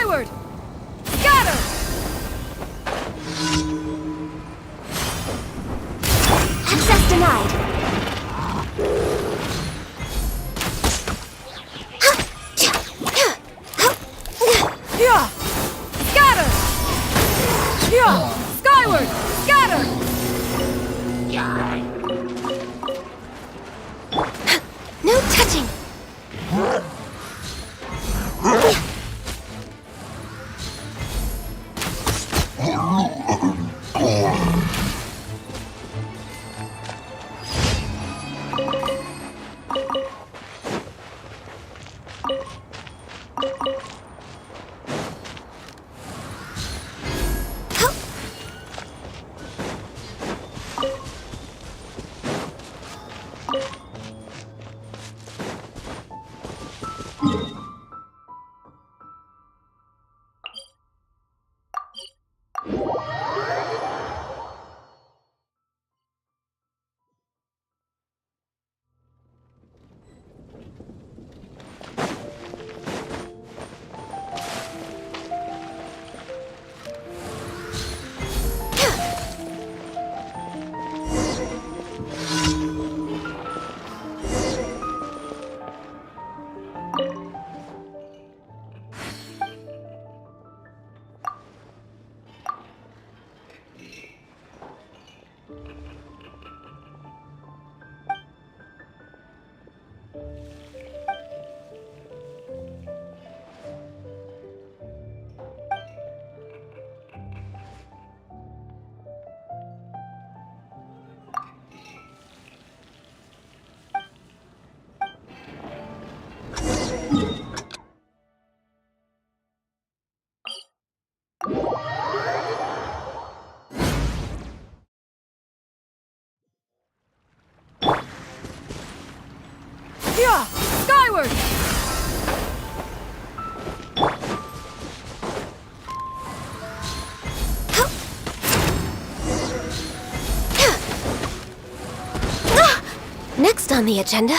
Skyward! Scatter! Access denied. Yeah! Scatter! Yeah! Skyward! Scatter! No touching. Yeah! Skyward! next on the agenda?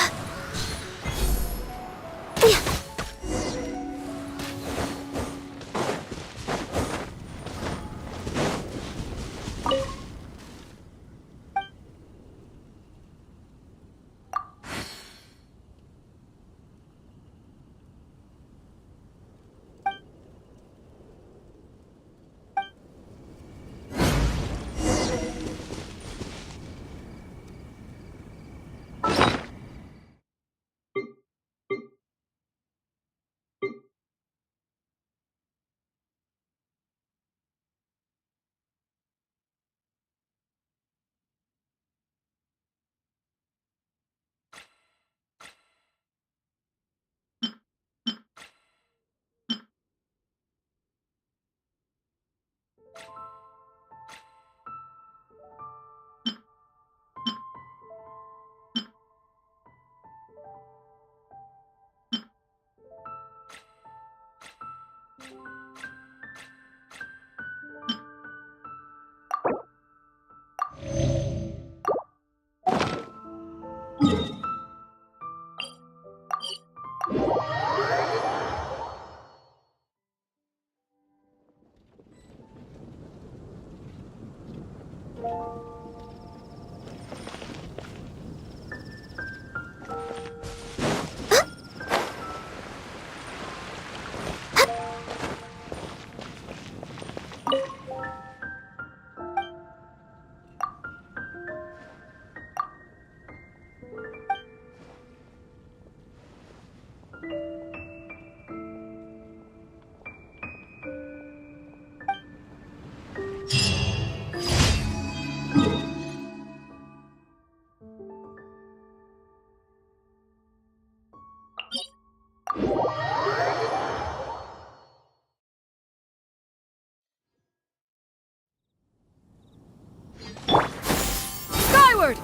Skyward!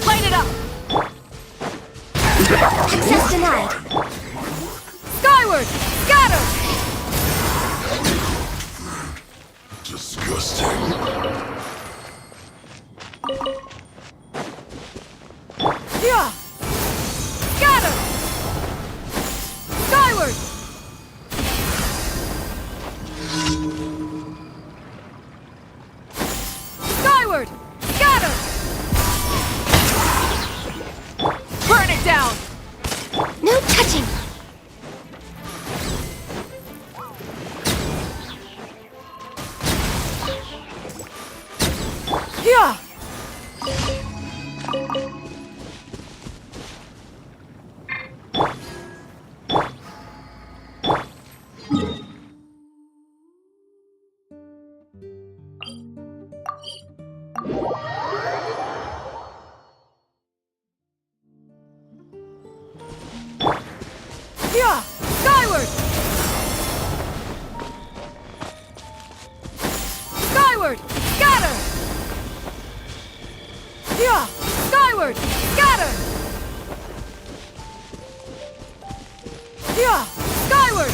Light it up! Access denied. Skyward! Scatter! Disgusting. Yeah! Scatter! Skyward! Skyward! Scatter! Burn it down! No touching. Yeah! Yeah! Skyward! Skyward! Scatter! Yeah! Skyward! Scatter! Yeah! Skyward!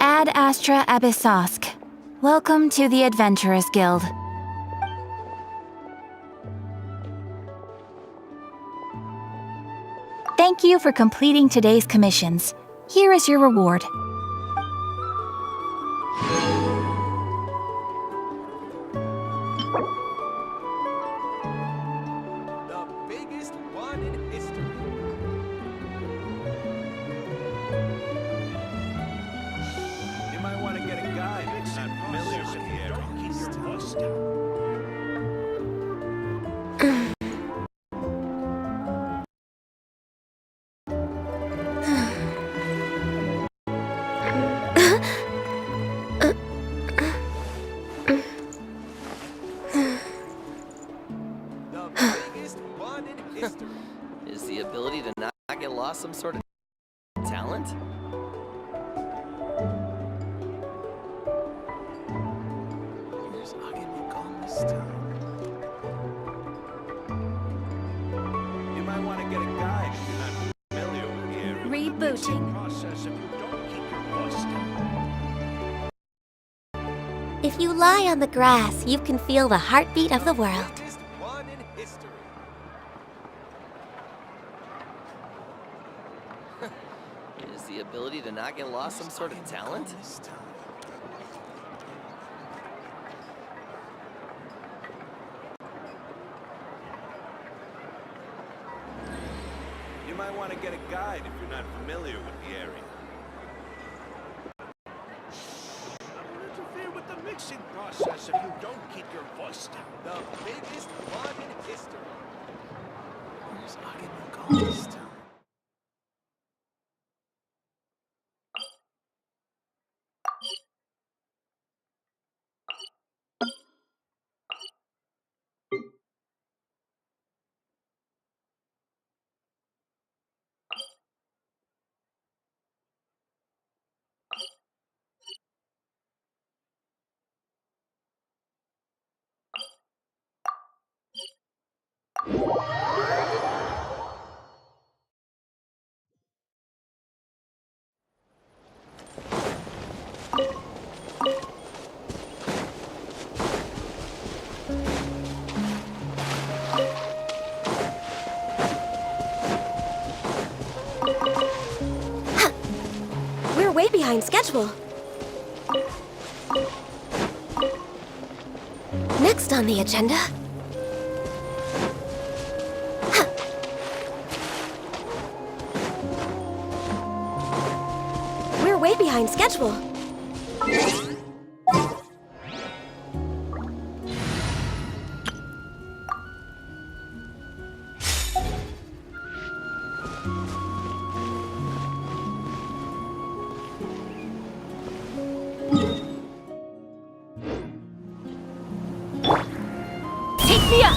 Ad Astra Abyssosk. Welcome to the Adventurers Guild. Thank you for completing today's commissions. Here is your reward. The biggest one in history. You might want to get a guide if you're not familiar with the area. Keep your voice down. The biggest one in history. Is the ability to not get lost some sort of talent? Here's Agumon this time. You might want to get a guide if you're not familiar with the area. Rebooting. Process if you don't keep your voice down. If you lie on the grass, you can feel the heartbeat of the world. Biggest one in history. Is the ability to not get lost some sort of talent? This time. You might want to get a guide if you're not familiar with the area. I will interfere with the mixing process if you don't keep your voice down. The biggest one in history. Here's Agumon this time. We're way behind schedule. Next on the agenda. We're way behind schedule. Take me up!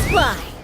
Fly!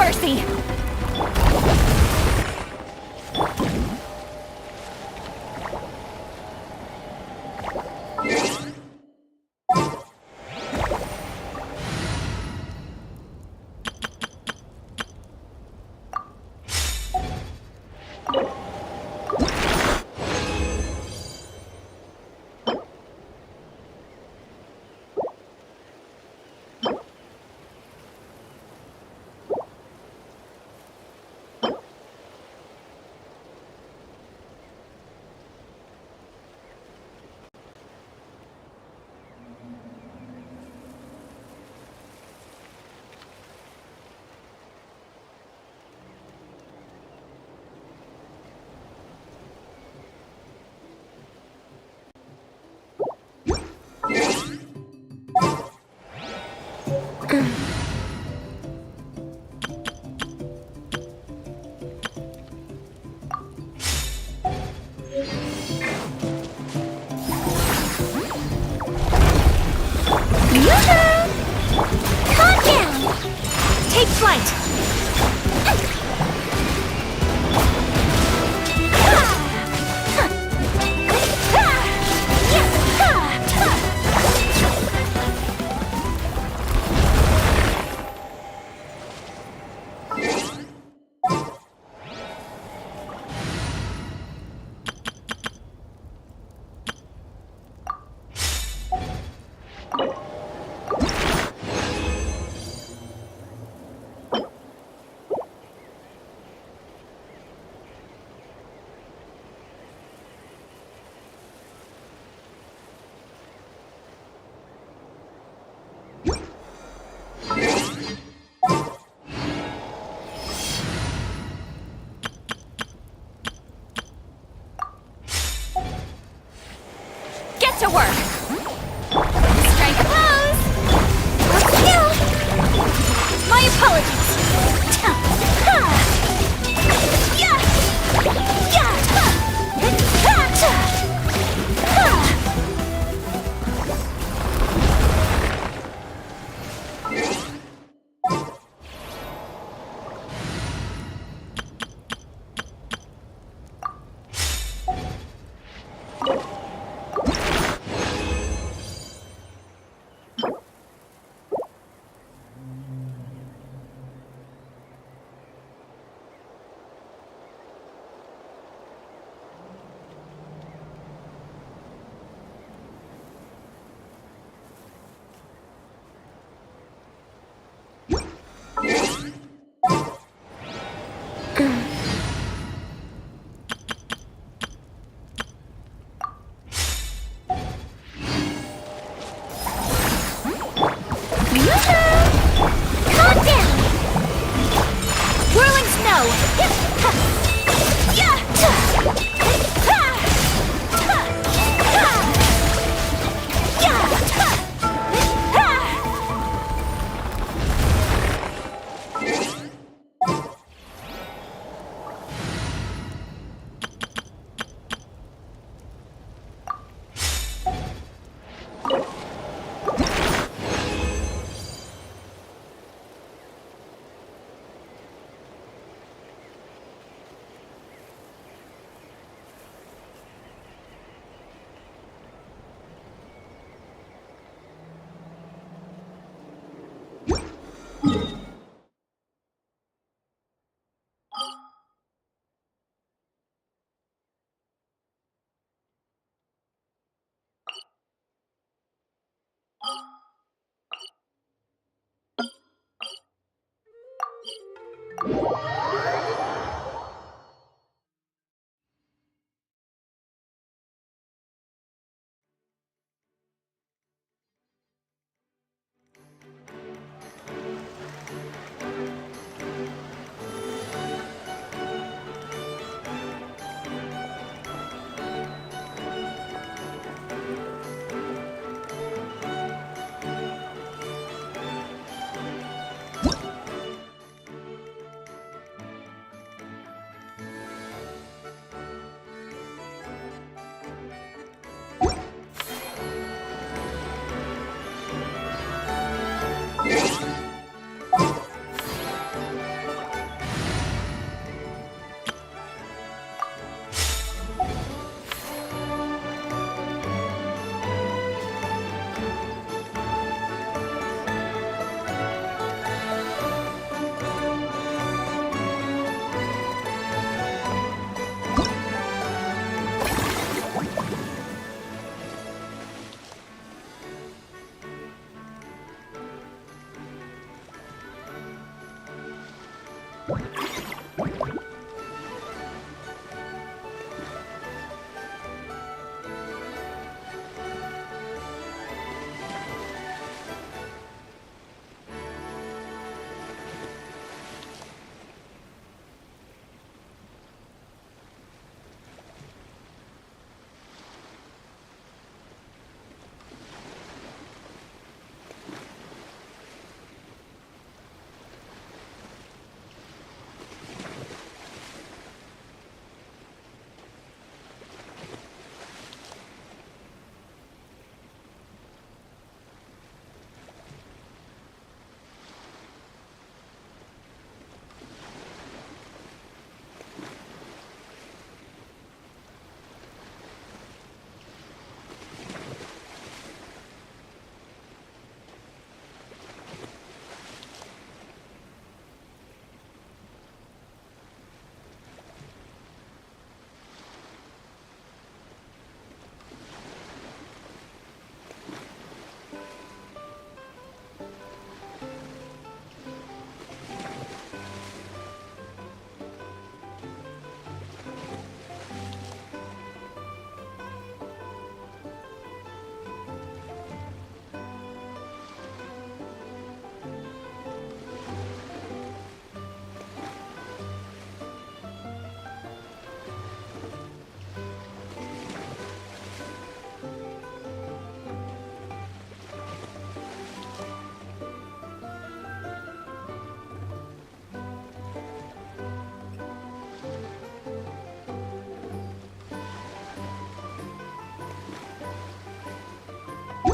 mercy! Calm down! Take flight! Get to work! Strike a pose! My apologies! Calm down! Whirling snow!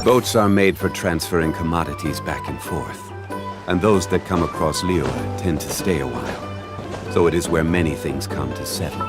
Boats are made for transferring commodities back and forth, and those that come across Liyue tend to stay a while, so it is where many things come to settle.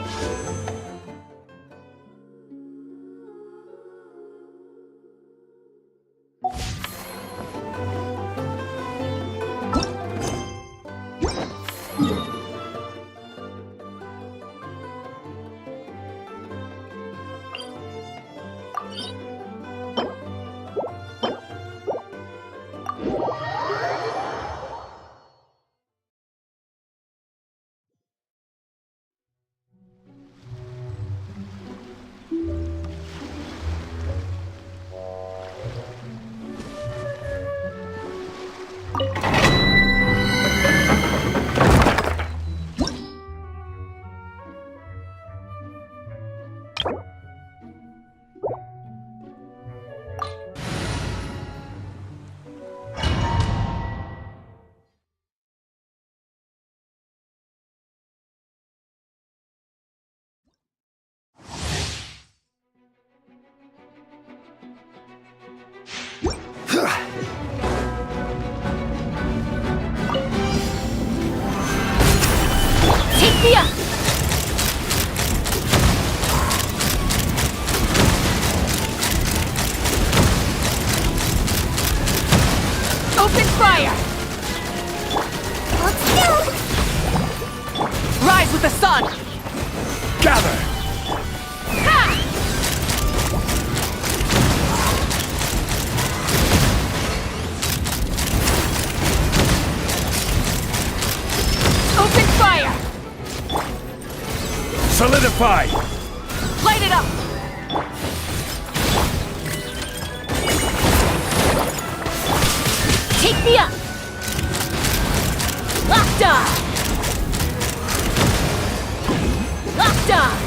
Open fire! Rise with the sun! Gather! Ha! Open fire! Solidify! Light it up! Take me up! Locked on! Locked on!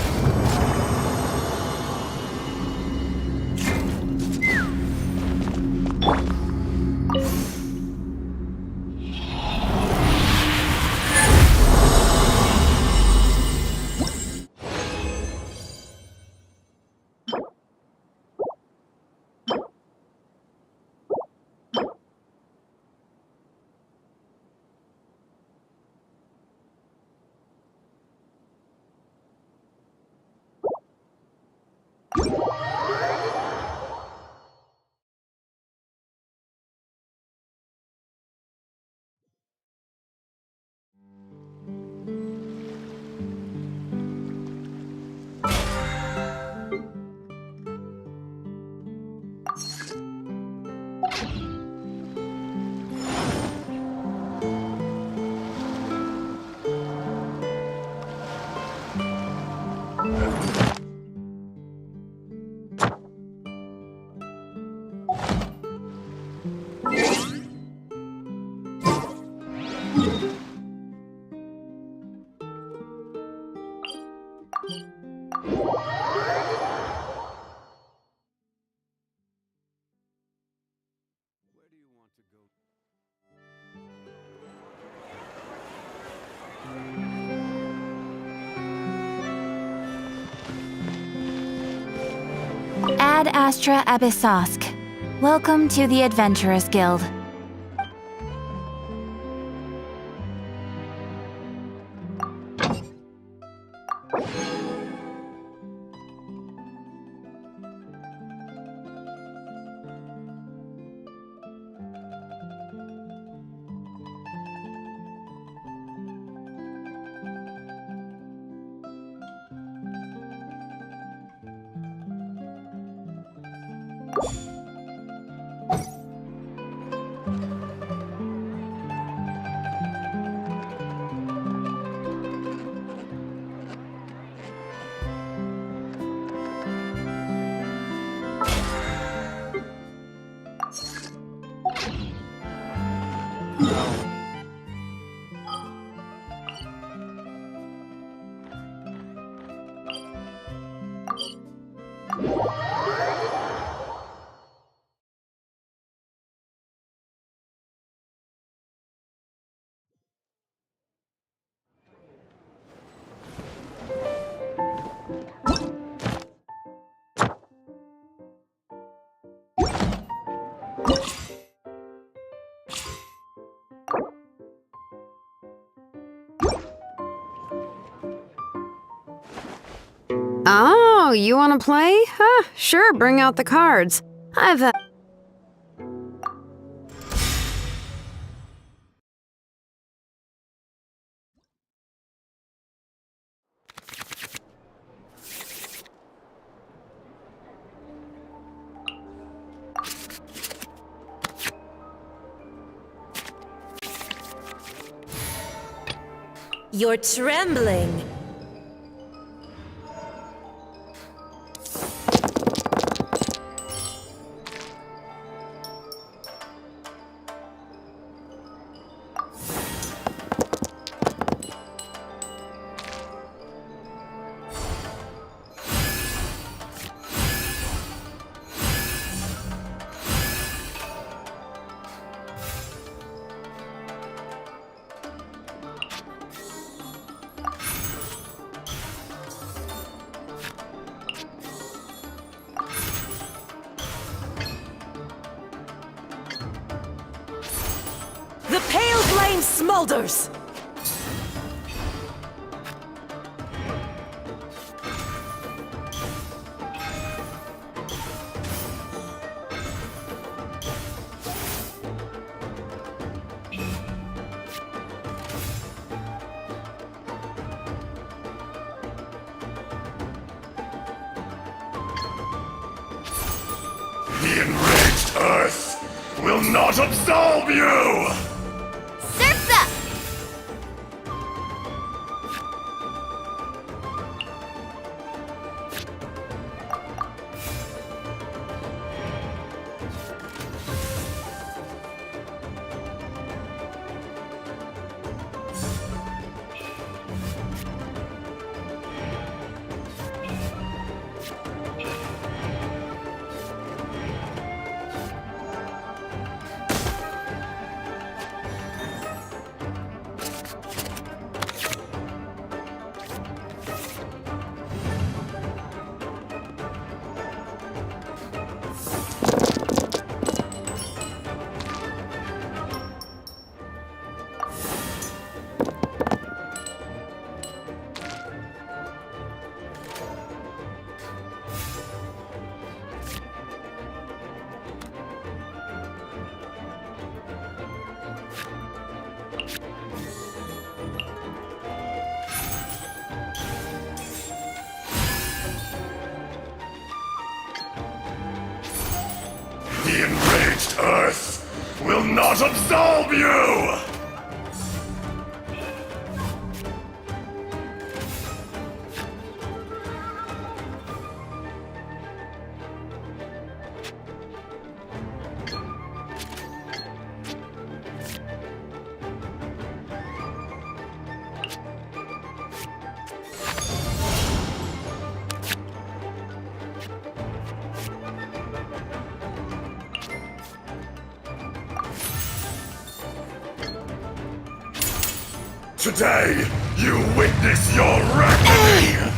Ad Astra Abyssosk. Welcome to the Adventurers Guild. Oh, you want to play? Huh, sure, bring out the cards. I've You're trembling. The pale flame smolders! The enraged earth will not absolve you! Surf's up! The enraged earth will not absolve you! Today, you witness your reckoning!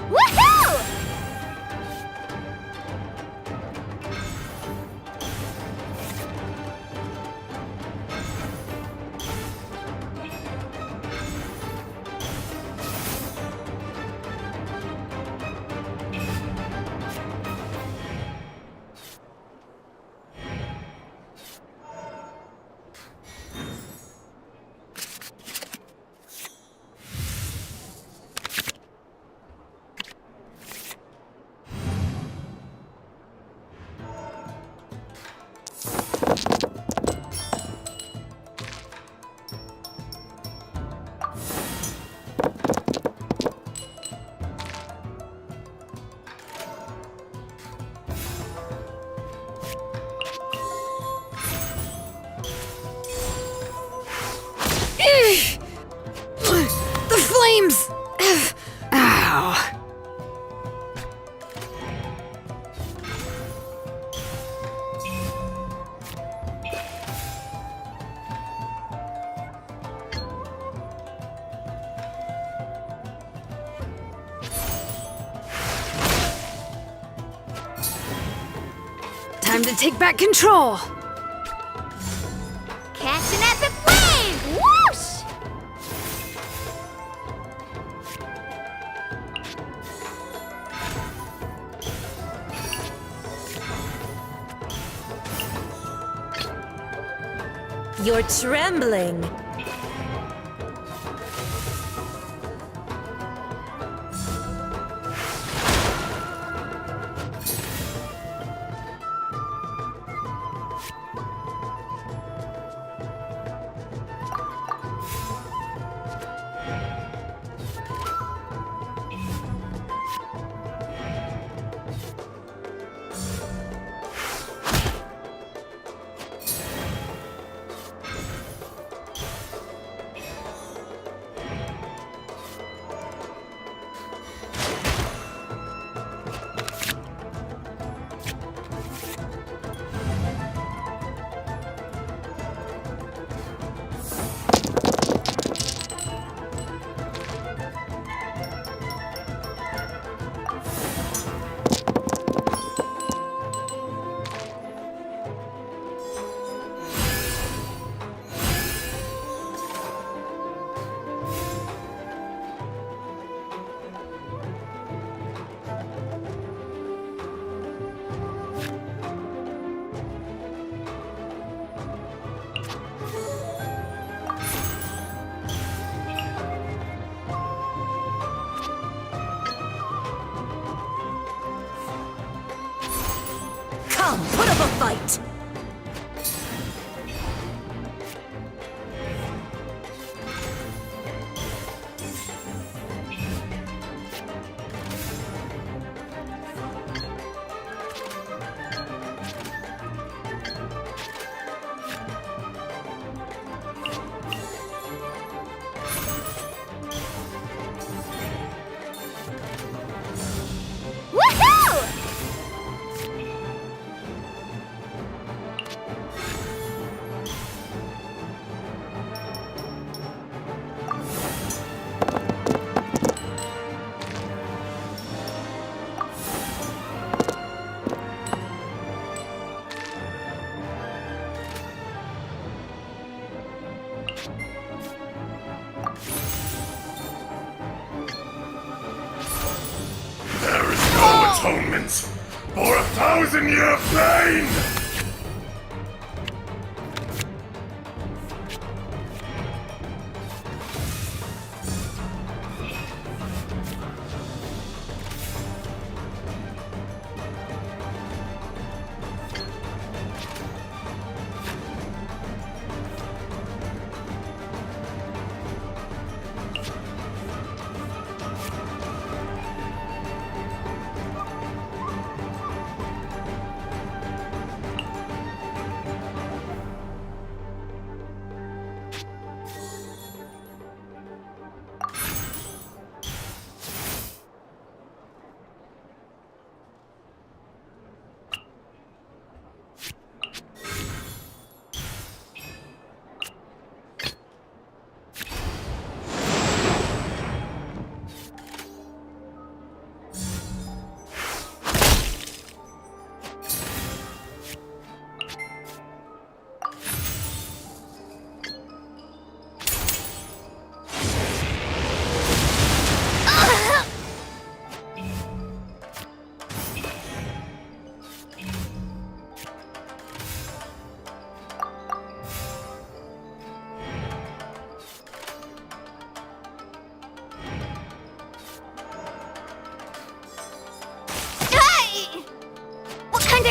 Woohoo! The flames! Ow. Time to take back control! Catch an epic wave! Whoosh! You're trembling. Come, put up a fight! Woohoo! There is no atonement for 1,000-year pain!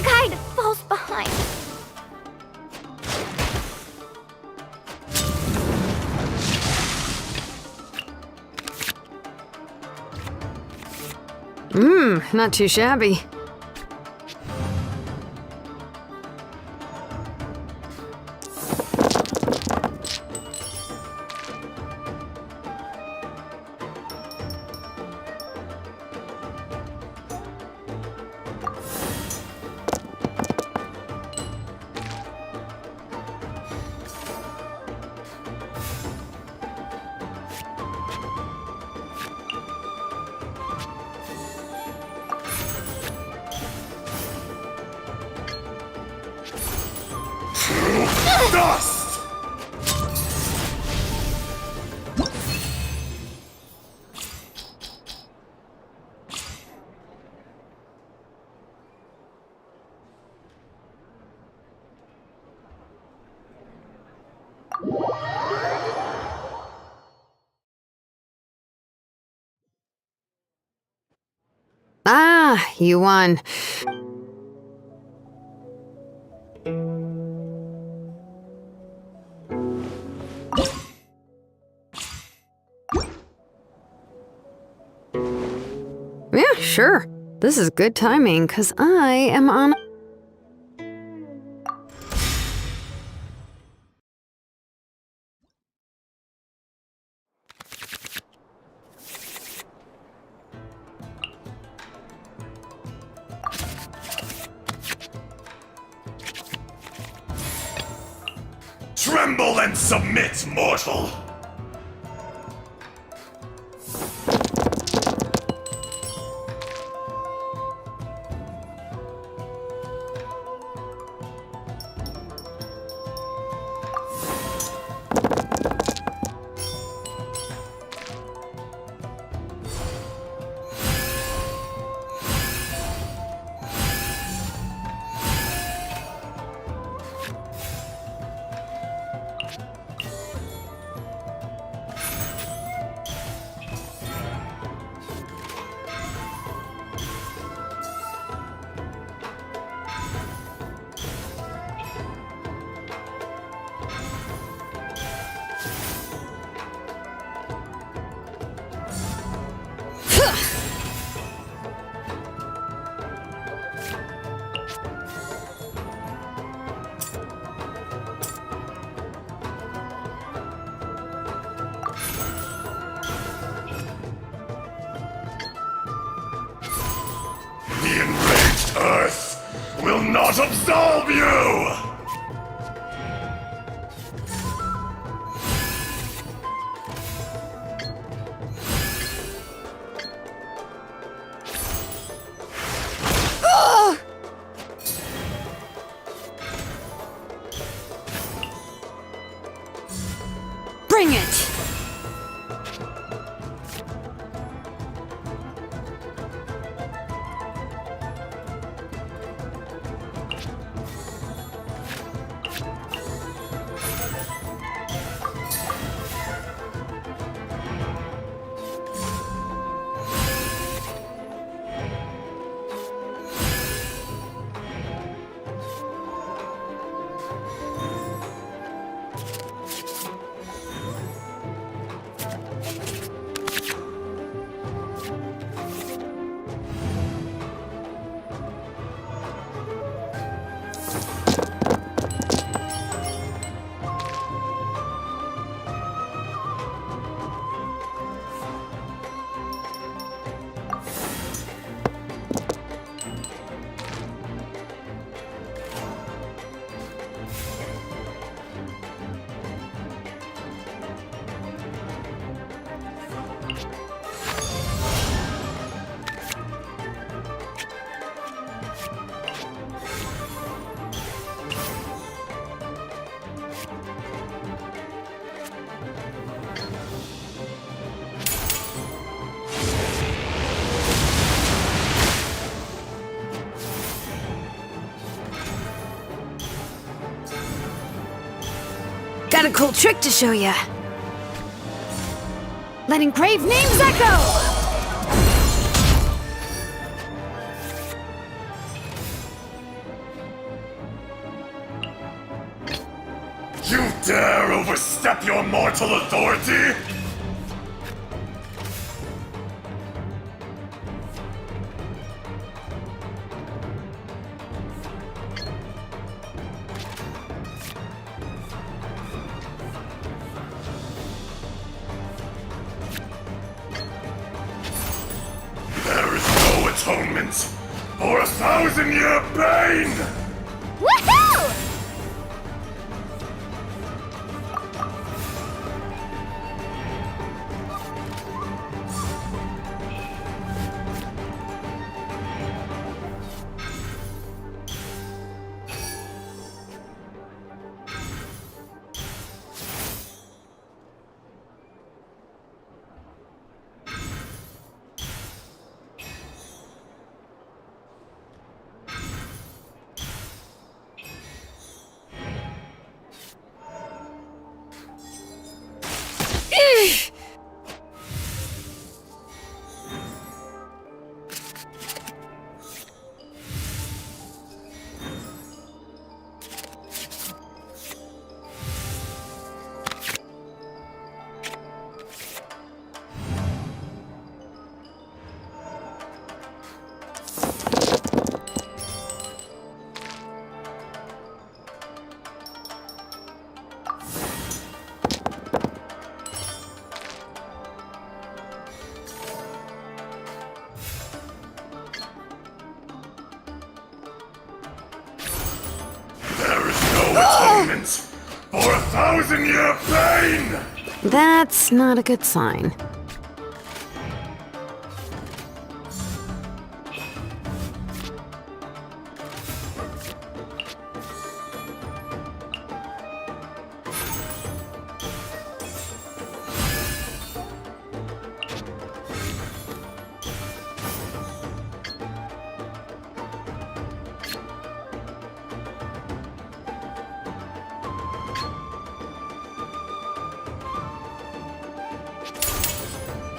kinda falls behind. Not too shabby. Dust! Ah, you won. Yeah, sure. This is good timing, 'cause I am on... Tremble and submit, mortal! The enraged Earth will not absolve you! Bring it! Got a cool trick to show ya. Let engraved names echo! dare overstep your mortal authority? There is no atonement for 1,000-year pain! Woohoo! There is no atonement for 1,000-year pain! That's not a good sign.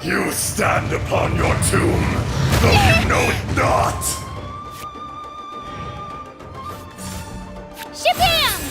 You stand upon your tomb, though you know it not! Shabam!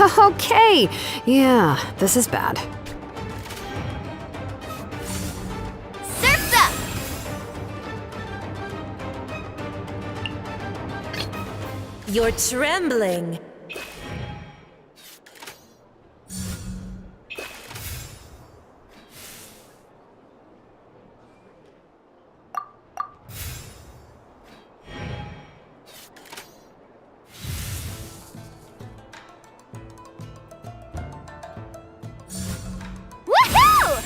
Okay, yeah, this is bad. Surf's up! You're trembling. Woohoo!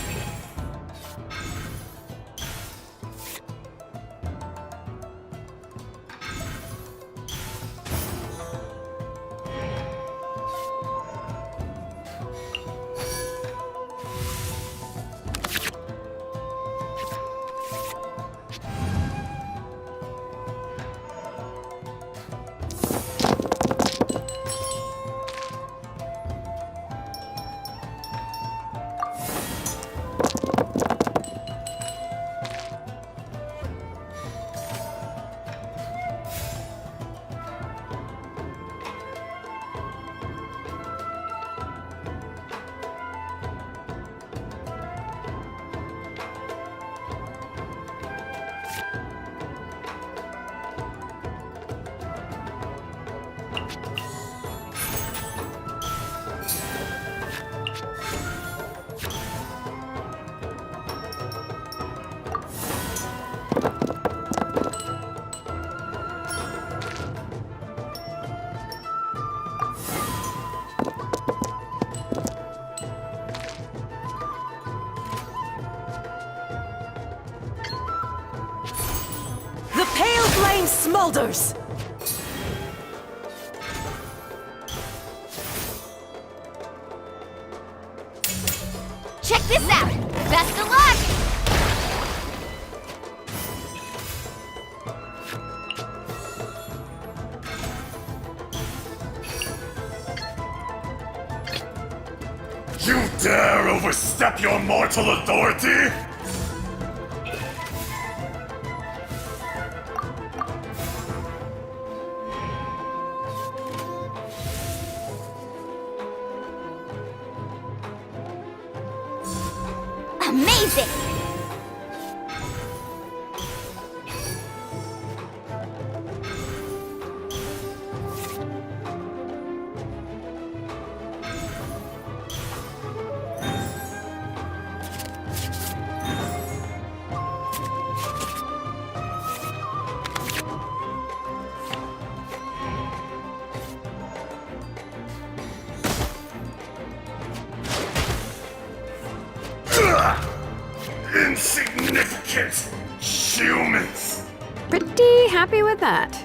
The pale flame smolders! Check this out! Best of luck! You dare overstep your mortal authority? Amazing! Insignificant humans. Pretty happy with that.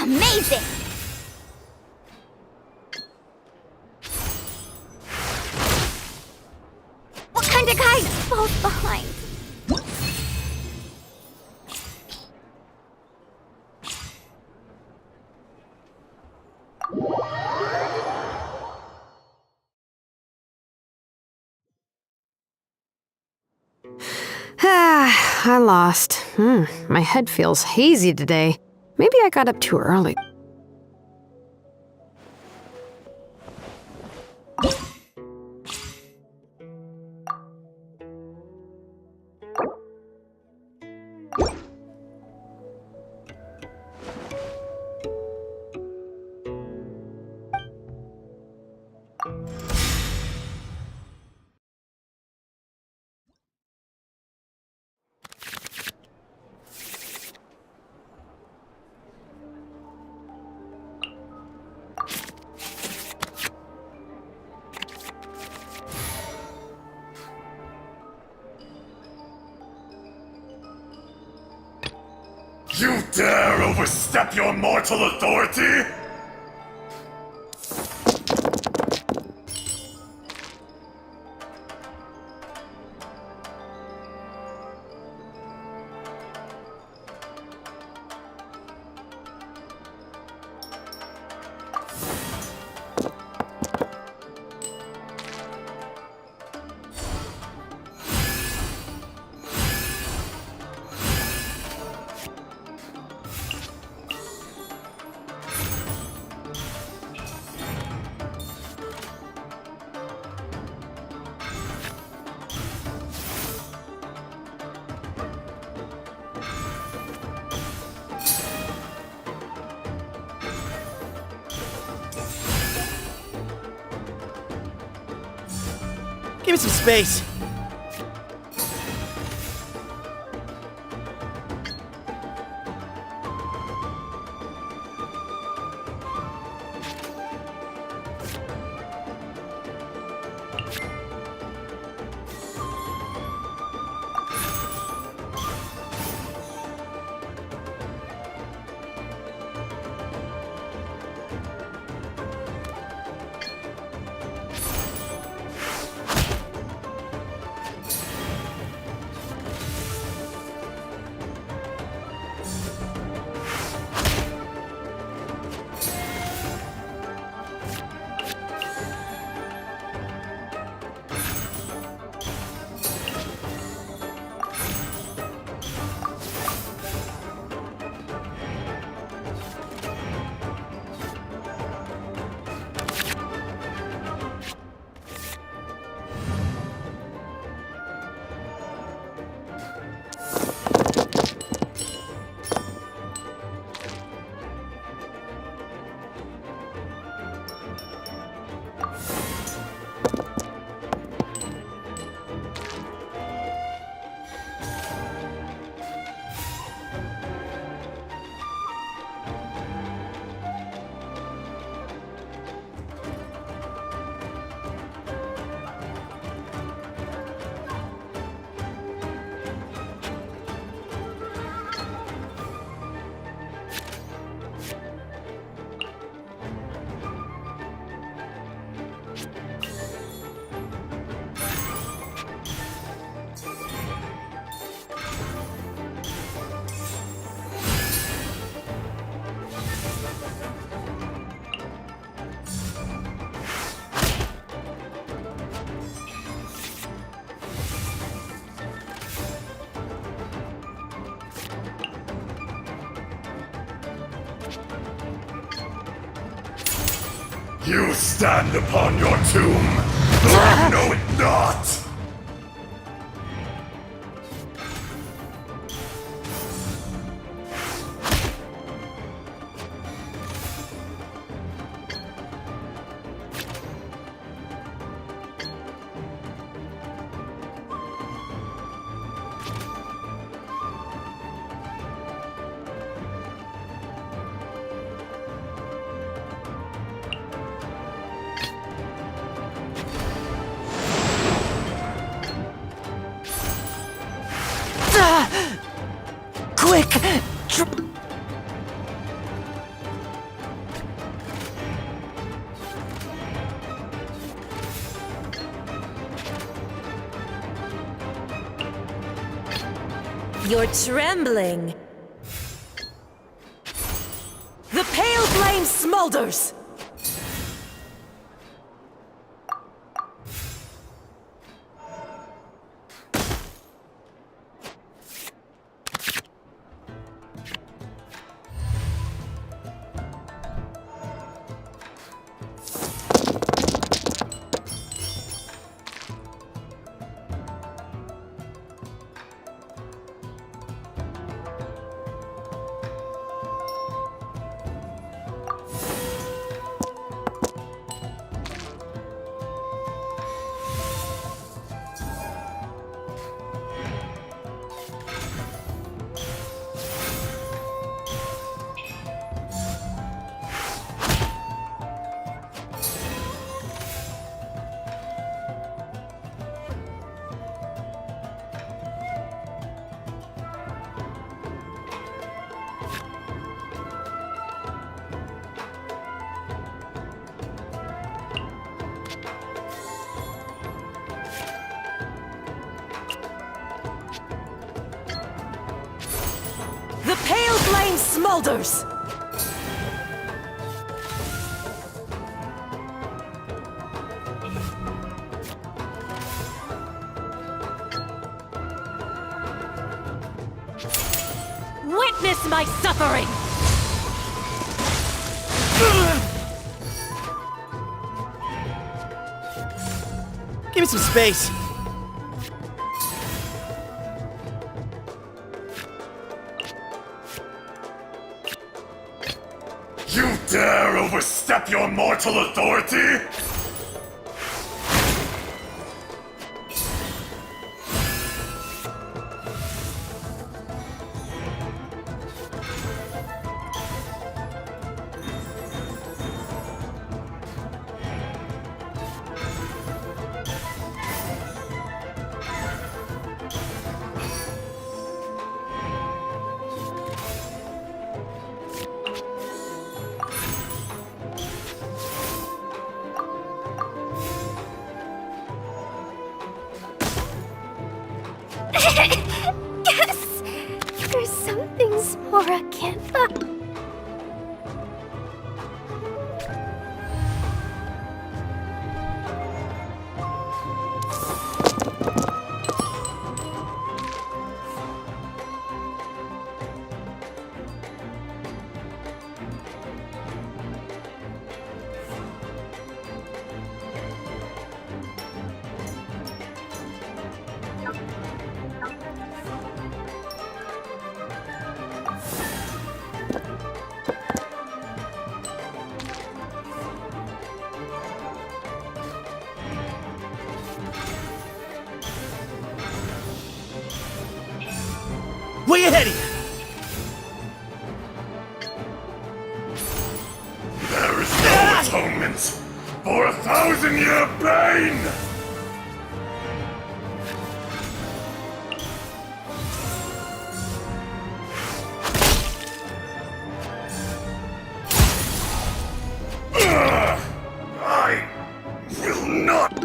Amazing! What kind of guy falls behind? I lost. My head feels hazy today. Maybe I got up too early. You dare overstep your mortal authority? Give me some space. You stand upon your tomb. I know it not. Quick! You're trembling. The pale flame smolders! smolders! Witness my suffering! Give me some space. You dare overstep your mortal authority? Yes! There's some things Mora can't find. Way ahead of you. There is no atonement for 1,000-year pain! I will not.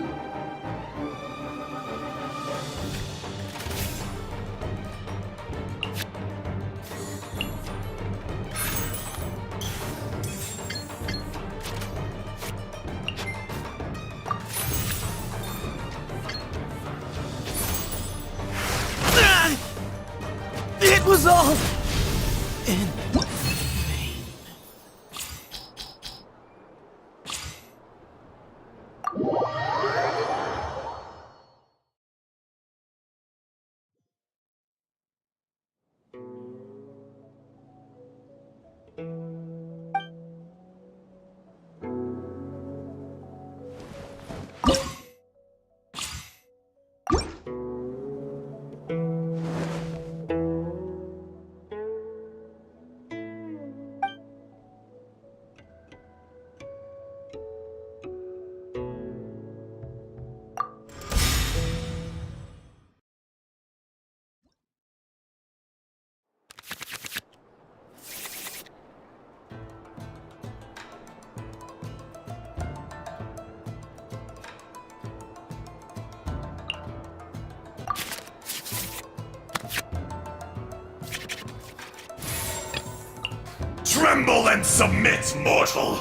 It was all in Tremble and submit, mortal!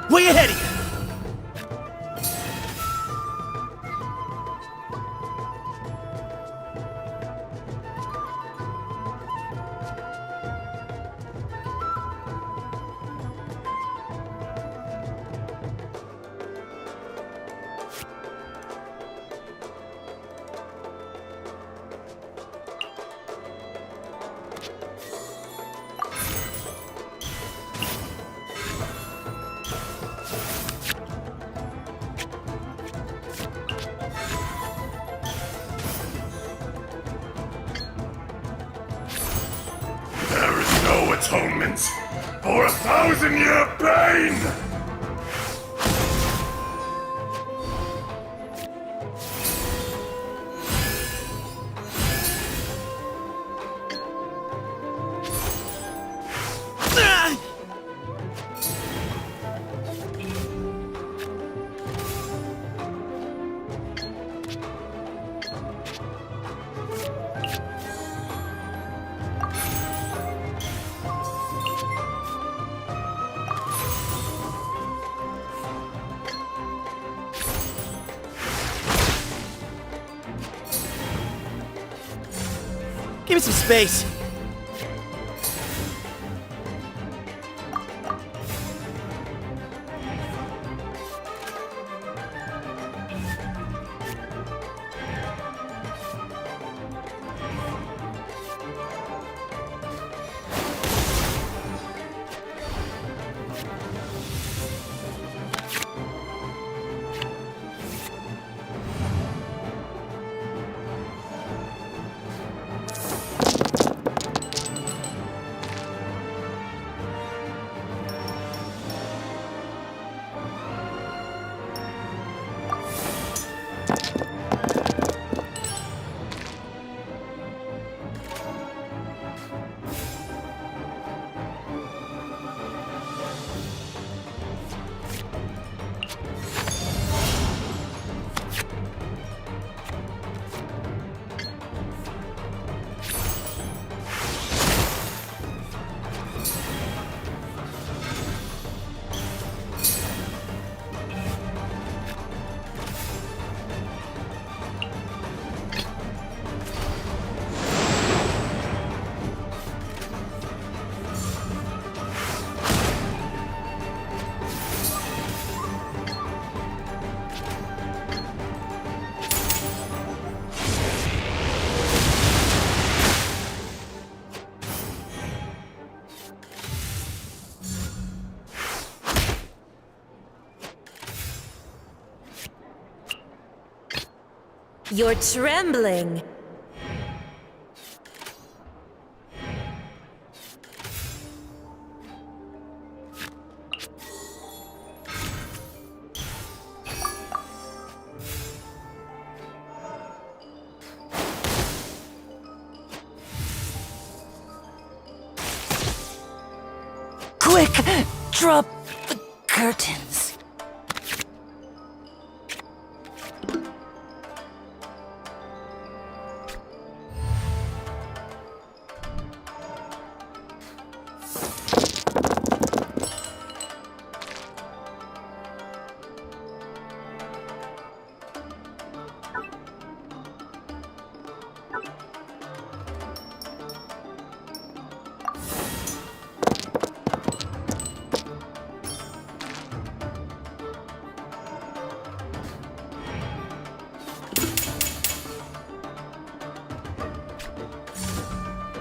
way ahead of you. atonement for 1,000-year pain! Ah! Give me some space. You're trembling. Quick! Drop the curtains.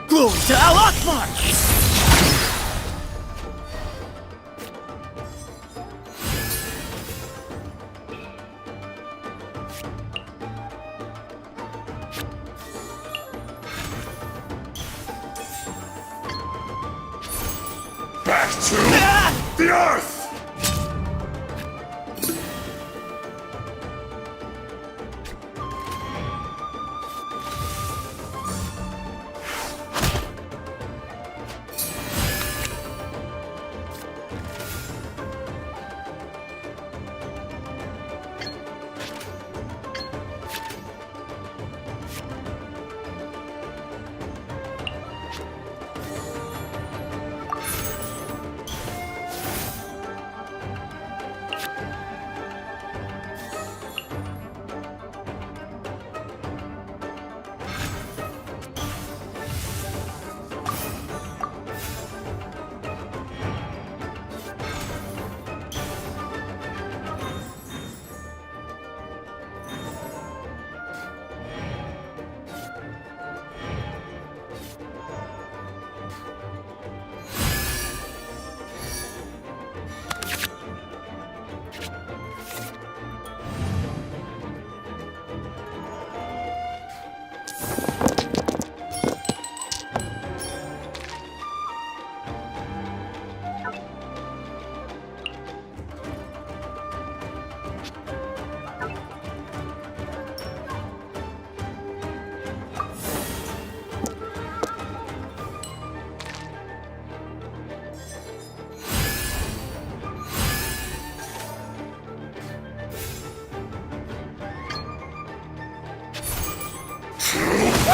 Glory to Al Akbar! Back to the Earth!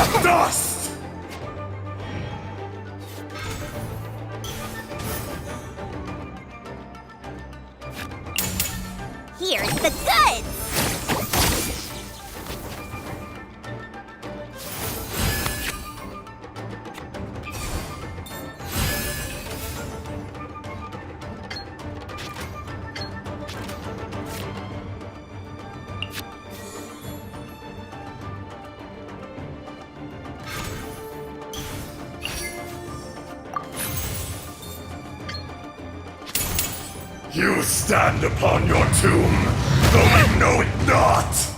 Dust! Here's the goods! You stand upon your tomb, though you know it not!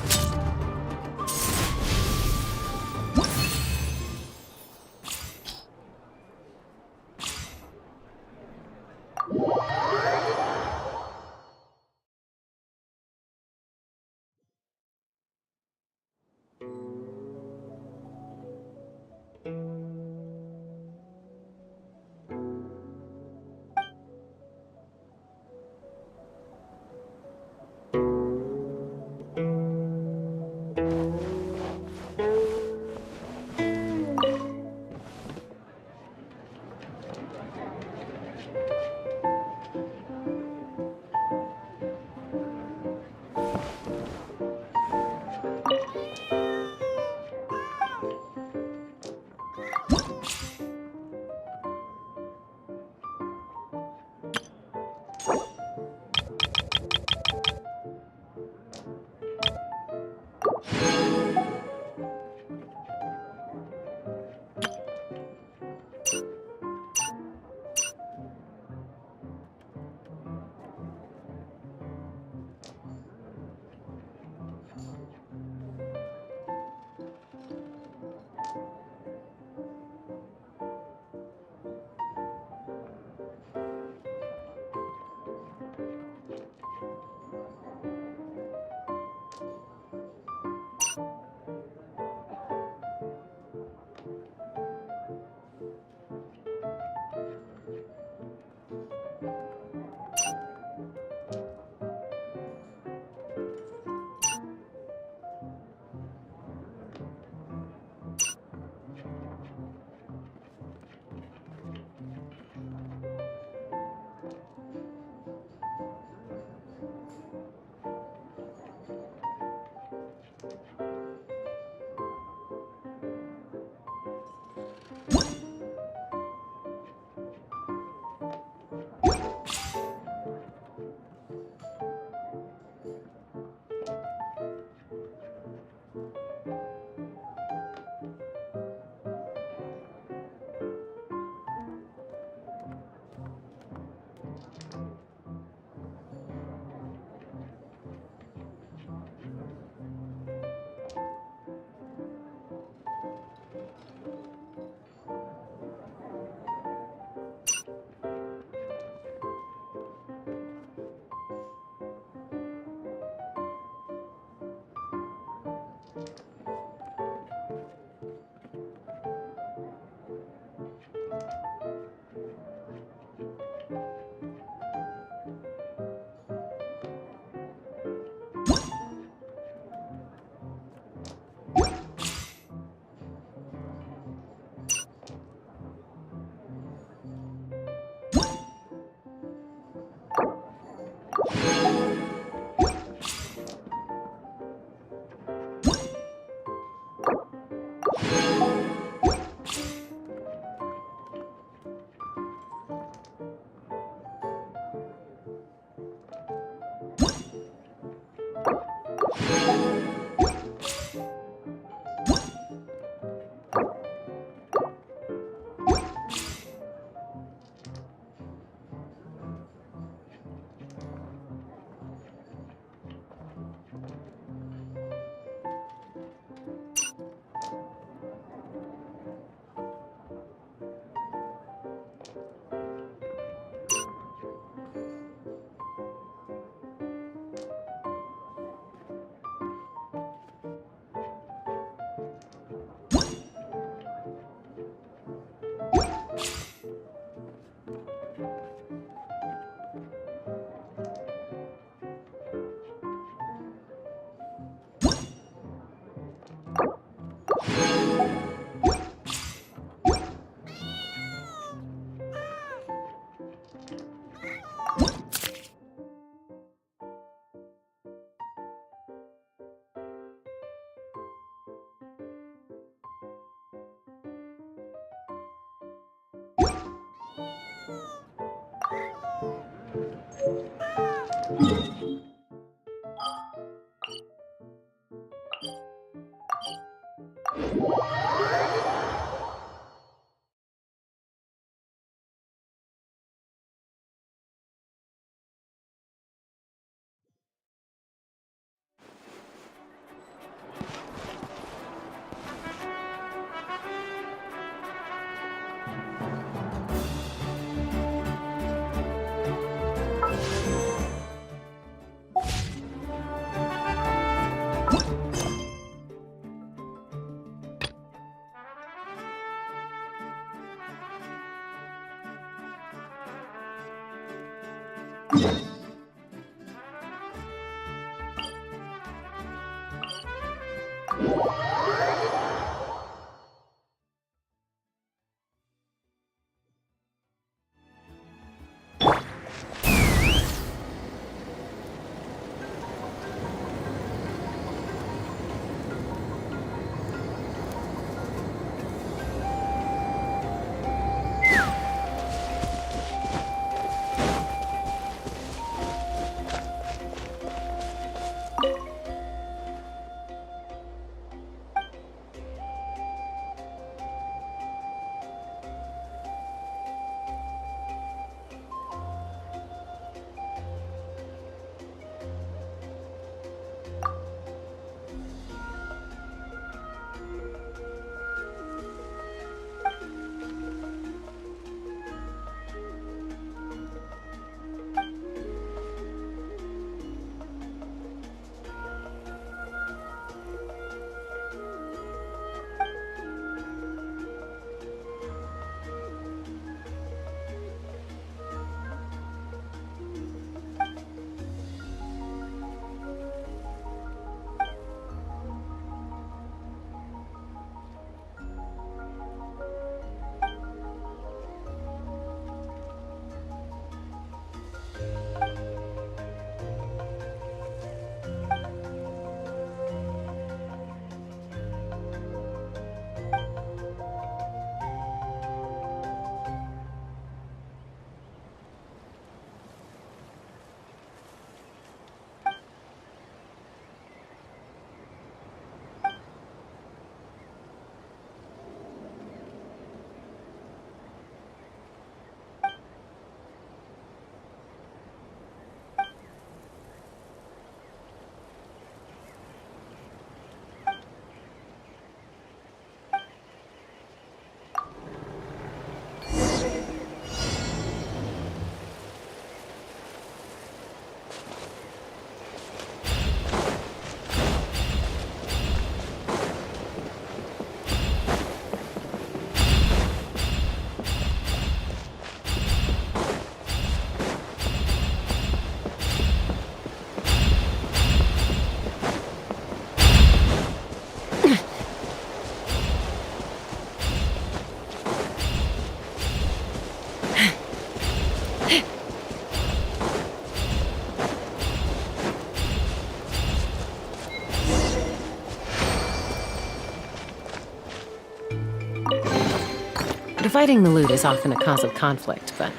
Dividing the loot is often a cause of conflict, but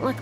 look.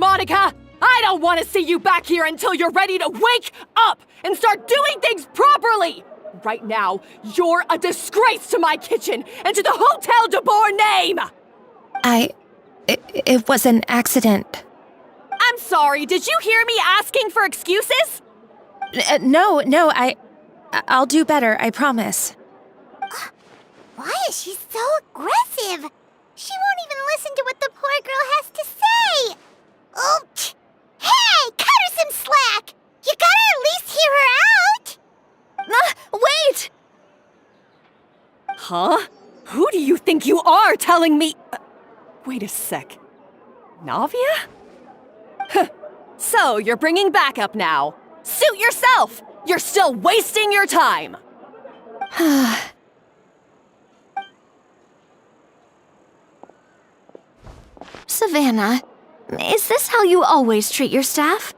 Monica! I don't want to see you back here until you're ready to wake up and start doing things properly! Right now, you're a disgrace to my kitchen and to the Hotel de Boer name! It was an accident. I'm sorry, did you hear me asking for excuses? No, I'll do better, I promise. Why is she so aggressive? She won't even listen to what the poor girl has to say. Oh, hey, cut her some slack. You gotta at least hear her out. Wait! Huh? Who do you think you are telling me? Wait a sec. Navia? Huh. So, you're bringing backup now. Suit yourself! You're still wasting your time! Savannah, is this how you always treat your staff?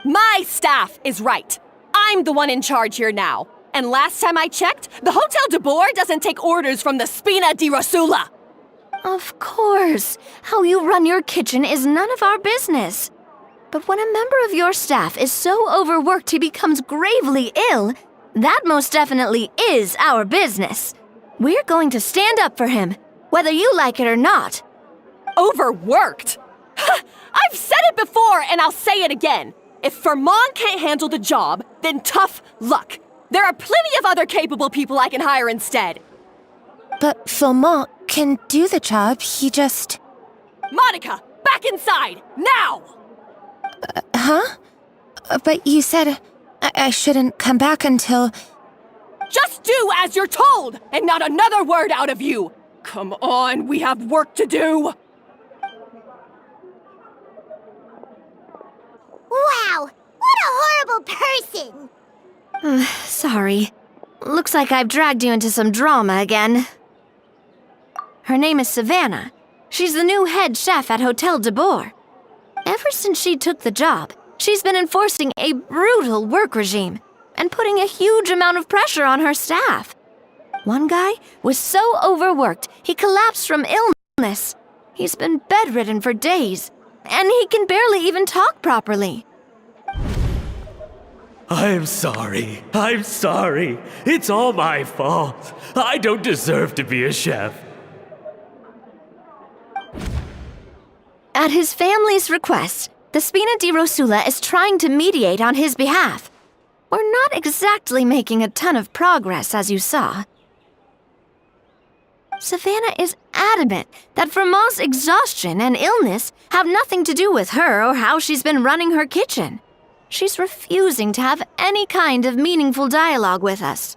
My staff is right. I'm the one in charge here now. And last time I checked, the Hotel de Boer doesn't take orders from the Spina di Rosula. Of course. How you run your kitchen is none of our business. But when a member of your staff is so overworked he becomes gravely ill, that most definitely is our business. We're going to stand up for him, whether you like it or not. Overworked? I've said it before and I'll say it again. If Fermont can't handle the job, then tough luck. There are plenty of other capable people I can hire instead. But Fermont can do the job, he just... Monica, back inside, now! Huh? But you said I shouldn't come back until... Just do as you're told, and not another word out of you! Come on, we have work to do! Wow! What a horrible person! Sorry. Looks like I've dragged you into some drama again. Her name is Savannah. She's the new head chef at Hotel de Boer. Ever since she took the job, she's been enforcing a brutal work regime and putting a huge amount of pressure on her staff. One guy was so overworked, he collapsed from illness. He's been bedridden for days, and he can barely even talk properly. I'm sorry. It's all my fault. I don't deserve to be a chef. At his family's request, the Spina di Rosula is trying to mediate on his behalf. We're not exactly making a ton of progress, as you saw. Savannah is adamant that Vermont's exhaustion and illness have nothing to do with her or how she's been running her kitchen. She's refusing to have any kind of meaningful dialogue with us.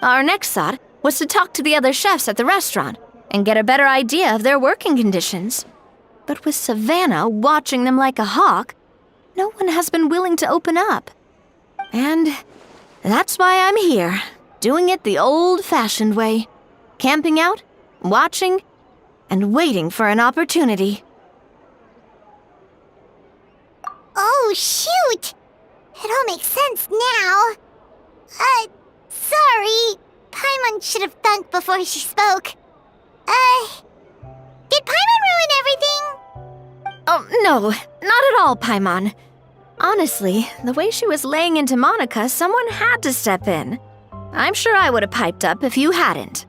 Our next thought was to talk to the other chefs at the restaurant and get a better idea of their working conditions. But with Savannah watching them like a hawk, no one has been willing to open up. And that's why I'm here, doing it the old-fashioned way. Camping out, watching, and waiting for an opportunity. Oh, shoot! It all makes sense now. Sorry. Paimon should have thunked before she spoke. Did Paimon ruin everything? Oh, no, not at all, Paimon. Honestly, the way she was laying into Monica, someone had to step in. I'm sure I would have piped up if you hadn't.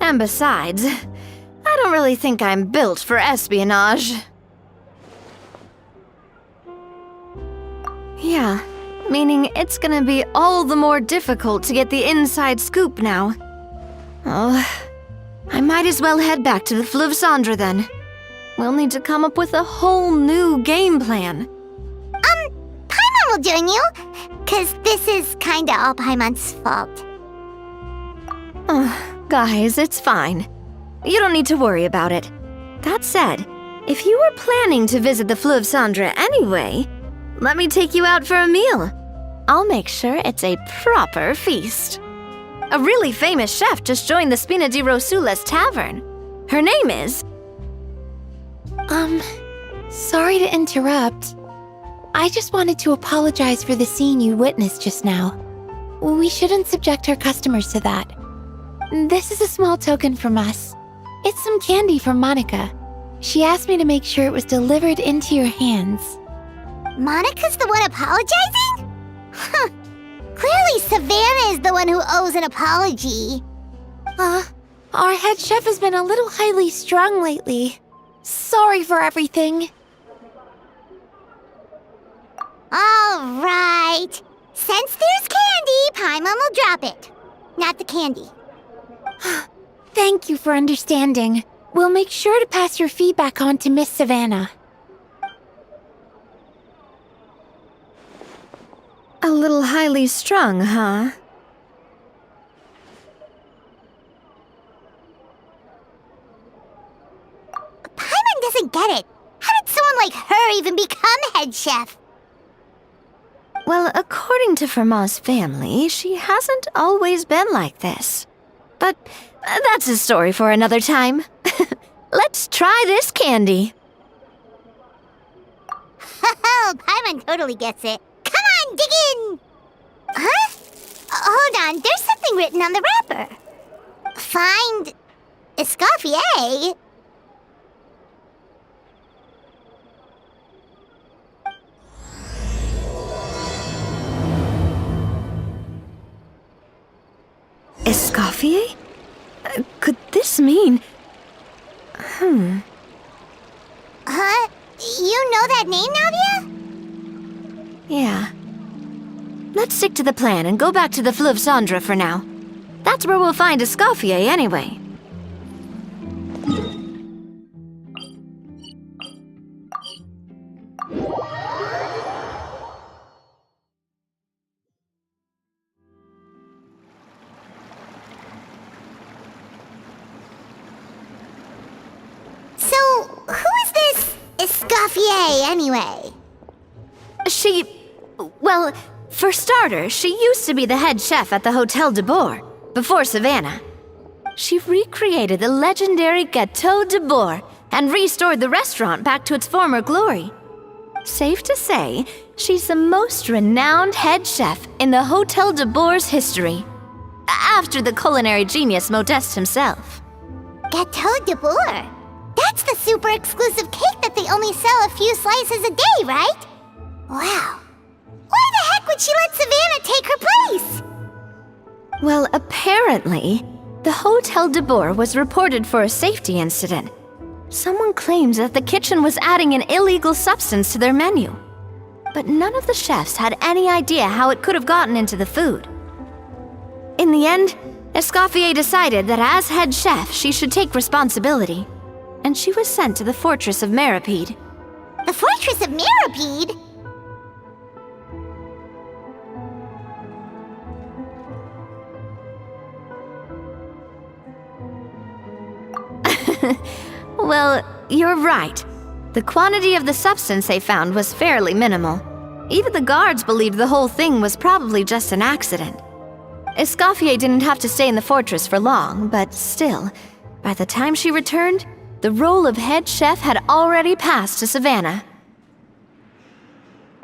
And besides, I don't really think I'm built for espionage. Yeah, meaning it's gonna be all the more difficult to get the inside scoop now. Oh, I might as well head back to the Fleuve Cendre then. We'll need to come up with a whole new game plan. Paimon will join you, 'cause this is kinda all Paimon's fault. Guys, it's fine. You don't need to worry about it. That said, if you were planning to visit the Fleuve Cendre anyway, let me take you out for a meal. I'll make sure it's a proper feast. A really famous chef just joined the Spina di Rosula's tavern. Her name is... Sorry to interrupt. I just wanted to apologize for the scene you witnessed just now. We shouldn't subject our customers to that. This is a small token from us. It's some candy from Monica. She asked me to make sure it was delivered into your hands. Monica's the one apologizing? Huh. Clearly Savannah is the one who owes an apology. Our head chef has been a little highly strung lately. Sorry for everything. All right. Since there's candy, Paimon will drop it. Not the candy. Thank you for understanding. We'll make sure to pass your feedback on to Miss Savannah. A little highly strung, huh? Paimon doesn't get it. How did someone like her even become head chef? Well, according to Fermat's family, she hasn't always been like this. But that's a story for another time. Let's try this candy. Oh, Paimon totally gets it. Come on, dig in! Huh? Hold on, there's something written on the wrapper. Find Escoffier. Escoffier? Could this mean... Huh? You know that name, Navia? Yeah. Let's stick to the plan and go back to the Fleuve Cendre for now. That's where we'll find Escoffier anyway. So, who is this Escoffier anyway? Well, for starters, she used to be the head chef at the Hotel de Boer, before Savannah. She recreated the legendary Gâteau de Boer and restored the restaurant back to its former glory. Safe to say, she's the most renowned head chef in the Hotel de Boer's history, after the culinary genius Modeste himself. Gâteau de Boer? That's the super exclusive cake that they only sell a few slices a day, right? Wow. Why the heck would she let Savannah take her place? Well, apparently, the Hotel de Boer was reported for a safety incident. Someone claims that the kitchen was adding an illegal substance to their menu. But none of the chefs had any idea how it could have gotten into the food. In the end, Escoffier decided that as head chef, she should take responsibility. And she was sent to the Fortress of Meripede. The Fortress of Meripede? Well, you're right. The quantity of the substance they found was fairly minimal. Even the guards believed the whole thing was probably just an accident. Escoffier didn't have to stay in the fortress for long, but still, by the time she returned, the role of head chef had already passed to Savannah.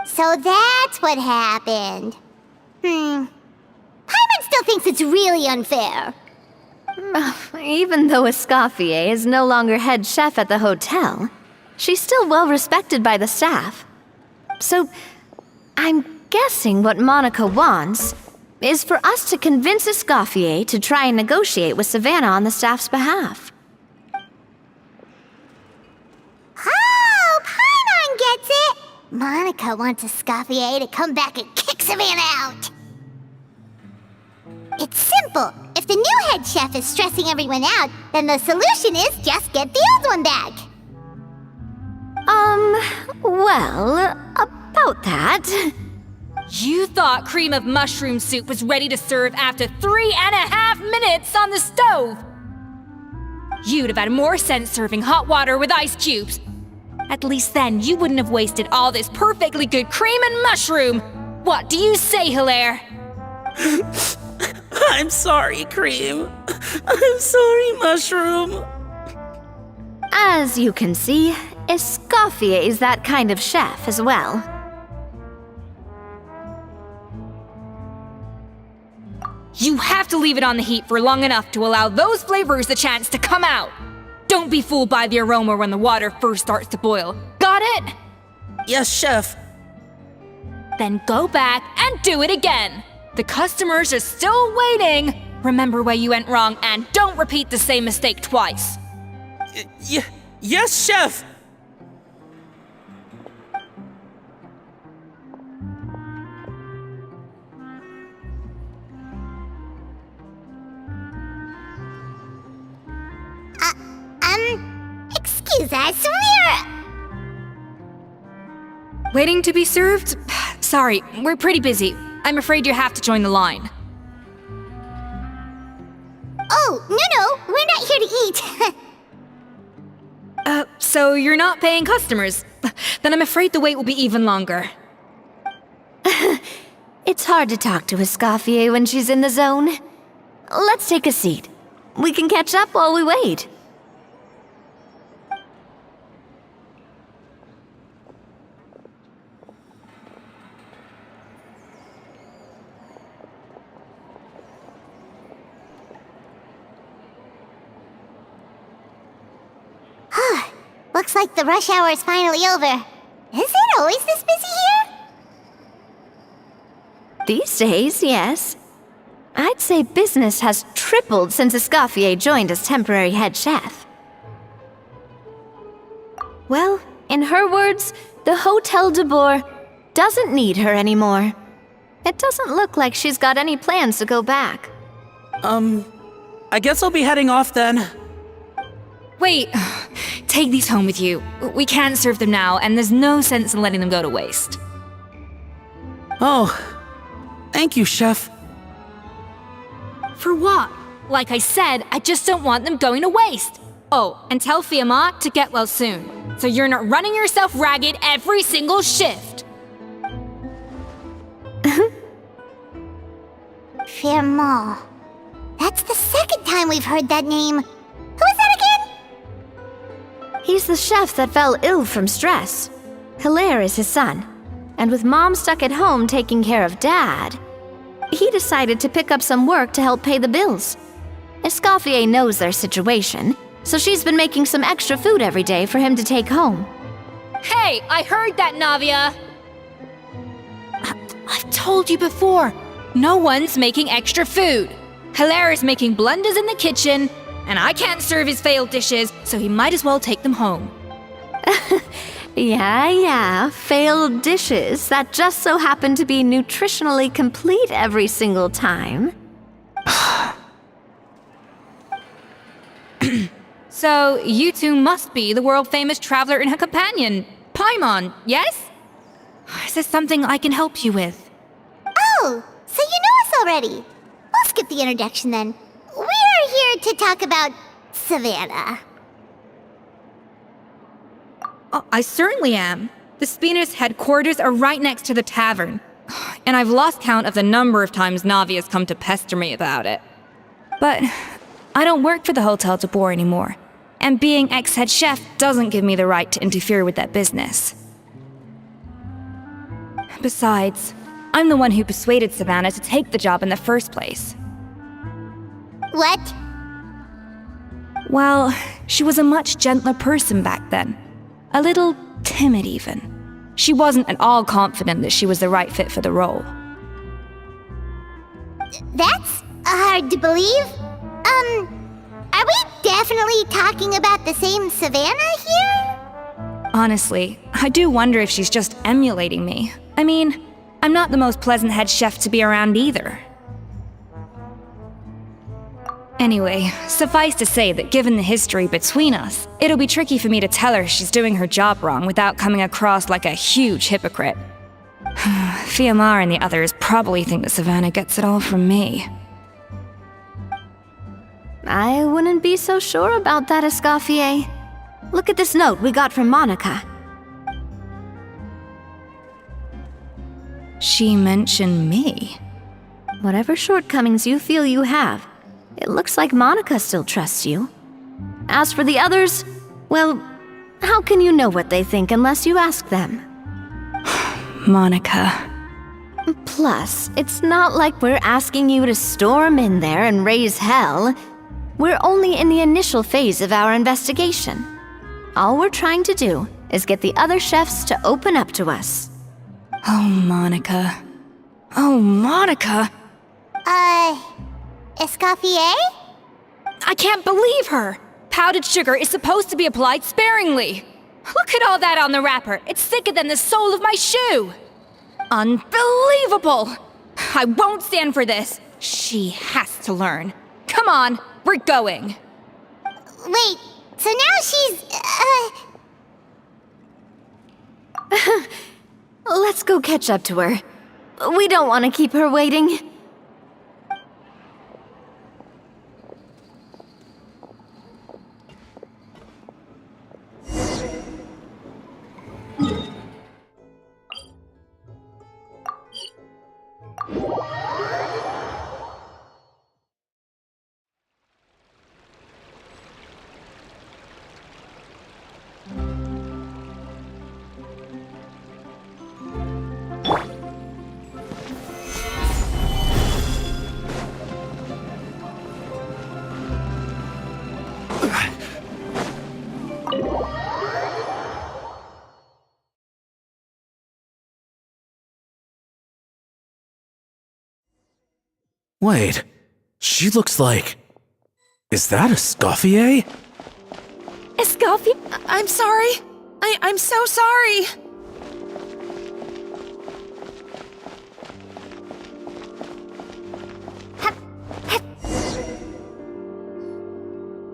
So that's what happened. Paimon still thinks it's really unfair. Even though Escoffier is no longer head chef at the hotel, she's still well respected by the staff. So, I'm guessing what Monica wants is for us to convince Escoffier to try and negotiate with Savannah on the staff's behalf. Oh, Paimon gets it! Monica wants Escoffier to come back and kick Savannah out. It's simple. If the new head chef is stressing everyone out, then the solution is just get the old one back. Well, about that... You thought cream of mushroom soup was ready to serve after 3.5 minutes on the stove! You'd have had more sense serving hot water with ice cubes. At least then you wouldn't have wasted all this perfectly good cream and mushroom! What do you say, Hilaire? I'm sorry, Cream. I'm sorry, Mushroom. As you can see, Escoffier is that kind of chef as well. You have to leave it on the heat for long enough to allow those flavors the chance to come out. Don't be fooled by the aroma when the water first starts to boil. Got it? Yes, Chef. Then go back and do it again. The customers are still waiting. Remember where you went wrong and don't repeat the same mistake twice. Yes, Chef. Excuse us, we're... Waiting to be served? Sorry, we're pretty busy. I'm afraid you have to join the line. Oh, no, we're not here to eat. So you're not paying customers? Then I'm afraid the wait will be even longer. It's hard to talk to Escoffier when she's in the zone. Let's take a seat. We can catch up while we wait. Looks like the rush hour is finally over. Is it always this busy here? These days, yes. I'd say business has tripled since Escoffier joined as temporary head chef. Well, in her words, the Hotel de Boer doesn't need her anymore. It doesn't look like she's got any plans to go back. I guess I'll be heading off then. Wait, take these home with you. We can't serve them now, and there's no sense in letting them go to waste. Oh, thank you, Chef. For what? Like I said, I just don't want them going to waste. Oh, and tell Fiamma to get well soon, so you're not running yourself ragged every single shift. Fiamma. That's the second time we've heard that name. Who is that again? He's the chef that fell ill from stress. Hilaire is his son. And with Mom stuck at home taking care of Dad, he decided to pick up some work to help pay the bills. Escoffier knows their situation, so she's been making some extra food every day for him to take home. Hey, I heard that, Navia! I've told you before, no one's making extra food. Hilaire is making blunders in the kitchen, and I can't serve his failed dishes, so he might as well take them home. Yeah, failed dishes that just so happen to be nutritionally complete every single time. So, you two must be the world-famous traveler and her companion, Paimon, yes? Is there something I can help you with? Oh, so you know us already. I'll skip the introduction then. We're here to talk about Savannah. Oh, I certainly am. The Spina's headquarters are right next to the tavern. And I've lost count of the number of times Navi has come to pester me about it. But I don't work for the Hotel de Boer anymore. And being ex-head chef doesn't give me the right to interfere with that business. Besides, I'm the one who persuaded Savannah to take the job in the first place. What? Well, she was a much gentler person back then. A little timid, even. She wasn't at all confident that she was the right fit for the role. That's hard to believe. Are we definitely talking about the same Savannah here? Honestly, I do wonder if she's just emulating me. I mean, I'm not the most pleasant head chef to be around either. Anyway, suffice to say that given the history between us, it'll be tricky for me to tell her she's doing her job wrong without coming across like a huge hypocrite. Fiamma and the others probably think that Savannah gets it all from me. I wouldn't be so sure about that, Escoffier. Look at this note we got from Monica. She mentioned me. Whatever shortcomings you feel you have, it looks like Monica still trusts you. As for the others, well, how can you know what they think unless you ask them? Monica. Plus, it's not like we're asking you to storm in there and raise hell. we're only in the initial phase of our investigation. All we're trying to do is get the other chefs to open up to us. Oh, Monica. Oh, Monica. Escoffier? I can't believe her. Powdered sugar is supposed to be applied sparingly. Look at all that on the wrapper. It's thicker than the sole of my shoe. Unbelievable. I won't stand for this. She has to learn. Come on, we're going. Wait, so now she's, Let's go catch up to her. We don't want to keep her waiting. Wait, she looks like... Is that Escoffier? Escoffier? I'm sorry. I'm so sorry.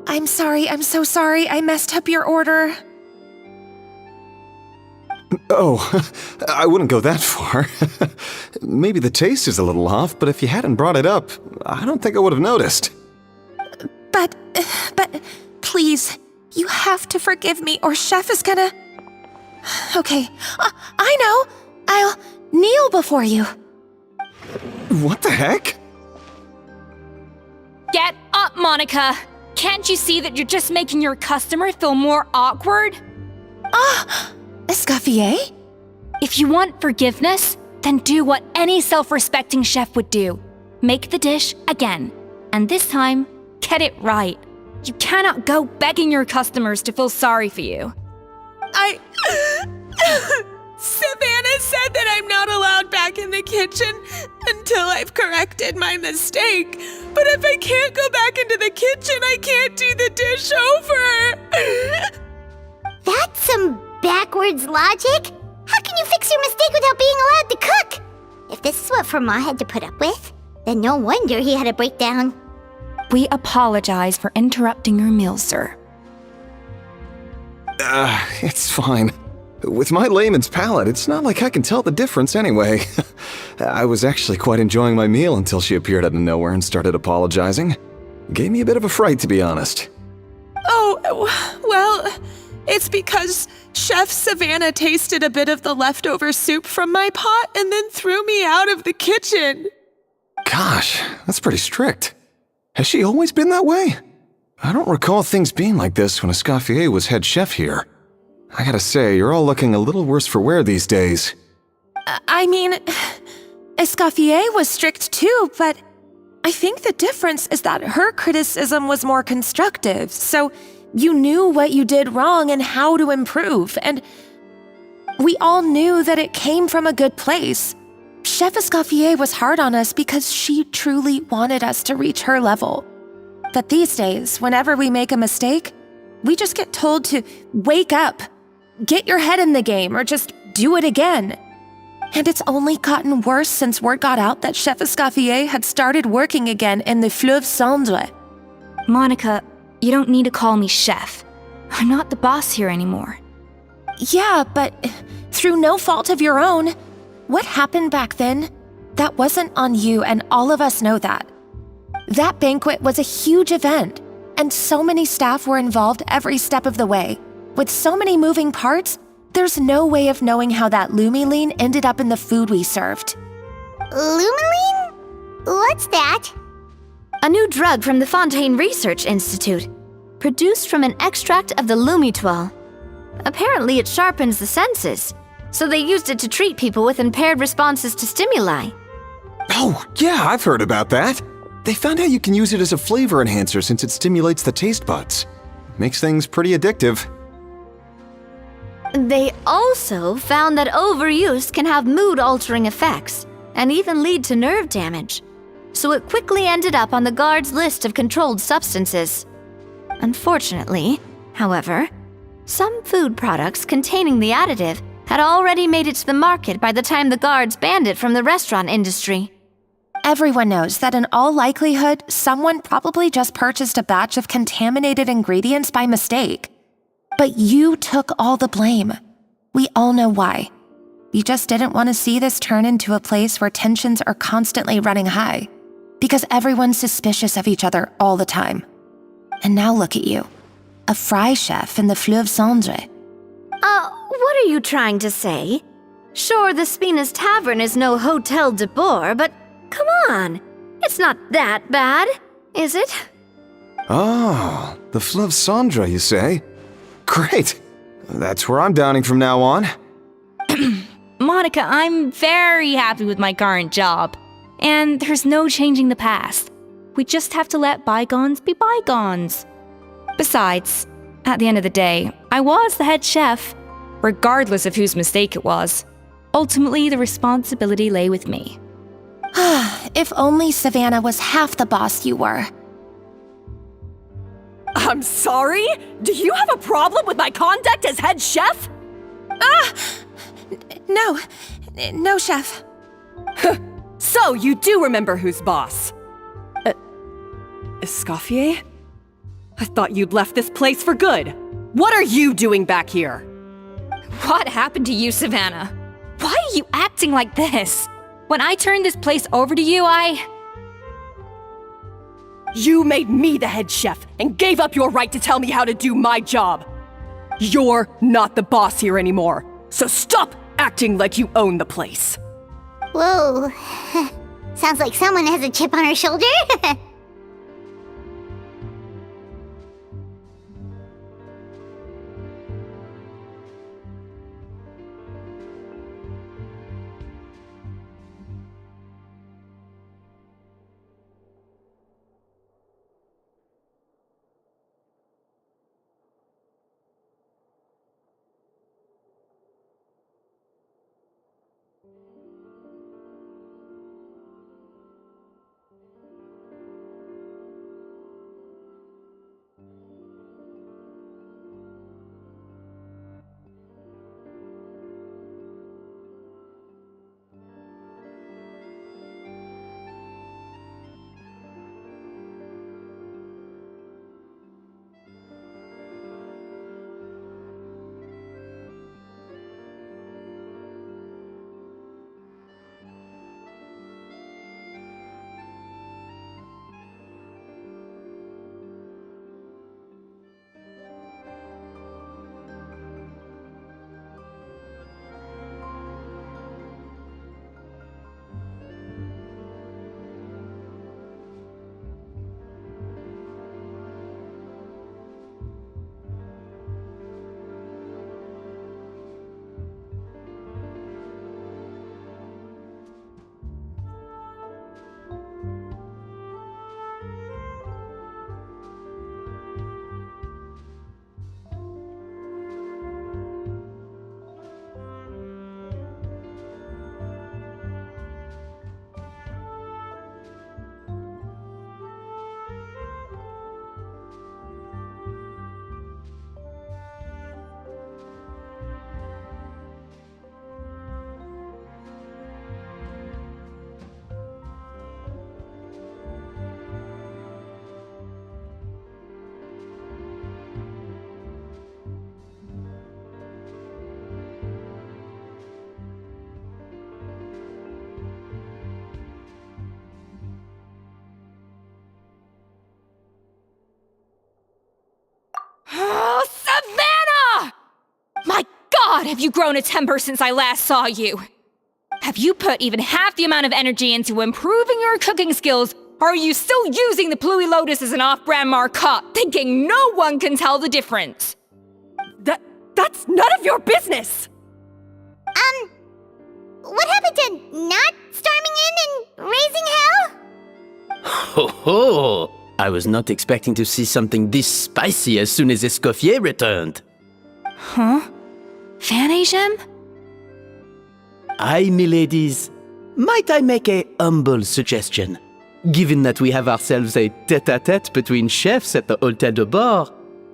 I'm sorry, I'm so sorry. I messed up your order. Oh, I wouldn't go that far. Maybe the taste is a little off, but if you hadn't brought it up, I don't think I would have noticed. But, please, you have to forgive me or Chef is gonna... Okay, I know. I'll kneel before you. What the heck? Get up, Monica. Can't you see that you're just making your customer feel more awkward? Escoffier? If you want forgiveness, then do what any self-respecting chef would do. Make the dish again. And this time, get it right. You cannot go begging your customers to feel sorry for you. Savannah said that I'm not allowed back in the kitchen until I've corrected my mistake. But if I can't go back into the kitchen, I can't do the dish over. That's some backwards logic. How can you fix your mistake without being allowed to cook? If this is what Fermat had to put up with, then no wonder he had a breakdown. We apologize for interrupting your meal, sir. It's fine. With my layman's palate, it's not like I can tell the difference anyway. I was actually quite enjoying my meal until she appeared out of nowhere and started apologizing. Gave me a bit of a fright, to be honest. Oh, well, it's because Chef Savannah tasted a bit of the leftover soup from my pot and then threw me out of the kitchen. Gosh, that's pretty strict. Has she always been that way? I don't recall things being like this when Escoffier was head chef here. I gotta say, you're all looking a little worse for wear these days. I mean, Escoffier was strict too, but I think the difference is that her criticism was more constructive, so you knew what you did wrong and how to improve, and we all knew that it came from a good place. Chef Escoffier was hard on us because she truly wanted us to reach her level. But these days, whenever we make a mistake, we just get told to wake up, get your head in the game, or just do it again. And it's only gotten worse since word got out that Chef Escoffier had started working again in the Fleuve Cendre. Monica, you don't need to call me chef. I'm not the boss here anymore. Yeah, but through no fault of your own. What happened back then, that wasn't on you, and all of us know that. That banquet was a huge event, and so many staff were involved every step of the way. With so many moving parts, there's no way of knowing how that Lumiline ended up in the food we served. Lumiline? What's that? A new drug from the Fontaine Research Institute, produced from an extract of the Lumitoile. Apparently it sharpens the senses, so they used it to treat people with impaired responses to stimuli. Oh, yeah, I've heard about that. They found out you can use it as a flavor enhancer since it stimulates the taste buds. Makes things pretty addictive. They also found that overuse can have mood-altering effects and even lead to nerve damage. So it quickly ended up on the guard's list of controlled substances. Unfortunately, however, some food products containing the additive had already made it to the market by the time the guards banned it from the restaurant industry. Everyone knows that in all likelihood, someone probably just purchased a batch of contaminated ingredients by mistake. But you took all the blame. We all know why. You just didn't want to see this turn into a place where tensions are constantly running high, because everyone's suspicious of each other all the time. And now look at you, a fry chef in the Fleuve Cendre. What are you trying to say? Sure, the Spina's Tavern is no Hotel de Boer, but come on, it's not that bad, is it? Oh, the Fleuve Cendre, you say? Great! That's where I'm dining from now on. Monica, I'm very happy with my current job. And there's no changing the past. We just have to let bygones be bygones. Besides, at the end of the day, I was the head chef, regardless of whose mistake it was. Ultimately, the responsibility lay with me. If only Savannah was half the boss you were. I'm sorry? Do you have a problem with my conduct as head chef? No, chef. So you do remember who's boss? Escoffier? I thought you'd left this place for good. What are you doing back here? What happened to you, Savannah? Why are you acting like this? When I turned this place over to you, You made me the head chef and gave up your right to tell me how to do my job. You're not the boss here anymore, so stop acting like you own the place. Whoa. Sounds like someone has a chip on her shoulder. Oh, Savannah! My God, have you grown a temper since I last saw you? Have you put even half the amount of energy into improving your cooking skills, or are you still using the Pluie Lotus as an off-brand marcotte, thinking no one can tell the difference? That's none of your business! What happened to not storming in and raising hell? Ho ho! I was not expecting to see something this spicy as soon as Escoffier returned. Huh? Van-Agem? Aye, miladies. Might I make a humble suggestion? Given that we have ourselves a tête-à-tête between chefs at the Hôtel de Bord,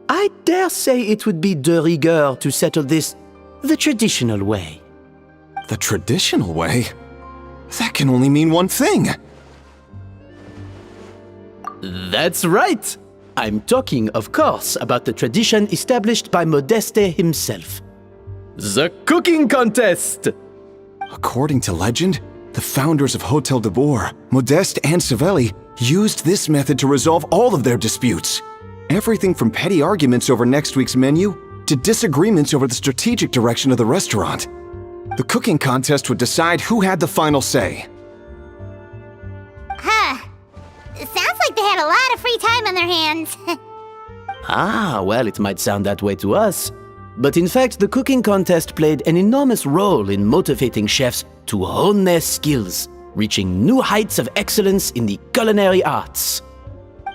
I dare say it would be de rigueur to settle this the traditional way. The traditional way? That can only mean one thing. That's right! I'm talking, of course, about the tradition established by Modeste himself. The cooking contest! According to legend, the founders of Hôtel de Bord, Modeste and Savelli, used this method to resolve all of their disputes. Everything from petty arguments over next week's menu to disagreements over the strategic direction of the restaurant. The cooking contest would decide who had the final say. Huh. Sounds like they had a lot of free time on their hands. Ah, well, it might sound that way to us. But in fact, the cooking contest played an enormous role in motivating chefs to hone their skills, reaching new heights of excellence in the culinary arts.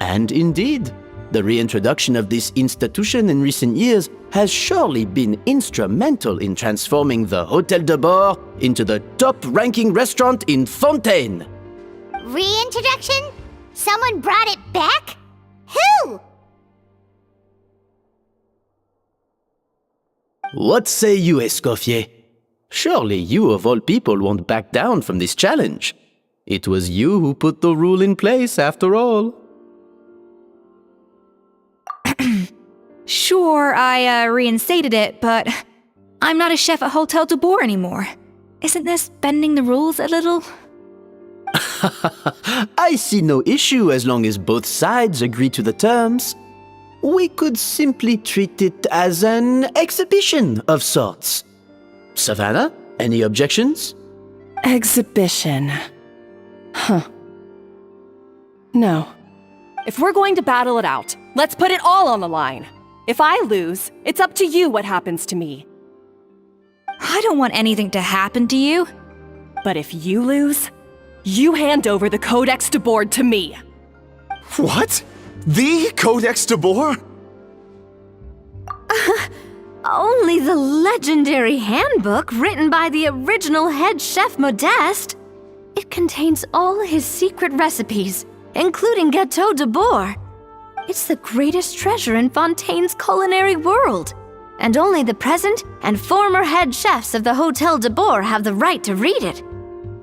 And indeed, the reintroduction of this institution in recent years has surely been instrumental in transforming the Hôtel de Bord into the top-ranking restaurant in Fontaine. Reintroduction? Someone brought it back? Who? What say you, Escoffier? Surely you of all people won't back down from this challenge. It was you who put the rule in place, after all. Sure, I reinstated it, but I'm not a chef at Hôtel de Bord anymore. Isn't this bending the rules a little? I see no issue as long as both sides agree to the terms. We could simply treat it as an exhibition of sorts. Savannah, any objections? Exhibition. Huh. No. If we're going to battle it out, let's put it all on the line. If I lose, it's up to you what happens to me. I don't want anything to happen to you. But if you lose, you hand over the Codex de Bord to me. What? The Codex de Bord? Only the legendary handbook written by the original head chef Modeste. It contains all his secret recipes, including Gâteau de Bord. It's the greatest treasure in Fontaine's culinary world, and only the present and former head chefs of the Hôtel de Bord have the right to read it.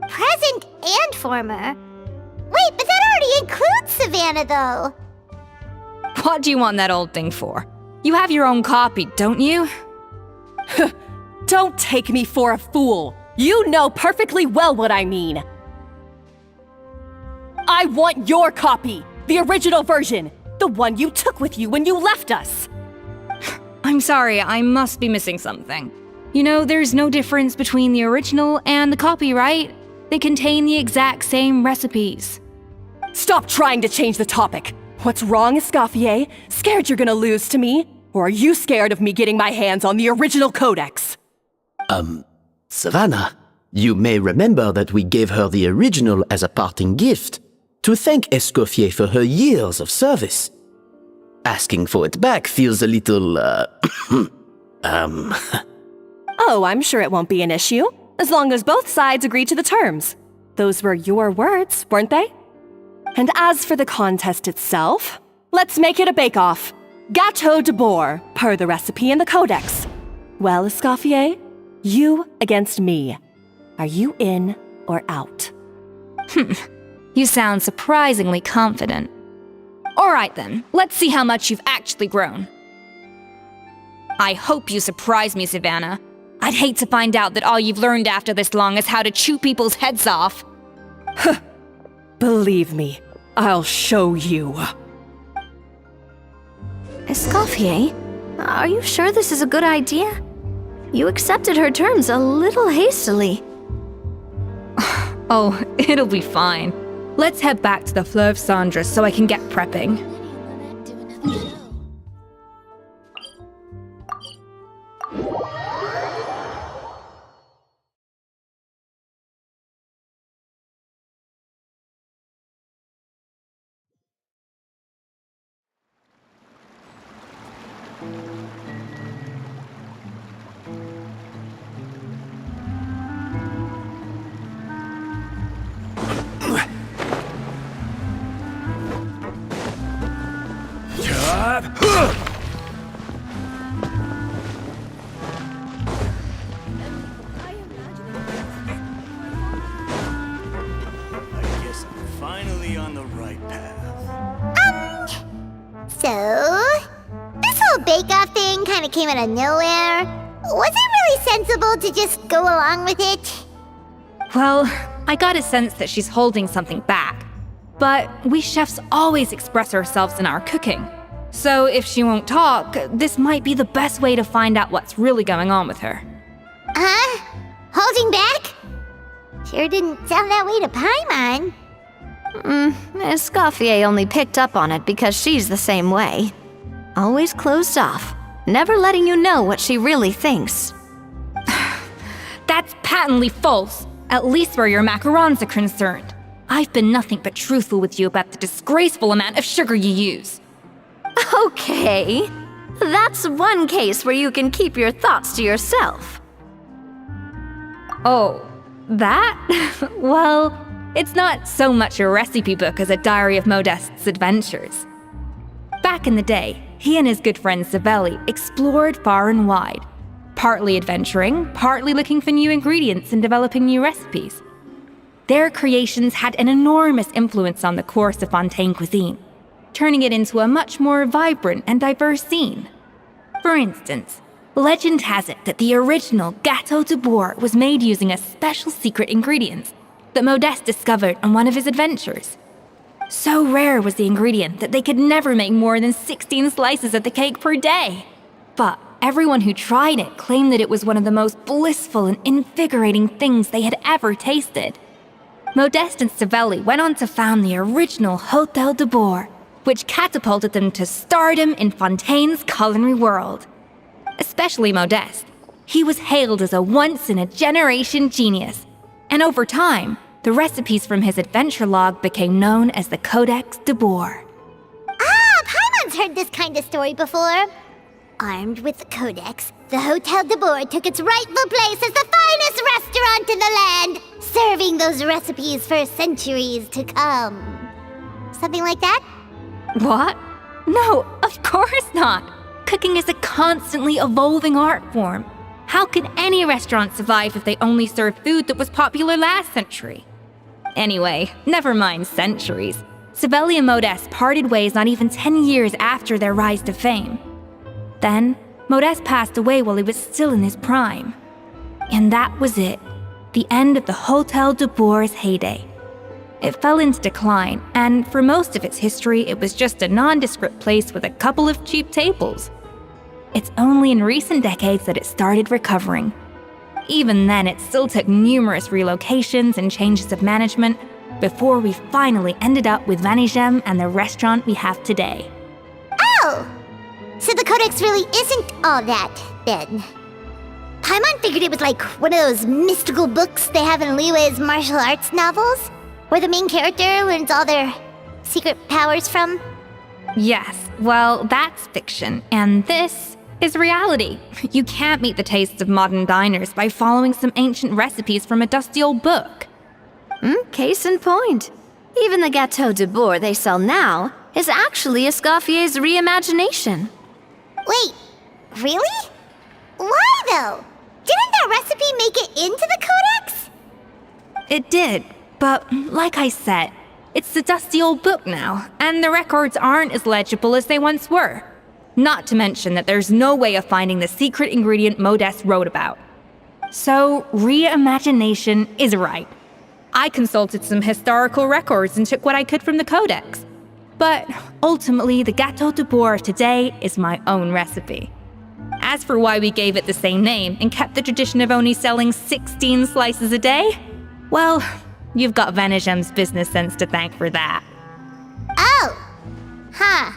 Present and former? Wait, but that already includes Savannah, though. What do you want that old thing for? You have your own copy, don't you? Don't take me for a fool. You know perfectly well what I mean. I want your copy, the original version, the one you took with you when you left us. I'm sorry, I must be missing something. You know, there's no difference between the original and the copy, right? They contain the exact same recipes. Stop trying to change the topic. What's wrong, Escoffier? Scared you're gonna lose to me? Or are you scared of me getting my hands on the original codex? Savannah, you may remember that we gave her the original as a parting gift to thank Escoffier for her years of service. Asking for it back feels a little, Oh, I'm sure it won't be an issue, as long as both sides agree to the terms. Those were your words, weren't they? And as for the contest itself, let's make it a bake-off. Gâteau de Bord, per the recipe in the codex. Well, Escoffier, you against me. Are you in or out? You sound surprisingly confident. All right then, let's see how much you've actually grown. I hope you surprise me, Savannah. I'd hate to find out that all you've learned after this long is how to chew people's heads off. Believe me, I'll show you. Escoffier, are you sure this is a good idea? You accepted her terms a little hastily. Oh, it'll be fine. Let's head back to the Fleuve Cendres so I can get prepping. I guess I'm finally on the right path. So, this whole bake-off thing kind of came out of nowhere. Was it really sensible to just go along with it? Well, I got a sense that she's holding something back. But we chefs always express ourselves in our cooking. So if she won't talk, this might be the best way to find out what's really going on with her. Huh? Holding back? Sure didn't sound that way to Paimon. Escoffier only picked up on it because she's the same way. Always closed off, never letting you know what she really thinks. That's patently false, at least where your macarons are concerned. I've been nothing but truthful with you about the disgraceful amount of sugar you use. Okay, that's one case where you can keep your thoughts to yourself. Oh, that? Well, it's not so much a recipe book as a diary of Modeste's adventures. Back in the day, he and his good friend Savelli explored far and wide, partly adventuring, partly looking for new ingredients and developing new recipes. Their creations had an enormous influence on the course of Fontaine cuisine, turning it into a much more vibrant and diverse scene. For instance, legend has it that the original Gâteau de Bourg was made using a special secret ingredient that Modeste discovered on one of his adventures. So rare was the ingredient that they could never make more than 16 slices of the cake per day. But everyone who tried it claimed that it was one of the most blissful and invigorating things they had ever tasted. Modeste and Savelli went on to found the original Hôtel de Bourg, which catapulted them to stardom in Fontaine's culinary world. Especially Modeste. He was hailed as a once-in-a-generation genius, and over time, the recipes from his adventure log became known as the Codex de Bourg. Ah, Paimon's heard this kind of story before. Armed with the Codex, the Hôtel de Bourg took its rightful place as the finest restaurant in the land, serving those recipes for centuries to come. Something like that? What? No, of course not. Cooking is a constantly evolving art form. How could any restaurant survive if they only served food that was popular last century? Anyway, never mind centuries. Savelli and Modeste parted ways not even 10 years after their rise to fame. Then, Modeste passed away while he was still in his prime. And that was it. The end of the Hôtel de Bourg's heyday. It fell into decline, and for most of its history, it was just a nondescript place with a couple of cheap tables. It's only in recent decades that it started recovering. Even then, it still took numerous relocations and changes of management before we finally ended up with Vanigem and the restaurant we have today. Oh! So the Codex really isn't all that, then. Paimon figured it was like one of those mystical books they have in Liyue's martial arts novels, where the main character learns all their secret powers from. Yes, well, that's fiction, and this is reality. You can't meet the tastes of modern diners by following some ancient recipes from a dusty old book. Case in point. Even the Gâteau de Bourg they sell now is actually Escoffier's reimagination. Wait, really? Why though? Didn't that recipe make it into the Codex? It did, but like I said, it's the dusty old book now, and the records aren't as legible as they once were. Not to mention that there's no way of finding the secret ingredient Modeste wrote about. So, reimagination is right. I consulted some historical records and took what I could from the Codex. But ultimately, the Gâteau de Bourg today is my own recipe. As for why we gave it the same name and kept the tradition of only selling 16 slices a day, well, you've got Vanigem's business sense to thank for that. Oh! Huh.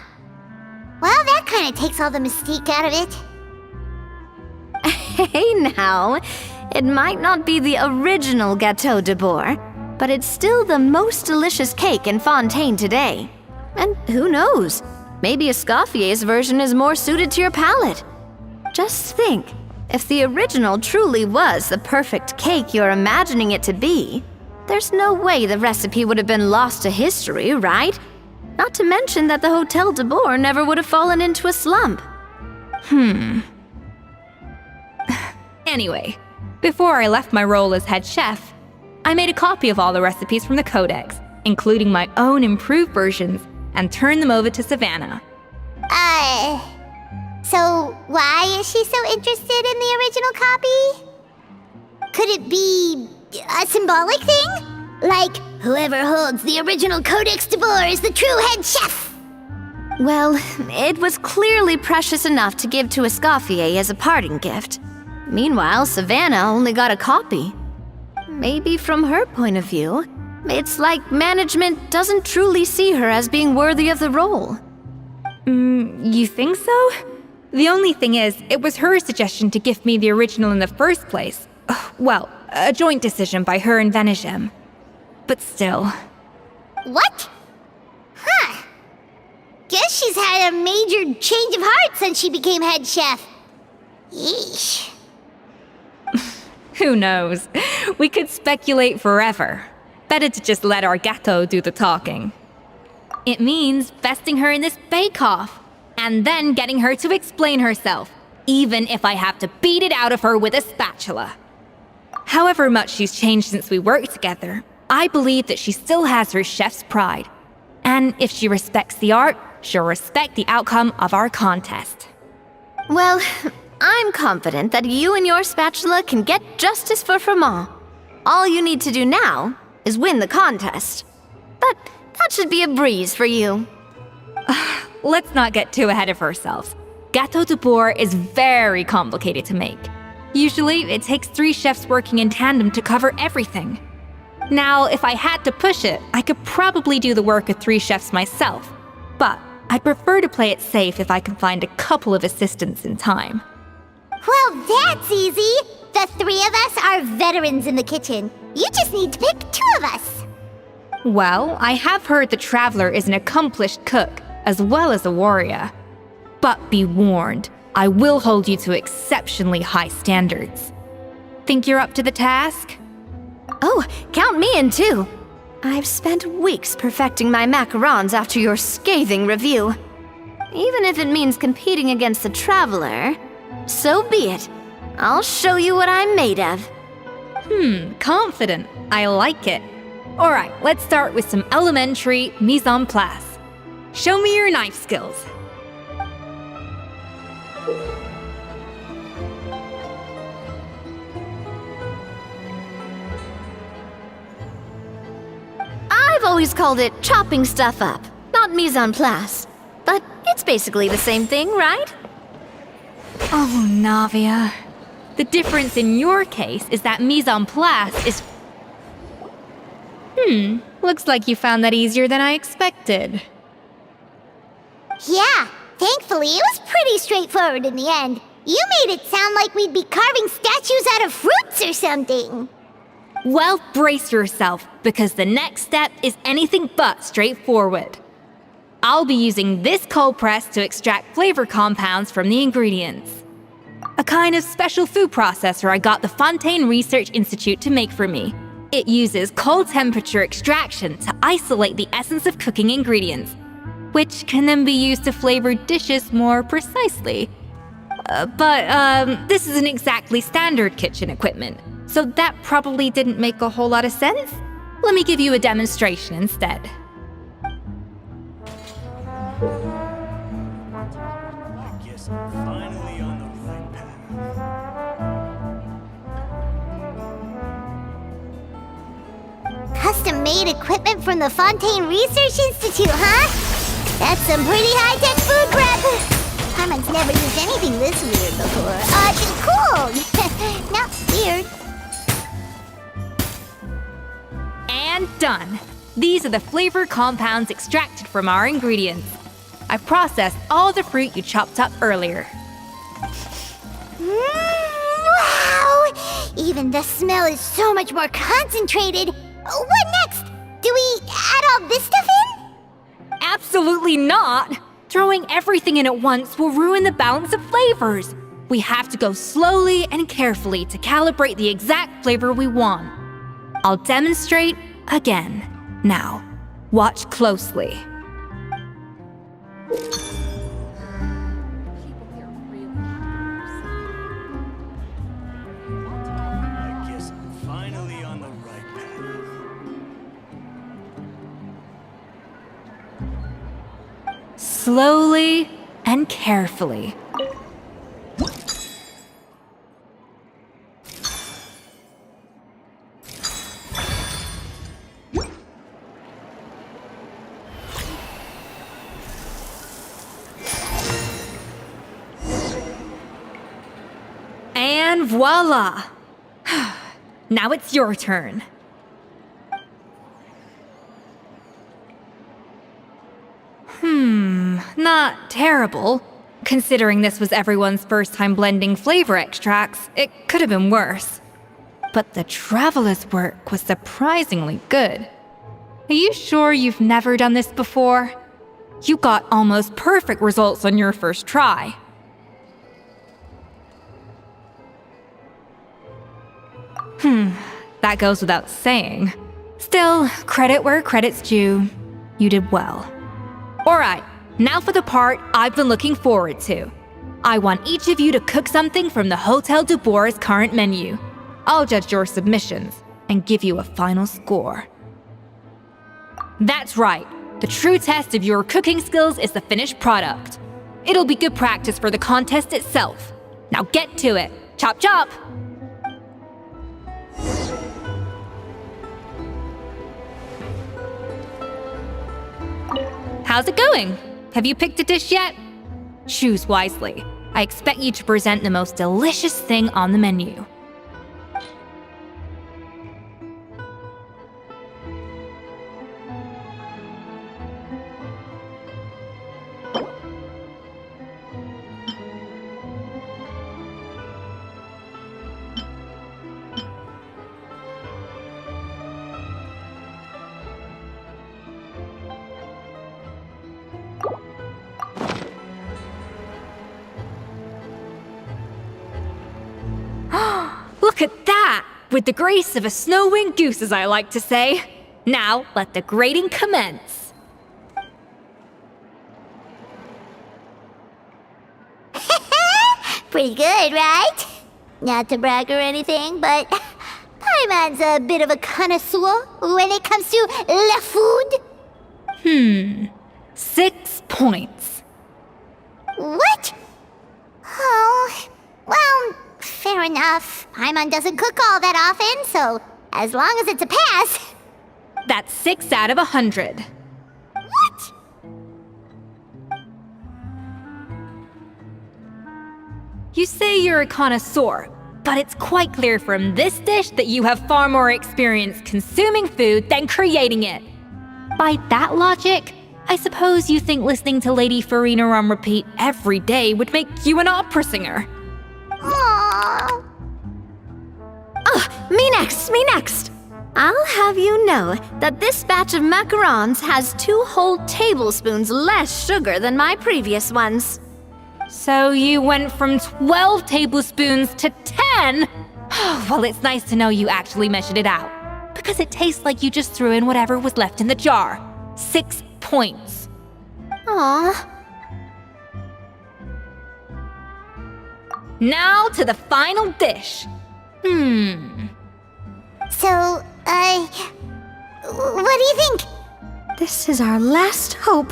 Well, that kind of takes all the mystique out of it. Hey now, it might not be the original Gâteau de Bourg, but it's still the most delicious cake in Fontaine today. And who knows, maybe Escoffier's version is more suited to your palate. Just think, if the original truly was the perfect cake you're imagining it to be, there's no way the recipe would have been lost to history, right? Not to mention that the Hotel de Boer never would have fallen into a slump. Anyway, before I left my role as head chef, I made a copy of all the recipes from the Codex, including my own improved versions, and turned them over to Savannah. So why is she so interested in the original copy? Could it be a symbolic thing? Like, whoever holds the original Codex de Boer is the true head chef? Well, it was clearly precious enough to give to Escoffier as a parting gift. Meanwhile, Savannah only got a copy. Maybe from her point of view, it's like management doesn't truly see her as being worthy of the role. You think so? The only thing is, it was her suggestion to gift me the original in the first place. Well, a joint decision by her and Venegem. But still. What? Huh. Guess she's had a major change of heart since she became head chef. Yeesh. Who knows? We could speculate forever. Better to just let our Gato do the talking. It means vesting her in this bake-off, and then getting her to explain herself, even if I have to beat it out of her with a spatula. However much she's changed since we worked together, I believe that she still has her chef's pride. And if she respects the art, she'll respect the outcome of our contest. Well, I'm confident that you and your spatula can get justice for Froment. All you need to do now is win the contest. But that should be a breeze for you. Let's not get too ahead of ourselves. Gâteau de Boer is very complicated to make. Usually, it takes 3 chefs working in tandem to cover everything. Now, if I had to push it, I could probably do the work of 3 chefs myself. But I'd prefer to play it safe if I can find a couple of assistants in time. Well, that's easy. The 3 of us are veterans in the kitchen. You just need to pick 2 of us. Well, I have heard the Traveler is an accomplished cook, as well as a warrior. But be warned, I will hold you to exceptionally high standards. Think you're up to the task? Oh, count me in too. I've spent weeks perfecting my macarons after your scathing review. Even if it means competing against the Traveler, so be it. I'll show you what I'm made of. Confident. I like it. Alright, let's start with some elementary mise en place. Show me your knife skills. I've always called it chopping stuff up, not mise en place. But it's basically the same thing, right? Oh, Navia. The difference in your case is that mise en place is... looks like you found that easier than I expected. Yeah, thankfully it was pretty straightforward in the end. You made it sound like we'd be carving statues out of fruits or something. Well, brace yourself, because the next step is anything but straightforward. I'll be using this cold press to extract flavor compounds from the ingredients. A kind of special food processor I got the Fontaine Research Institute to make for me. It uses cold temperature extraction to isolate the essence of cooking ingredients, which can then be used to flavor dishes more precisely. But this isn't exactly standard kitchen equipment, so that probably didn't make a whole lot of sense. Let me give you a demonstration instead. I guess I'm finally on the right path. Custom-made equipment from the Fontaine Research Institute, huh? That's some pretty high-tech food prep. Harmon's never used anything this weird before. Cool! No, weird. And done! These are the flavor compounds extracted from our ingredients. I processed all the fruit you chopped up earlier. Wow! Even the smell is so much more concentrated. What next? Do we add all this stuff in? Absolutely not! Throwing everything in at once will ruin the balance of flavors. We have to go slowly and carefully to calibrate the exact flavor we want. I'll demonstrate again. Now, watch closely. I guess I'm finally on the right path. Slowly and carefully. And voila! Now it's your turn. Not terrible. Considering this was everyone's first time blending flavor extracts, it could have been worse. But the traveler's work was surprisingly good. Are you sure you've never done this before? You got almost perfect results on your first try. That goes without saying. Still, credit where credit's due. You did well. Alright, now for the part I've been looking forward to. I want each of you to cook something from the Hotel du Bois' current menu. I'll judge your submissions and give you a final score. That's right. The true test of your cooking skills is the finished product. It'll be good practice for the contest itself. Now get to it. Chop chop! How's it going? Have you picked a dish yet? Choose wisely. I expect you to present the most delicious thing on the menu. Look at that! With the grace of a snow-winged goose, as I like to say. Now, let the grating commence. Pretty good, right? Not to brag or anything, but Paimon's a bit of a connoisseur when it comes to la food. 6 points. What? Oh, well, fair enough. Paimon doesn't cook all that often, so as long as it's a pass. That's 6 out of 100. What? You say you're a connoisseur, but it's quite clear from this dish that you have far more experience consuming food than creating it. By that logic, I suppose you think listening to Lady Farina on repeat every day would make you an opera singer. Aww. Me next! I'll have you know that this batch of macarons has 2 whole tablespoons less sugar than my previous ones. So you went from 12 tablespoons to 10? Well, it's nice to know you actually measured it out. Because it tastes like you just threw in whatever was left in the jar. 6 points. Aww. Now to the final dish. So, what do you think? This is our last hope.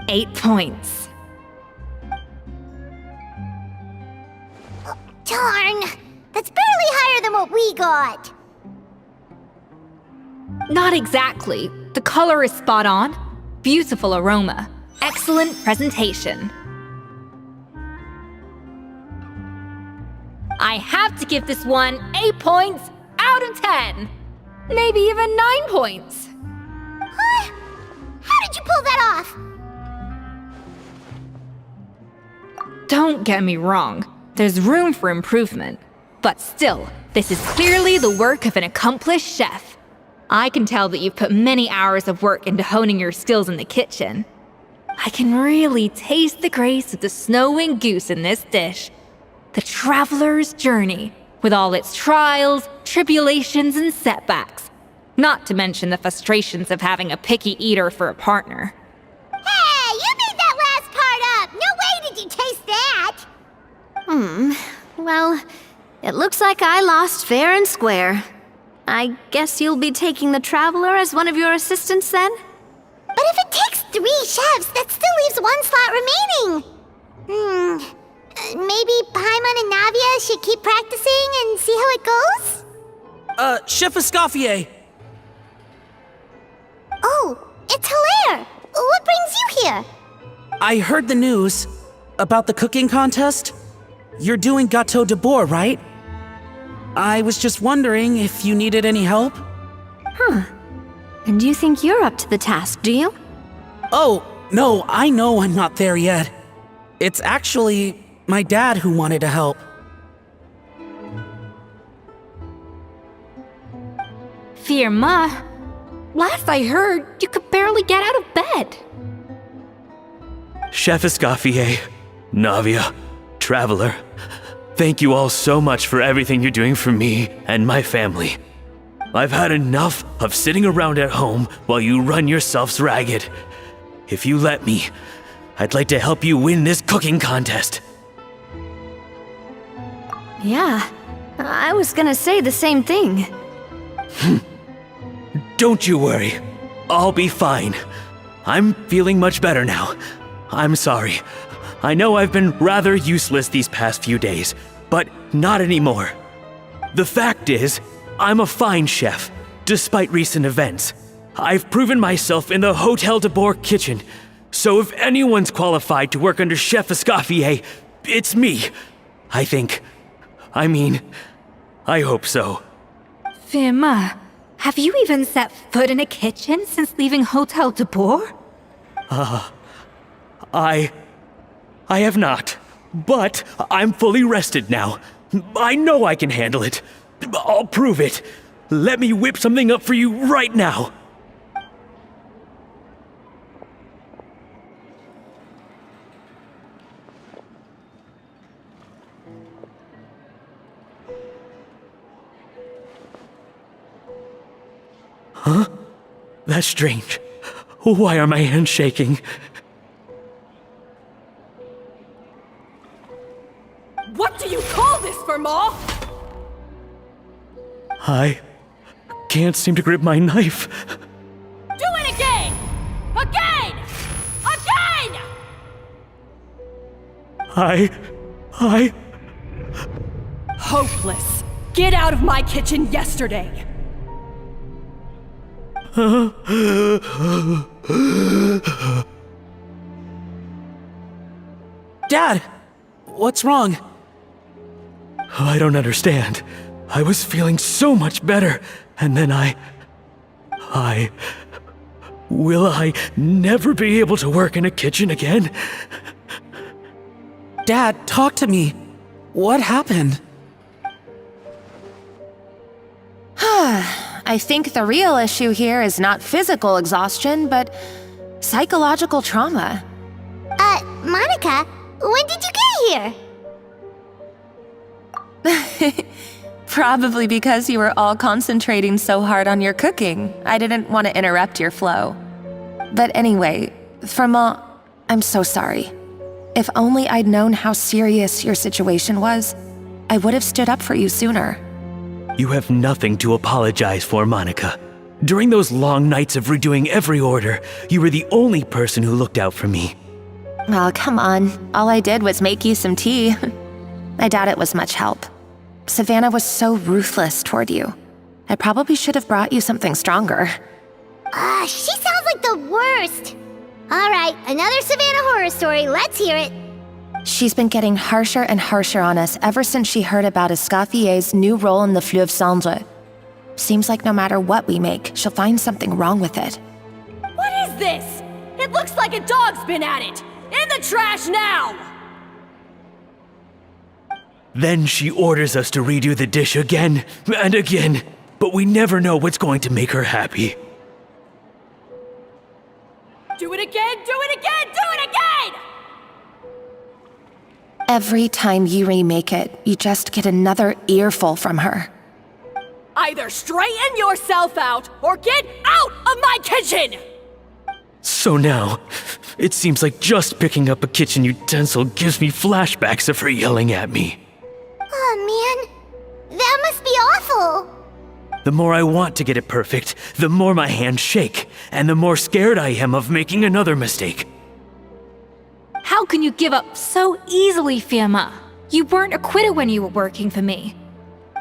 8 points. Darn! That's barely higher than what we got. Not exactly. The color is spot on. Beautiful aroma. Excellent presentation. I have to give this one 8 points out of 10. Maybe even 9 points. Huh? How did you pull that off? Don't get me wrong. There's room for improvement. But still, this is clearly the work of an accomplished chef. I can tell that you've put many hours of work into honing your skills in the kitchen. I can really taste the grace of the snow-winged goose in this dish. The traveler's journey, with all its trials, tribulations, and setbacks. Not to mention the frustrations of having a picky eater for a partner. Hey, you made that Well, it looks like I lost fair and square. I guess you'll be taking the Traveler as one of your assistants then? But if it takes 3 chefs, that still leaves 1 slot remaining. Maybe Paimon and Navia should keep practicing and see how it goes? Chef Escoffier! Oh, it's Hilaire! What brings you here? I heard the news about the cooking contest. You're doing Gâteau de Bourg, right? I was just wondering if you needed any help. Huh. And you think you're up to the task, do you? Oh, no, I know I'm not there yet. It's actually my dad who wanted to help. Firma, last I heard, you could barely get out of bed. Chef Escoffier, Navia, Traveler, thank you all so much for everything you're doing for me and my family. I've had enough of sitting around at home while you run yourselves ragged. If you let me, I'd like to help you win this cooking contest. Yeah, I was gonna say the same thing. Don't you worry. I'll be fine. I'm feeling much better now. I'm sorry. I know I've been rather useless these past few days, but not anymore. The fact is, I'm a fine chef, despite recent events. I've proven myself in the Hotel de Bourg kitchen, so if anyone's qualified to work under Chef Escoffier, it's me. I think. I mean, I hope so. Firma, have you even set foot in a kitchen since leaving Hotel de Bourg? I have not, but I'm fully rested now. I know I can handle it. I'll prove it. Let me whip something up for you right now. Huh? That's strange. Why are my hands shaking? What do you call this, Firma? I can't seem to grip my knife. Do it again! Again! Again! I... Hopeless. Get out of my kitchen yesterday. Dad, what's wrong? I don't understand. I was feeling so much better, and then Will I never be able to work in a kitchen again? Dad, talk to me. What happened? I think the real issue here is not physical exhaustion, but psychological trauma. Monica, when did you get here? Probably because you were all concentrating so hard on your cooking. I didn't want to interrupt your flow. But anyway, Firma, I'm so sorry. If only I'd known how serious your situation was, I would have stood up for you sooner. You have nothing to apologize for, Monica. During those long nights of redoing every order, you were the only person who looked out for me. Oh, come on. All I did was make you some tea. I doubt it was much help. Savannah was so ruthless toward you. I probably should have brought you something stronger. She sounds like the worst. All right, another Savannah horror story. Let's hear it. She's been getting harsher and harsher on us ever since she heard about Escoffier's new role in the Fleuve Cendre. Seems like no matter what we make, she'll find something wrong with it. What is this? It looks like a dog's been at it. In the trash now! Then she orders us to redo the dish again and again, but we never know what's going to make her happy. Do it again, do it again, do it again! Every time you remake it, you just get another earful from her. Either straighten yourself out or get out of my kitchen! So now, it seems like just picking up a kitchen utensil gives me flashbacks of her yelling at me. Oh man, that must be awful. The more I want to get it perfect, the more my hands shake, and the more scared I am of making another mistake. How can you give up so easily, Fiamma? You weren't a quitter when you were working for me.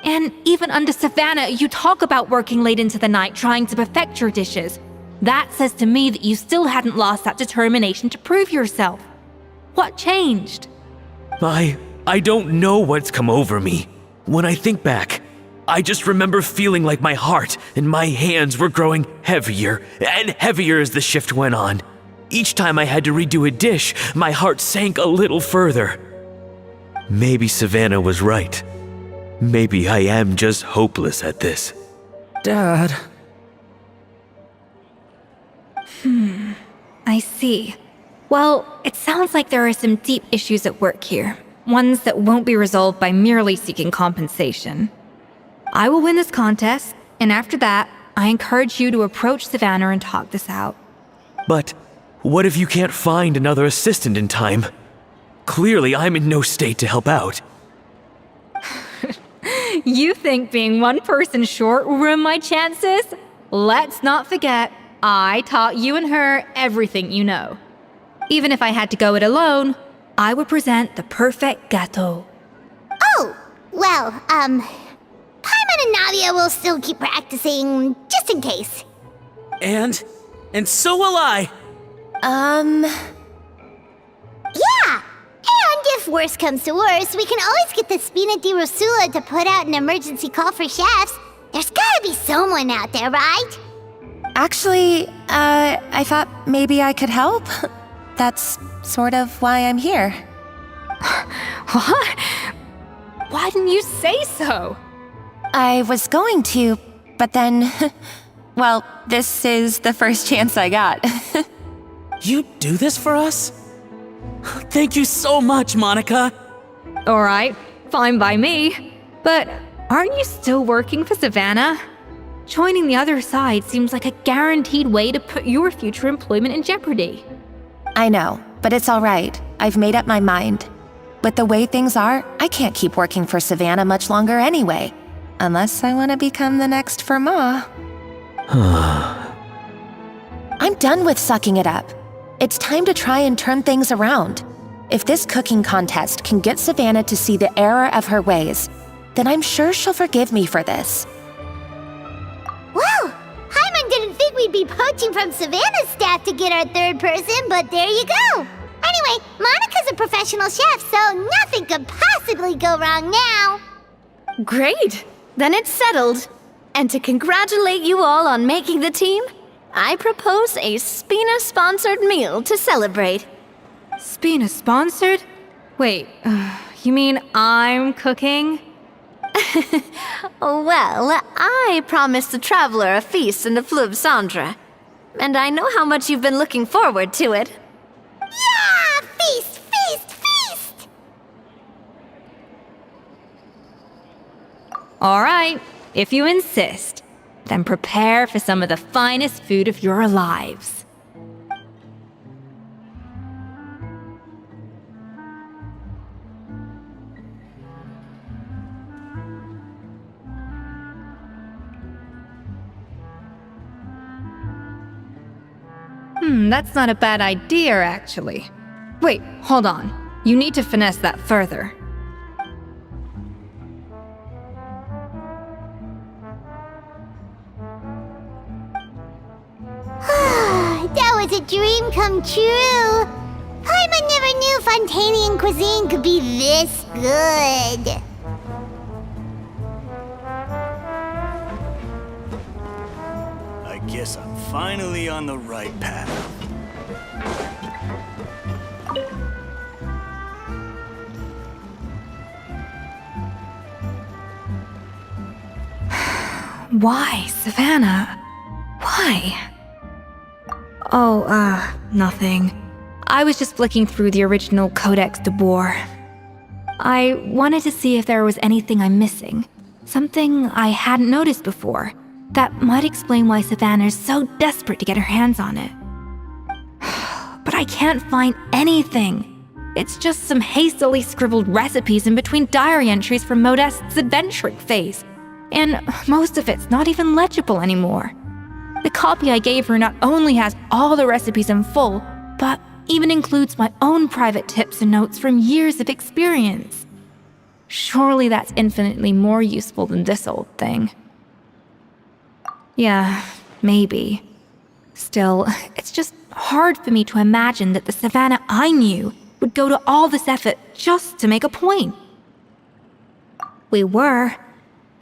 And even under Savannah, you talk about working late into the night trying to perfect your dishes. That says to me that you still hadn't lost that determination to prove yourself. What changed? I don't know what's come over me. When I think back, I just remember feeling like my heart and my hands were growing heavier and heavier as the shift went on. Each time I had to redo a dish, my heart sank a little further. Maybe Savannah was right. Maybe I am just hopeless at this. Dad. I see. Well, it sounds like there are some deep issues at work here. Ones that won't be resolved by merely seeking compensation. I will win this contest, and after that, I encourage you to approach Savannah and talk this out. But what if you can't find another assistant in time? Clearly, I'm in no state to help out. You think being one person short will ruin my chances? Let's not forget, I taught you and her everything you know. Even if I had to go it alone, I would present the perfect gâteau. Oh, well, Paimon and Navia will still keep practicing, just in case. And so will I. Yeah! And if worse comes to worse, we can always get the Spina di Rosula to put out an emergency call for chefs. There's gotta be someone out there, right? Actually, I thought maybe I could help. That's sort of why I'm here. What? Why didn't you say so? I was going to, but then... well, this is the first chance I got. You do this for us? Thank you so much, Monica. Alright, fine by me. But aren't you still working for Savannah? Joining the other side seems like a guaranteed way to put your future employment in jeopardy. I know, but it's alright. I've made up my mind. With the way things are, I can't keep working for Savannah much longer anyway. Unless I want to become the next Fermat. I'm done with sucking it up. It's time to try and turn things around. If this cooking contest can get Savannah to see the error of her ways, then I'm sure she'll forgive me for this. Well, Paimon didn't think we'd be poaching from Savannah's staff to get our third person, but there you go. Anyway, Monica's a professional chef, so nothing could possibly go wrong now. Great! Then it's settled. And to congratulate you all on making the team, I propose a Spina-sponsored meal to celebrate. Spina-sponsored? Wait, you mean I'm cooking? Well, I promised the traveler a feast in the Fleuve Cendre. And I know how much you've been looking forward to it. Yeah! Feast, feast, feast! Alright, if you insist, then prepare for some of the finest food of your lives. That's not a bad idea, actually. Wait, hold on. You need to finesse that further. That was a dream come true. Paimon never knew Fontanian cuisine could be this good. I guess I'm finally on the right path. Why, Savannah? Why? Oh, nothing. I was just flicking through the original Codex de Boer. I wanted to see if there was anything I'm missing. Something I hadn't noticed before. That might explain why Savannah's so desperate to get her hands on it. But I can't find anything. It's just some hastily scribbled recipes in between diary entries from Modeste's adventuring phase. And most of it's not even legible anymore. The copy I gave her not only has all the recipes in full, but even includes my own private tips and notes from years of experience. Surely that's infinitely more useful than this old thing. Yeah, maybe. Still, it's just hard for me to imagine that the Savannah I knew would go to all this effort just to make a point. We were.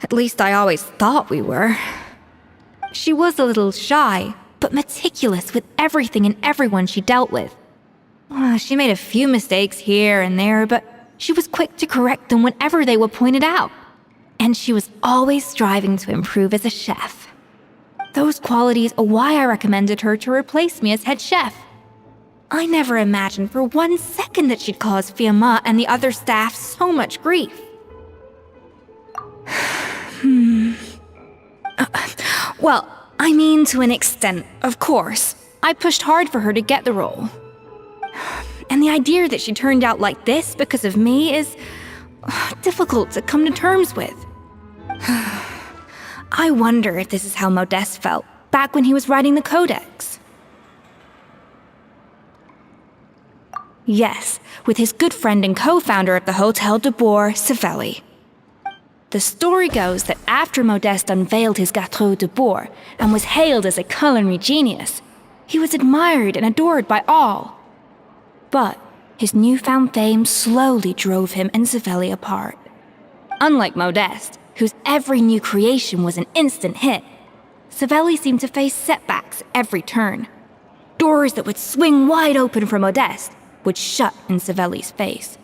At least I always thought we were. She was a little shy, but meticulous with everything and everyone she dealt with. She made a few mistakes here and there, but she was quick to correct them whenever they were pointed out. And she was always striving to improve as a chef. Those qualities are why I recommended her to replace me as head chef. I never imagined for 1 second that she'd cause Fiamma and the other staff so much grief. Well, I mean to an extent, of course. I pushed hard for her to get the role. And the idea that she turned out like this because of me is difficult to come to terms with. I wonder if this is how Modeste felt back when he was writing the Codex. Yes, with his good friend and co-founder of the Hotel de Boer, Savelli. The story goes that after Modeste unveiled his Gâteau de Boer and was hailed as a culinary genius, he was admired and adored by all. But his newfound fame slowly drove him and Savelli apart. Unlike Modeste, whose every new creation was an instant hit, Savelli seemed to face setbacks at every turn. Doors that would swing wide open for Modeste would shut in Savelli's face.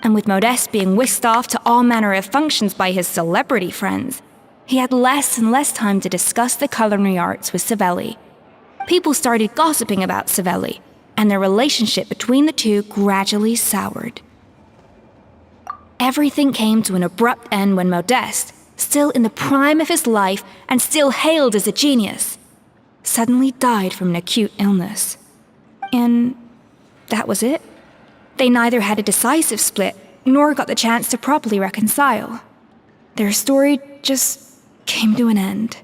And with Modeste being whisked off to all manner of functions by his celebrity friends, he had less and less time to discuss the culinary arts with Savelli. People started gossiping about Savelli, and their relationship between the two gradually soured. Everything came to an abrupt end when Modeste, still in the prime of his life and still hailed as a genius, suddenly died from an acute illness. And that was it. They neither had a decisive split, nor got the chance to properly reconcile. Their story just came to an end.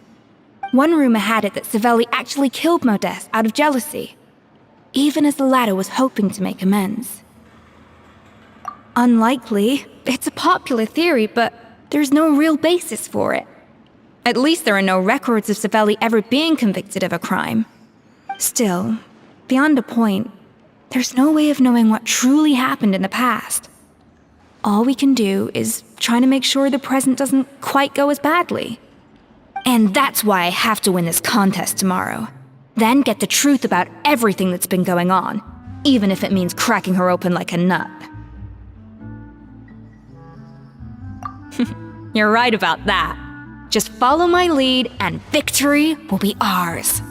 One rumor had it that Savelli actually killed Modeste out of jealousy, even as the latter was hoping to make amends. Unlikely, it's a popular theory, but there's no real basis for it. At least there are no records of Savelli ever being convicted of a crime. Still, beyond a point, there's no way of knowing what truly happened in the past. All we can do is try to make sure the present doesn't quite go as badly. And that's why I have to win this contest tomorrow. Then get the truth about everything that's been going on, even if it means cracking her open like a nut. You're right about that. Just follow my lead and victory will be ours.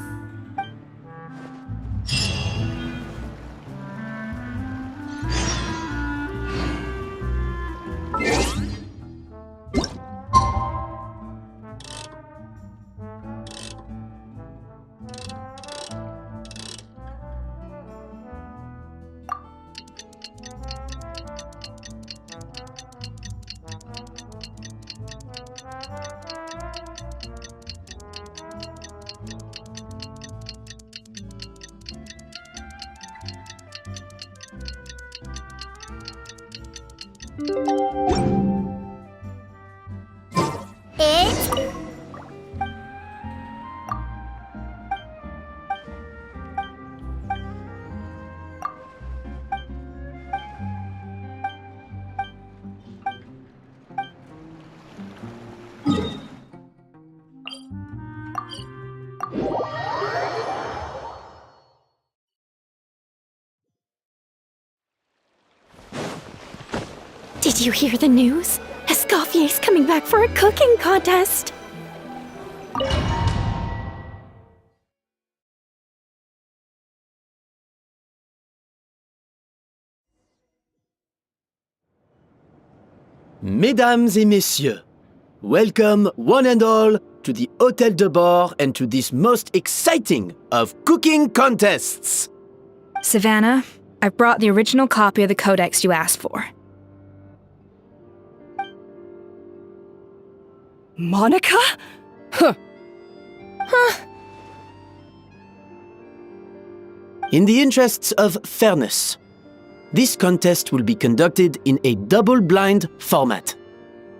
Did you hear the news? Escoffier's coming back for a cooking contest! Mesdames et messieurs, welcome one and all to the Hotel de Boer and to this most exciting of cooking contests. Savannah, I've brought the original copy of the codex you asked for. Monica? Huh. In the interests of fairness, this contest will be conducted in a double-blind format.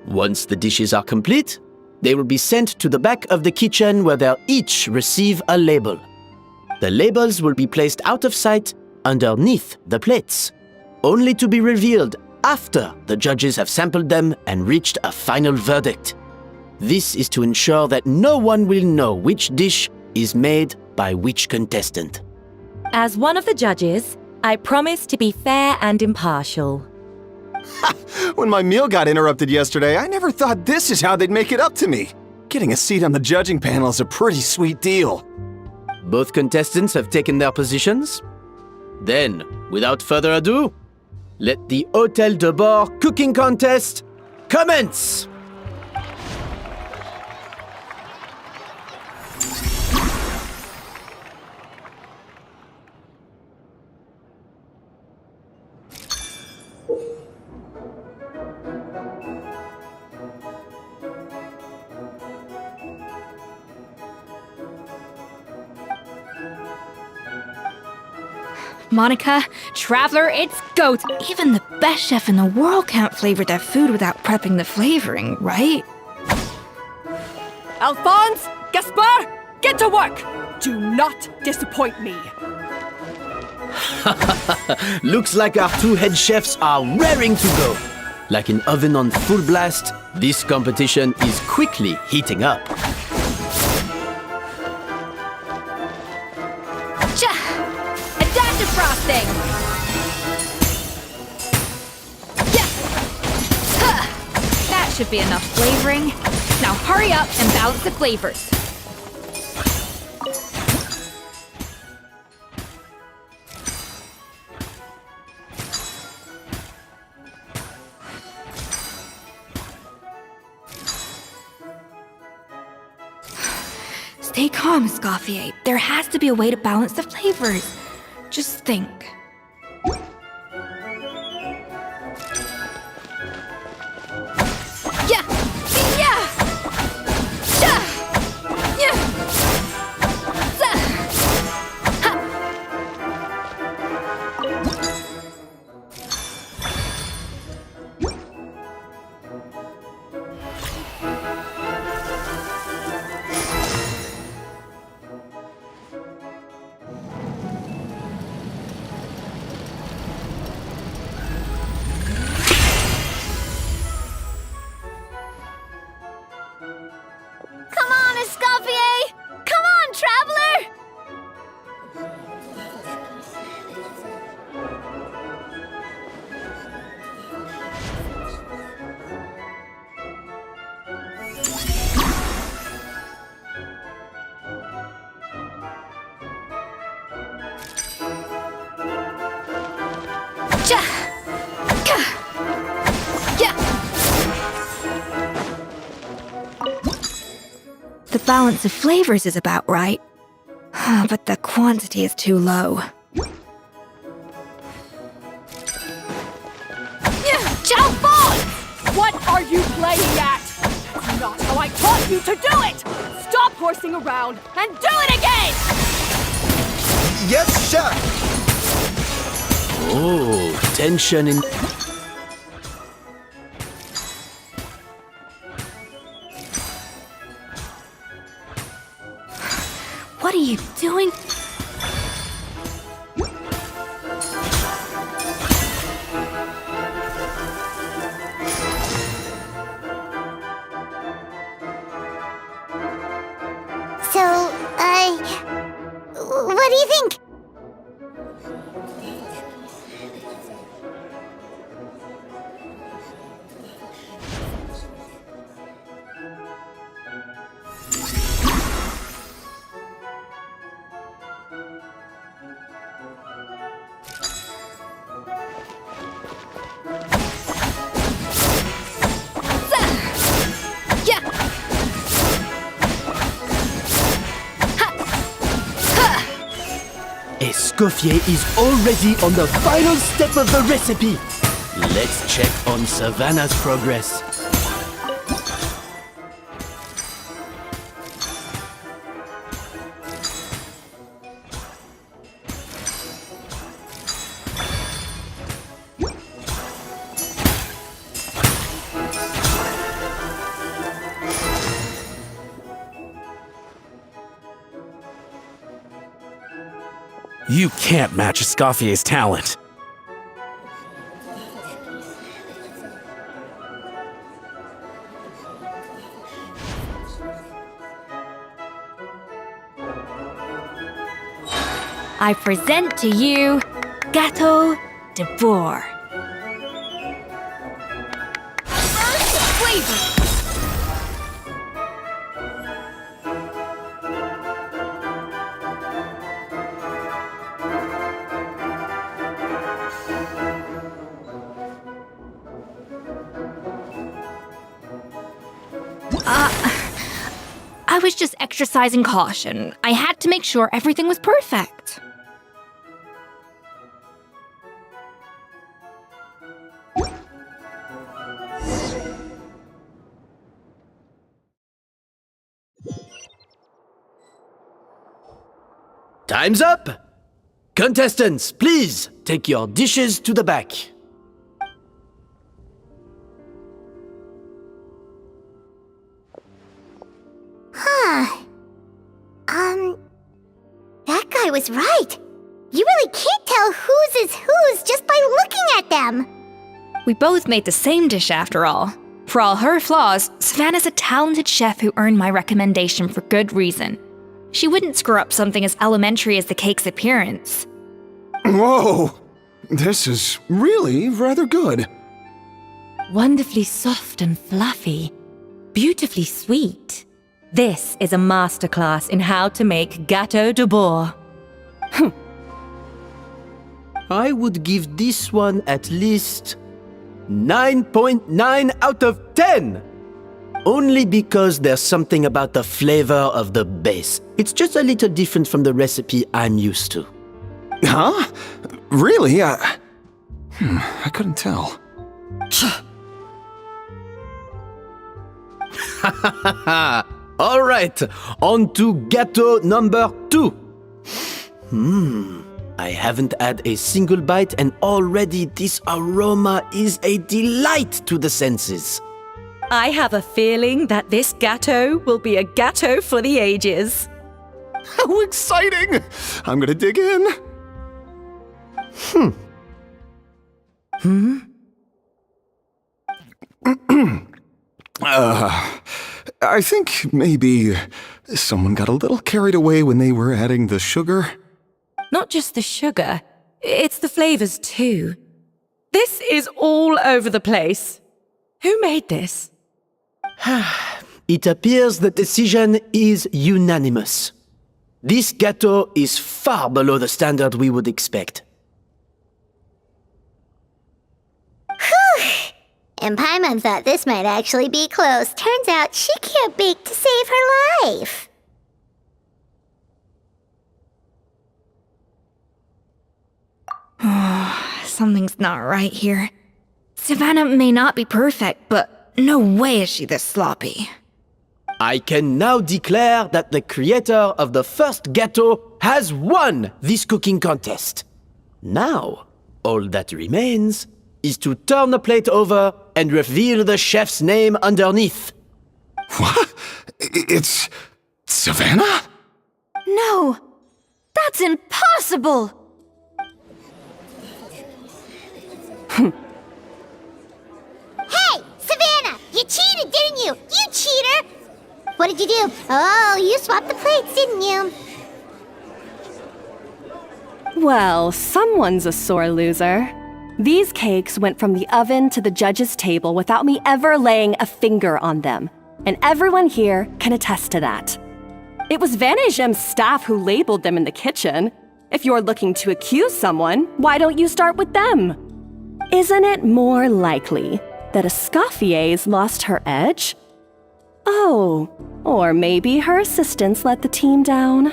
Once the dishes are complete, they will be sent to the back of the kitchen where they'll each receive a label. The labels will be placed out of sight underneath the plates, only to be revealed after the judges have sampled them and reached a final verdict. This is to ensure that no one will know which dish is made by which contestant. As one of the judges, I promise to be fair and impartial. When my meal got interrupted yesterday, I never thought this is how they'd make it up to me. Getting a seat on the judging panel is a pretty sweet deal. Both contestants have taken their positions. Then, without further ado, let the Hôtel de Bord cooking contest commence! Monica, Traveler, it's goat. Even the best chef in the world can't flavor their food without prepping the flavoring, right? Alphonse! Gaspar! Get to work! Do not disappoint me. Looks like our two head chefs are raring to go. Like an oven on full blast, this competition is quickly heating up. Adaptive frosting! Yeah. That should be enough flavoring. Now hurry up and balance the flavors. Stay calm, Escoffier. There has to be a way to balance the flavors. Just think. Yeah! Yeah! Yeah! Yeah! Ha! Come on, Escoffier! Come on, Traveler! Ja! Ka! Yeah! The balance of flavors is about right, but the quantity is too low. Alphonse! What are you playing at? That's not how I taught you to do it! Stop horsing around and do it again! Yes, chef! Oh, tension in... What are you doing? So, what do you think? Escoffier is already on the final step of the recipe. Let's check on Savannah's progress. You can't match Escoffier's talent. I present to you Gâteau de Bourg. Burst of flavor! I was just exercising caution. I had to make sure everything was perfect. Time's up! Contestants, please take your dishes to the back. That guy was right. You really can't tell whose is whose just by looking at them. We both made the same dish after all. For all her flaws, Savannah's a talented chef who earned my recommendation for good reason. She wouldn't screw up something as elementary as the cake's appearance. Whoa! This is really rather good. Wonderfully soft and fluffy. Beautifully sweet. This is a masterclass in how to make Gâteau de Bourg. I would give this one at least 9.9 out of 10! Only because there's something about the flavor of the base. It's just a little different from the recipe I'm used to. Huh? Really? I couldn't tell. All right, on to gâteau number 2. I haven't had a single bite and already this aroma is a delight to the senses. I have a feeling that this gâteau will be a gâteau for the ages. How exciting! I'm gonna dig in. I think maybe someone got a little carried away when they were adding the sugar. Not just the sugar, it's the flavors too. This is all over the place. Who made this? It appears the decision is unanimous. This gâteau is far below the standard we would expect. And Paimon thought this might actually be close. Turns out she can't bake to save her life. Something's not right here. Savannah may not be perfect, but no way is she this sloppy. I can now declare that the creator of the first gâteau has won this cooking contest. Now, all that remains is to turn the plate over and reveal the chef's name underneath. What? It's Savannah? No, that's impossible! Hey, Savannah! You cheated, didn't you? You cheater! What did you do? Oh, you swapped the plates, didn't you? Well, someone's a sore loser. These cakes went from the oven to the judge's table without me ever laying a finger on them. And everyone here can attest to that. It was Van Gem's staff who labeled them in the kitchen. If you're looking to accuse someone, why don't you start with them? Isn't it more likely that Escoffier's lost her edge? Oh, or maybe her assistants let the team down.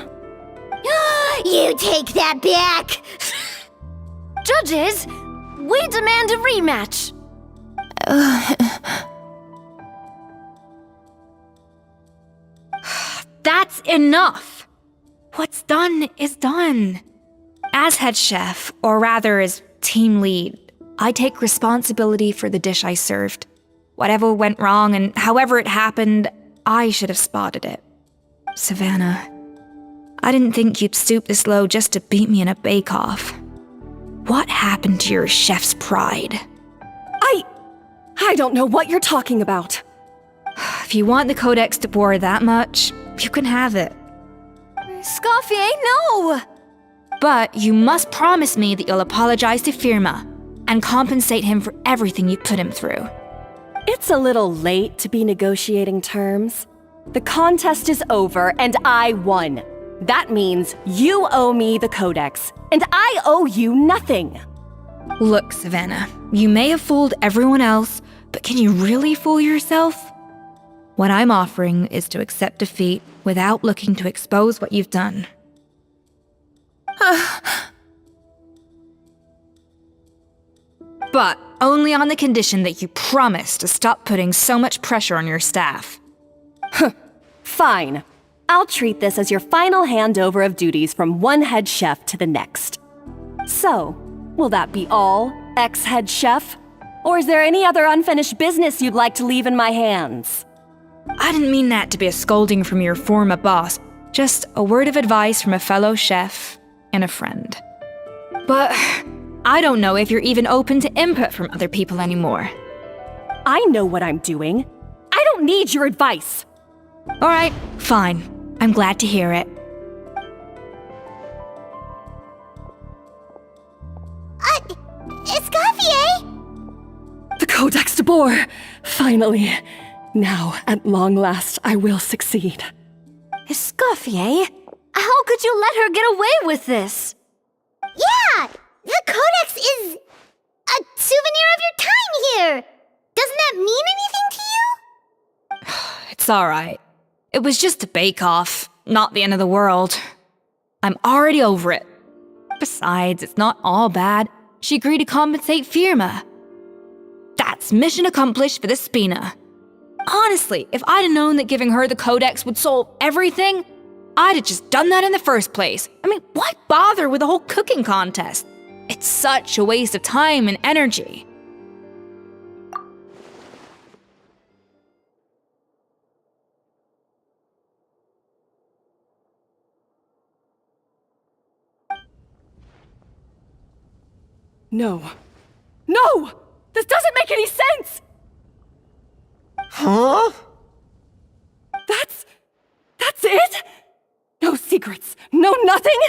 You take that back! Judges, we demand a rematch. That's enough! What's done is done. As head chef, or rather as team lead, I take responsibility for the dish I served. Whatever went wrong and however it happened, I should have spotted it. Savannah, I didn't think you'd stoop this low just to beat me in a bake-off. What happened to your chef's pride? I don't know what you're talking about. If you want the Codex de Boer that much, you can have it. Escoffier, no! But you must promise me that you'll apologize to Firma and compensate him for everything you put him through. It's a little late to be negotiating terms. The contest is over and I won. That means you owe me the Codex, and I owe you nothing. Look, Savannah, you may have fooled everyone else, but can you really fool yourself? What I'm offering is to accept defeat without looking to expose what you've done. But only on the condition that you promise to stop putting so much pressure on your staff. Fine. I'll treat this as your final handover of duties from one head chef to the next. So, will that be all, ex-head chef? Or is there any other unfinished business you'd like to leave in my hands? I didn't mean that to be a scolding from your former boss, just a word of advice from a fellow chef and a friend. But I don't know if you're even open to input from other people anymore. I know what I'm doing. I don't need your advice. All right, fine. I'm glad to hear it. Escoffier! The Codex de Boer! Finally. Now, at long last, I will succeed. Escoffier? How could you let her get away with this? Yeah! The Codex is a souvenir of your time here! Doesn't that mean anything to you? It's all right. It was just a bake-off, not the end of the world. I'm already over it. Besides, it's not all bad. She agreed to compensate Firma. That's mission accomplished for the Spina. Honestly, if I'd have known that giving her the Codex would solve everything, I'd have just done that in the first place. I mean, why bother with the whole cooking contest? It's such a waste of time and energy. No. No! This doesn't make any sense! Huh? That's it? No secrets, no nothing?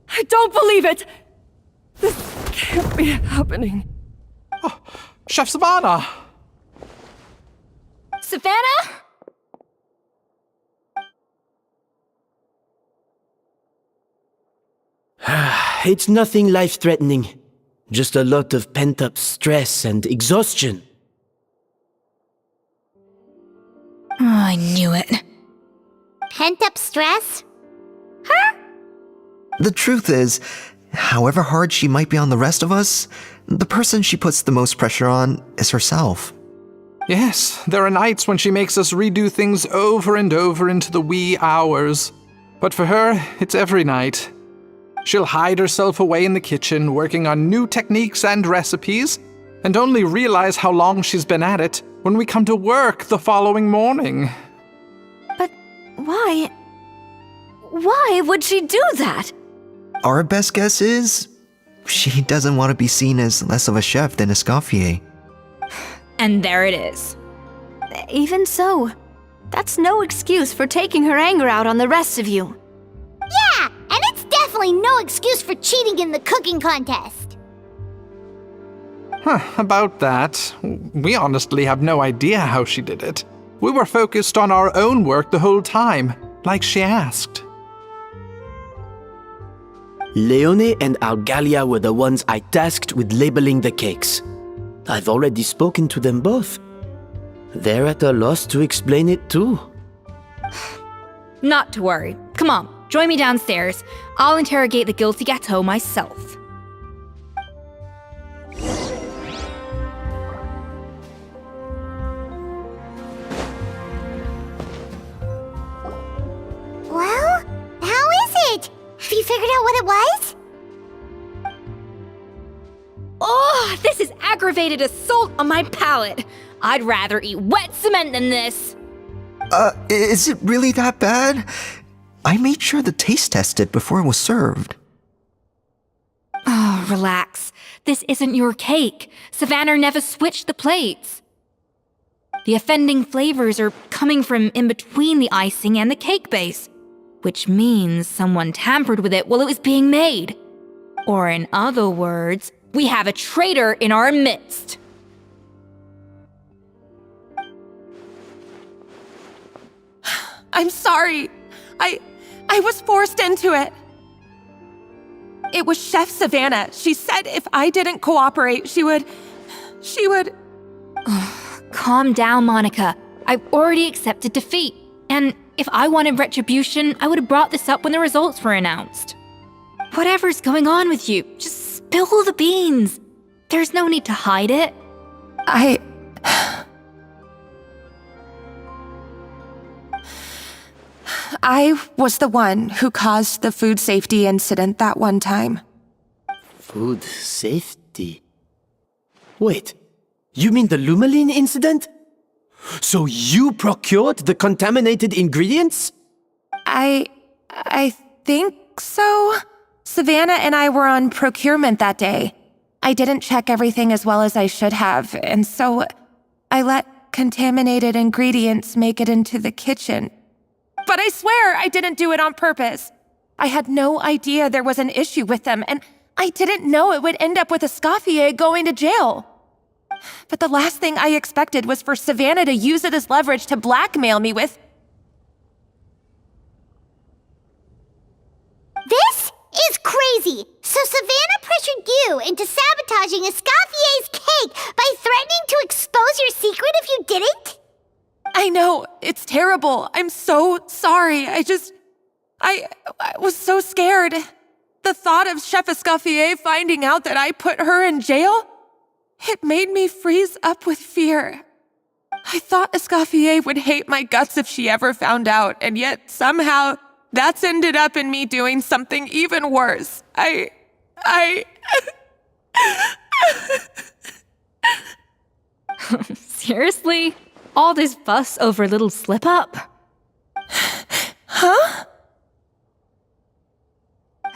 I don't believe it! This can't be happening. Oh, Chef Savannah! Savannah? It's nothing life-threatening. Just a lot of pent-up stress and exhaustion. Oh, I knew it. Pent-up stress? The truth is, however hard she might be on the rest of us, the person she puts the most pressure on is herself. Yes, there are nights when she makes us redo things over and over into the wee hours. But for her, it's every night. She'll hide herself away in the kitchen, working on new techniques and recipes, and only realize how long she's been at it when we come to work the following morning. But why? Why would she do that? Our best guess is, she doesn't want to be seen as less of a chef than Escoffier. And there it is. Even so, that's no excuse for taking her anger out on the rest of you. Yeah, and it's definitely no excuse for cheating in the cooking contest. About that, we honestly have no idea how she did it. We were focused on our own work the whole time, like she asked. Leone and Algalia were the ones I tasked with labeling the cakes. I've already spoken to them both. They're at a loss to explain it too. Not to worry. Come on, Join me downstairs. I'll interrogate the guilty Gateau myself. Well, how is it? Have you figured out what it was? Oh, this is aggravated assault on my palate. I'd rather eat wet cement than this. Is it really that bad? I made sure to taste test it before it was served. Oh, relax. This isn't your cake. Savannah never switched the plates. The offending flavors are coming from in between the icing and the cake base, which means someone tampered with it while it was being made. Or in other words, we have a traitor in our midst. I'm sorry. I was forced into it. It was Chef Savannah. She said if I didn't cooperate, she would... Calm down, Monica. I've already accepted defeat. And if I wanted retribution, I would have brought this up when the results were announced. Whatever's going on with you, just spill the beans. There's no need to hide it. I was the one who caused the food safety incident that one time. Food safety? Wait, you mean the Lumaline incident? So you procured the contaminated ingredients? I think so. Savannah and I were on procurement that day. I didn't check everything as well as I should have, and so I let contaminated ingredients make it into the kitchen. But I swear I didn't do it on purpose. I had no idea there was an issue with them, and I didn't know it would end up with Escoffier going to jail. But the last thing I expected was for Savannah to use it as leverage to blackmail me with... This is crazy! So Savannah pressured you into sabotaging Escoffier's cake by threatening to expose your secret if you didn't? I know, it's terrible. I'm so sorry. I was so scared. The thought of Chef Escoffier finding out that I put her in jail, it made me freeze up with fear. I thought Escoffier would hate my guts if she ever found out, and yet somehow that's ended up in me doing something even worse. Seriously? All this fuss over a little slip-up? Huh?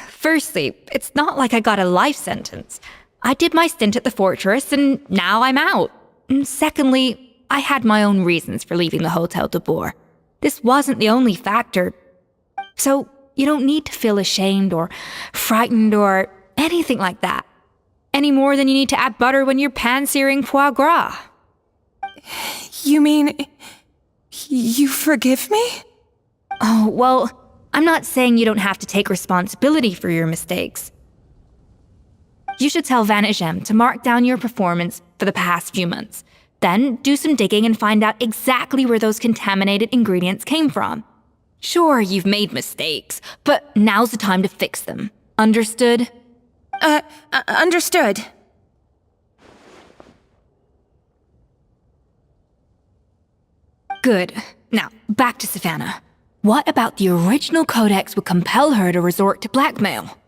Firstly, it's not like I got a life sentence. I did my stint at the fortress, and now I'm out. And secondly, I had my own reasons for leaving the Hotel de Boer. This wasn't the only factor. So you don't need to feel ashamed or frightened or anything like that. Any more than you need to add butter when you're pan-searing foie gras. You mean... you forgive me? Oh, well, I'm not saying you don't have to take responsibility for your mistakes. You should tell Vanagem to mark down your performance for the past few months. Then do some digging and find out exactly where those contaminated ingredients came from. Sure, you've made mistakes, but now's the time to fix them. Understood? Understood. Good. Now, back to Savannah. What about the original codex would compel her to resort to blackmail?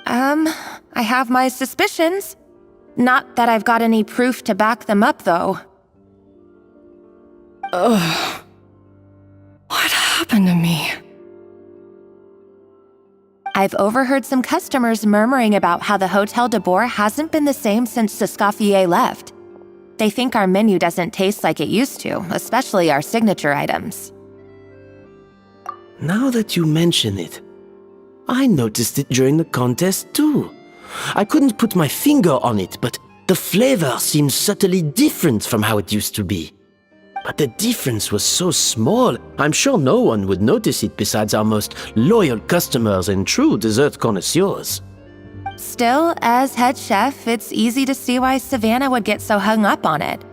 I have my suspicions. Not that I've got any proof to back them up, though. Ugh. What happened to me? I've overheard some customers murmuring about how the Hotel de Boer hasn't been the same since Escoffier left. They think our menu doesn't taste like it used to, especially our signature items. Now that you mention it, I noticed it during the contest too. I couldn't put my finger on it, but the flavor seems subtly different from how it used to be. But the difference was so small, I'm sure no one would notice it besides our most loyal customers and true dessert connoisseurs. Still, as head chef, it's easy to see why Savannah would get so hung up on it.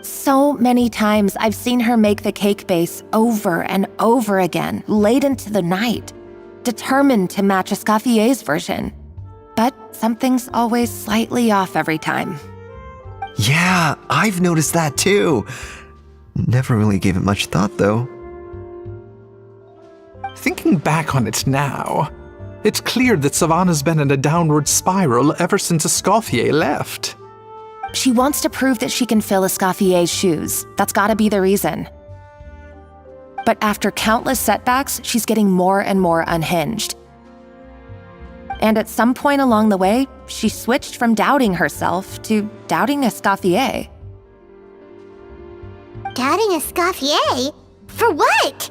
So many times I've seen her make the cake base over and over again, late into the night, determined to match Escoffier's version. But something's always slightly off every time. Yeah, I've noticed that too. Never really gave it much thought, though. Thinking back on it now, it's clear that Savannah's been in a downward spiral ever since Escoffier left. She wants to prove that she can fill Escoffier's shoes. That's gotta be the reason. But after countless setbacks, she's getting more and more unhinged. And at some point along the way, she switched from doubting herself to doubting Escoffier. Doubting Escoffier? For what?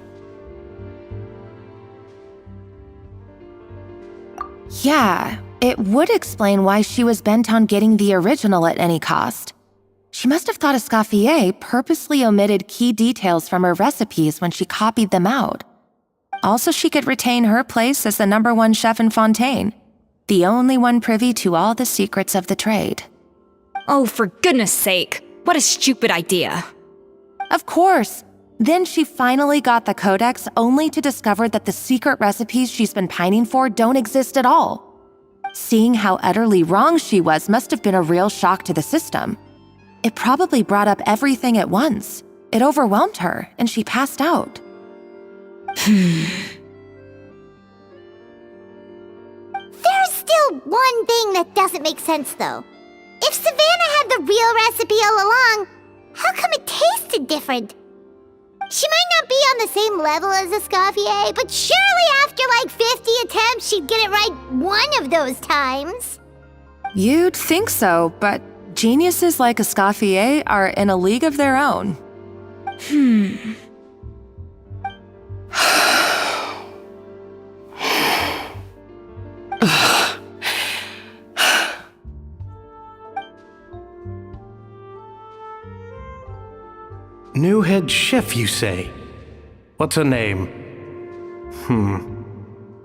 Yeah, it would explain why she was bent on getting the original at any cost. She must have thought Escoffier purposely omitted key details from her recipes when she copied them out. Also, she could retain her place as the #1 chef in Fontaine, the only one privy to all the secrets of the trade. Oh, for goodness sake, what a stupid idea. Of course. Then she finally got the codex only to discover that the secret recipes she's been pining for don't exist at all. Seeing how utterly wrong she was must have been a real shock to the system. It probably brought up everything at once. It overwhelmed her, and she passed out. There's still one thing that doesn't make sense, though. If Savannah had the real recipe all along, how come it tasted different? She might not be on the same level as Escoffier, but surely after like 50 attempts, she'd get it right one of those times. You'd think so, but geniuses like Escoffier are in a league of their own. New head chef, you say? What's her name?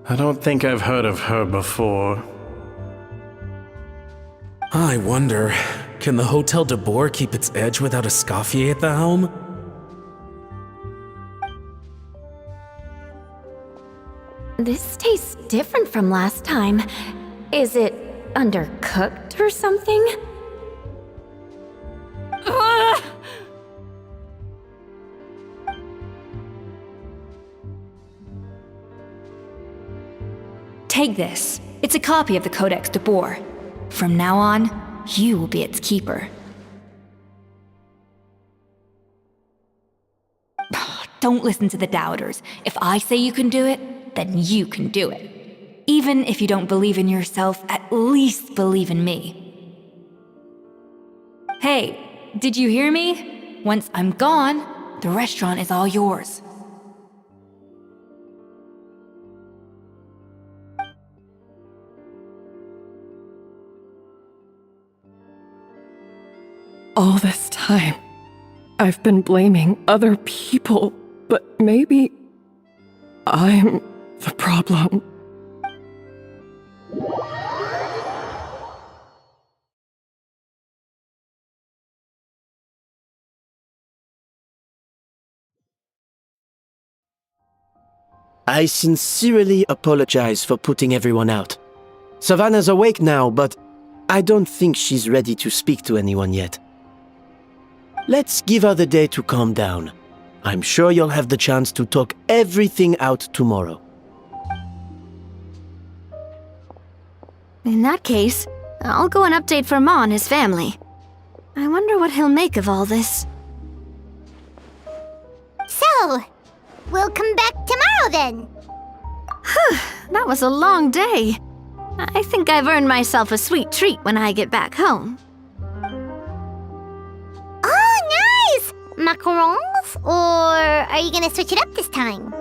I don't think I've heard of her before. I wonder, can the Hotel de Boer keep its edge without Escoffier at the helm? This tastes different from last time. Is it undercooked or something? Ugh! Take this. It's a copy of the Codex de Boer. From now on, you will be its keeper. Don't listen to the doubters. If I say you can do it, then you can do it. Even if you don't believe in yourself, at least believe in me. Hey, did you hear me? Once I'm gone, the restaurant is all yours. All this time, I've been blaming other people, but maybe I'm the problem. I sincerely apologize for putting everyone out. Savannah's awake now, but I don't think she's ready to speak to anyone yet. Let's give her the day to calm down. I'm sure you'll have the chance to talk everything out tomorrow. In that case, I'll go and update Verma and his family. I wonder what he'll make of all this. So, we'll come back tomorrow then. That was a long day. I think I've earned myself a sweet treat when I get back home. Oh, nice! Macarons? Or are you gonna switch it up this time?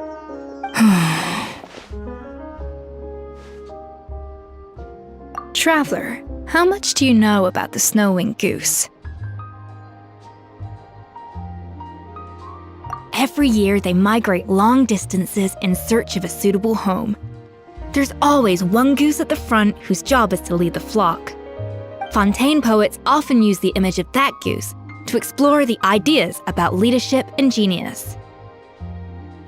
Traveler, how much do you know about the snow-winged goose? Every year, they migrate long distances in search of a suitable home. There's always one goose at the front whose job is to lead the flock. Fontaine poets often use the image of that goose to explore the ideas about leadership and genius.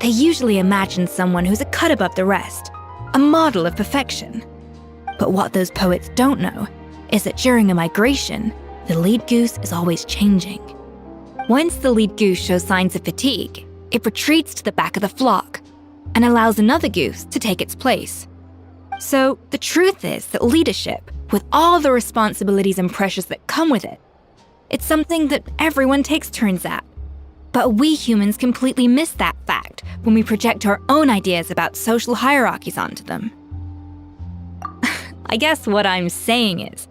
They usually imagine someone who's a cut above the rest, a model of perfection. But what those poets don't know is that during a migration, the lead goose is always changing. Once the lead goose shows signs of fatigue, it retreats to the back of the flock and allows another goose to take its place. So the truth is that leadership, with all the responsibilities and pressures that come with it, it's something that everyone takes turns at. But we humans completely miss that fact when we project our own ideas about social hierarchies onto them. I guess what I'm saying is,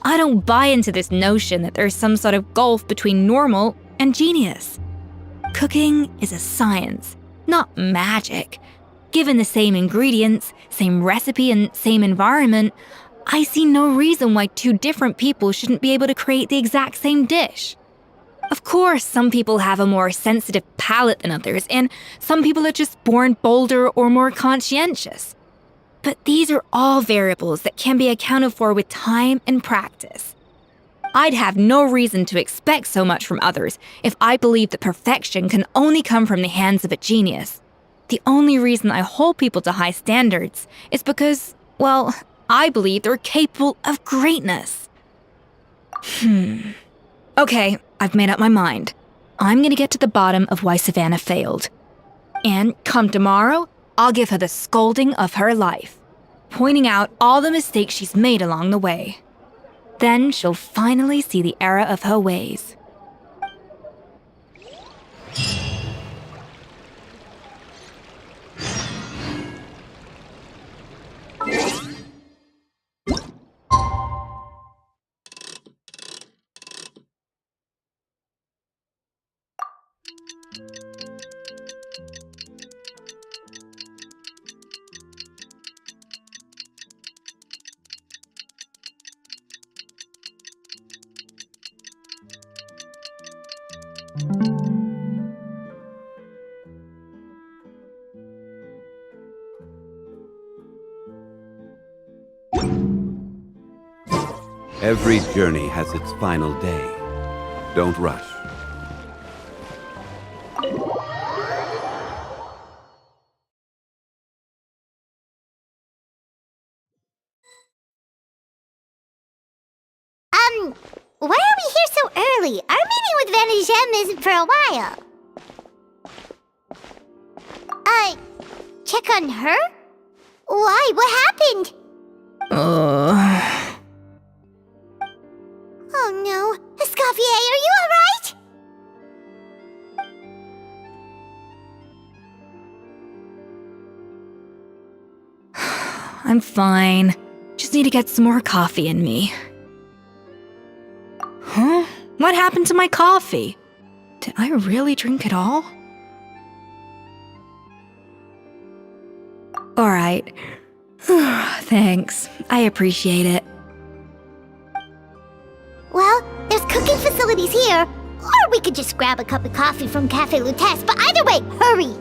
I don't buy into this notion that there's some sort of gulf between normal and genius. Cooking is a science, not magic. Given the same ingredients, same recipe, and same environment, I see no reason why two different people shouldn't be able to create the exact same dish. Of course, some people have a more sensitive palate than others, and some people are just born bolder or more conscientious. But these are all variables that can be accounted for with time and practice. I'd have no reason to expect so much from others if I believed that perfection can only come from the hands of a genius. The only reason I hold people to high standards is because, well, I believe they're capable of greatness. Okay, I've made up my mind. I'm gonna get to the bottom of why Savannah failed. And come tomorrow, I'll give her the scolding of her life, pointing out all the mistakes she's made along the way. Then she'll finally see the error of her ways. Every journey has its final day. Don't rush. Why are we here so early? Our meeting with Vanagem isn't for a while. Check on her? Why? What happened? Oh no. Escoffier, are you alright? I'm fine. Just need to get some more coffee in me. Huh? What happened to my coffee? Did I really drink it all? Alright. Thanks. I appreciate it. Well, there's cooking facilities here. Or we could just grab a cup of coffee from Cafe Lutece, but either way, hurry!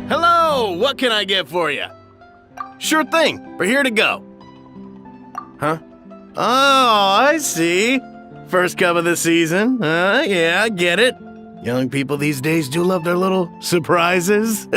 Hello! What can I get for you? Sure thing. We're here to go. Huh? Oh, I see. First cup of the season. Yeah, I get it. Young people these days do love their little surprises.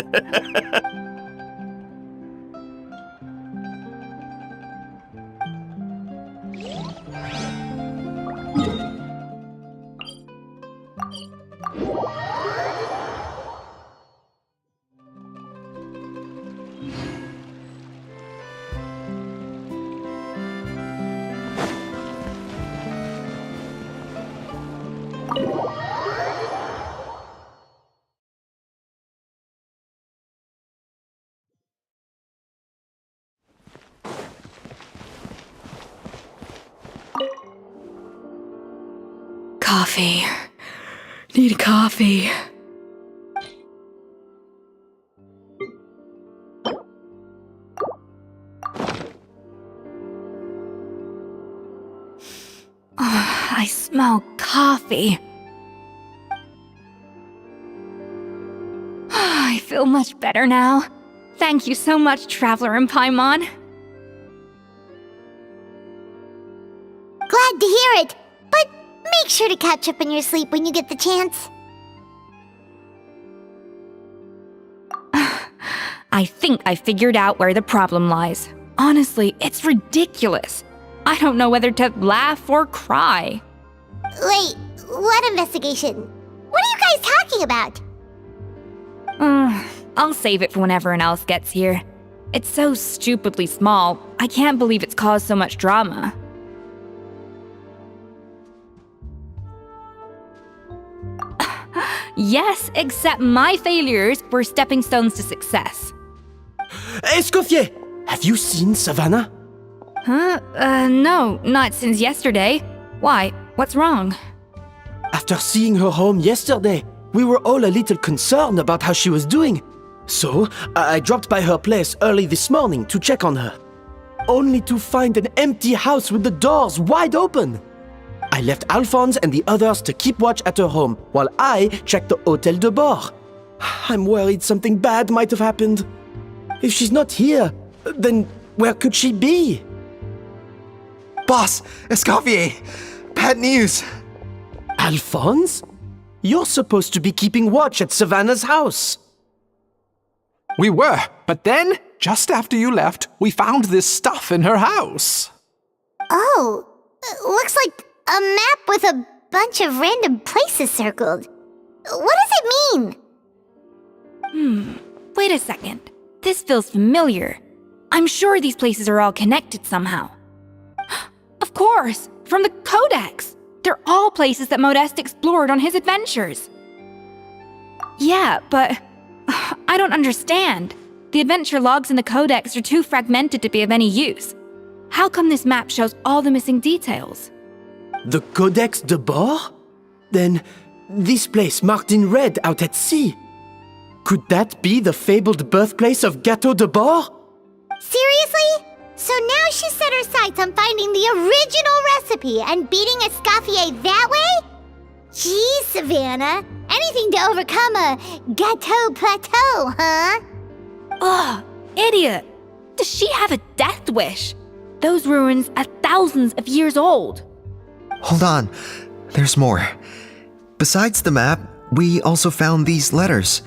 Coffee. Need coffee. I smell coffee. I feel much better now. Thank you so much, Traveler and Paimon. Glad to hear it, but make sure to catch up in your sleep when you get the chance. I think I figured out where the problem lies. Honestly, it's ridiculous. I don't know whether to laugh or cry. Wait, what investigation? What are you guys talking about? I'll save it for when everyone else gets here. It's so stupidly small, I can't believe it's caused so much drama. Yes, except my failures were stepping stones to success. Escoffier! Have you seen Savannah? Huh? No, not since yesterday. Why? What's wrong? After seeing her home yesterday, we were all a little concerned about how she was doing. So, I dropped by her place early this morning to check on her. Only to find an empty house with the doors wide open. I left Alphonse and the others to keep watch at her home while I checked the Hôtel de Bord. I'm worried something bad might have happened. If she's not here, then where could she be? Boss, Escoffier, bad news. Alphonse? You're supposed to be keeping watch at Savannah's house. We were, but then, just after you left, we found this stuff in her house. Oh, looks like a map with a bunch of random places circled. What does it mean? Wait a second. This feels familiar. I'm sure these places are all connected somehow. Of course, from the Codex. They're all places that Modeste explored on his adventures. Yeah, but I don't understand. The adventure logs in the Codex are too fragmented to be of any use. How come this map shows all the missing details? The Codex de Bord? Then, this place marked in red out at sea. Could that be the fabled birthplace of Gateau de Bord? Seriously? So now she set her sights on finding the original recipe and beating Escoffier that way? Geez, Savannah. Anything to overcome a Gateau Plateau, huh? Ugh, idiot! Does she have a death wish? Those ruins are thousands of years old. Hold on, there's more. Besides the map, we also found these letters.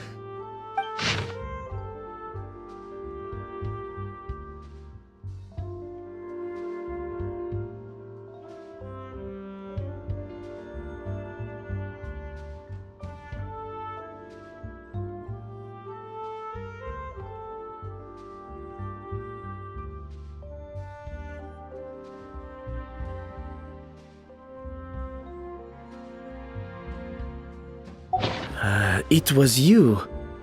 It was you.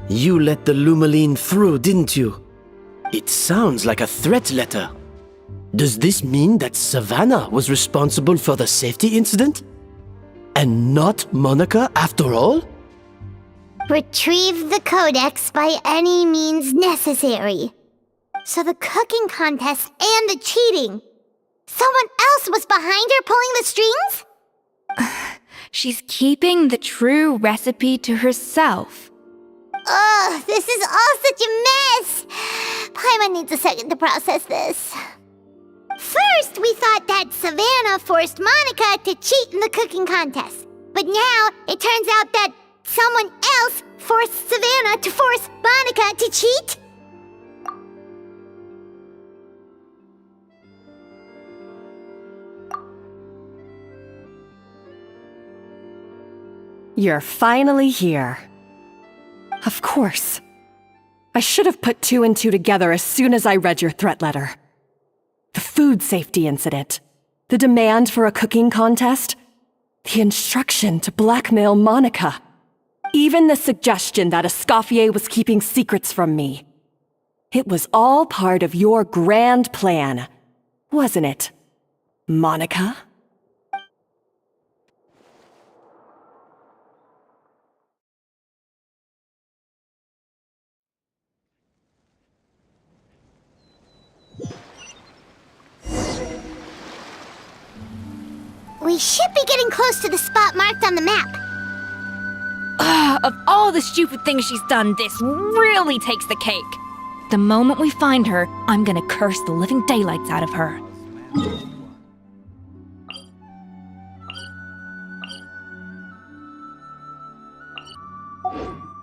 You let the Lumaline through, didn't you? It sounds like a threat letter. Does this mean that Savannah was responsible for the safety incident? And not Monica after all? Retrieve the Codex by any means necessary. So the cooking contest and the cheating. Someone else was behind her pulling the strings? She's keeping the true recipe to herself. Ugh, this is all such a mess. Paimon needs a second to process this. First, we thought that Savannah forced Monica to cheat in the cooking contest. But now, it turns out that someone else forced Savannah to force Monica to cheat? You're finally here. Of course. I should have put two and two together as soon as I read your threat letter. The food safety incident, the demand for a cooking contest, the instruction to blackmail Monica, even the suggestion that Escoffier was keeping secrets from me. It was all part of your grand plan, wasn't it, Monica? We should be getting close to the spot marked on the map. Of all the stupid things she's done, this really takes the cake. The moment we find her, I'm gonna curse the living daylights out of her.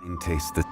And taste the...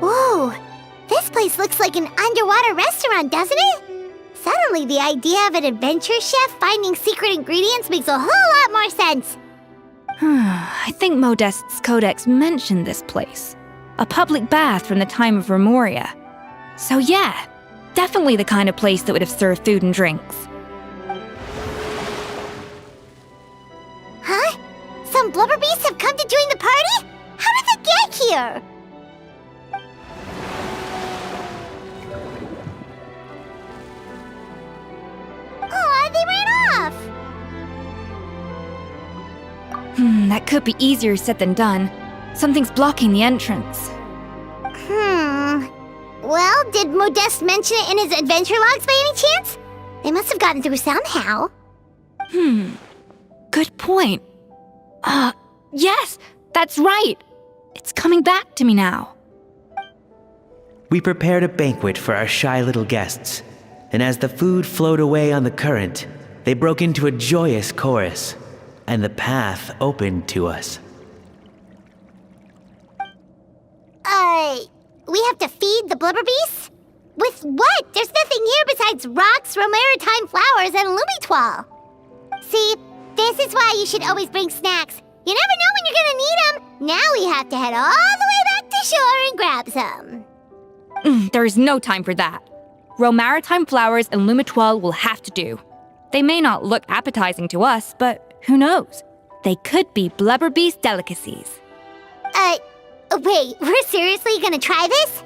Whoa! This place looks like an underwater restaurant, doesn't it? Suddenly, the idea of an adventure chef finding secret ingredients makes a whole lot more sense. I think Modest's codex mentioned this place. A public bath from the time of Remoria. So yeah, definitely the kind of place that would have served food and drinks. Huh? Some blubber beasts have come to join the party? How did they get here? Aw, they ran off! That could be easier said than done. Something's blocking the entrance. Well, did Modeste mention it in his adventure logs by any chance? They must have gotten through somehow. Good point. Yes, that's right. It's coming back to me now. We prepared a banquet for our shy little guests, and as the food flowed away on the current, they broke into a joyous chorus, and the path opened to us. We have to feed the blubber beasts? With what? There's nothing here besides rocks, romaritime flowers, and lumitoile. See, this is why you should always bring snacks. You never know when you're gonna need them. Now we have to head all the way back to shore and grab some. There is no time for that. Romaritime flowers and lumitoile will have to do. They may not look appetizing to us, but who knows? They could be blubber beast delicacies. Wait, we're seriously gonna try this?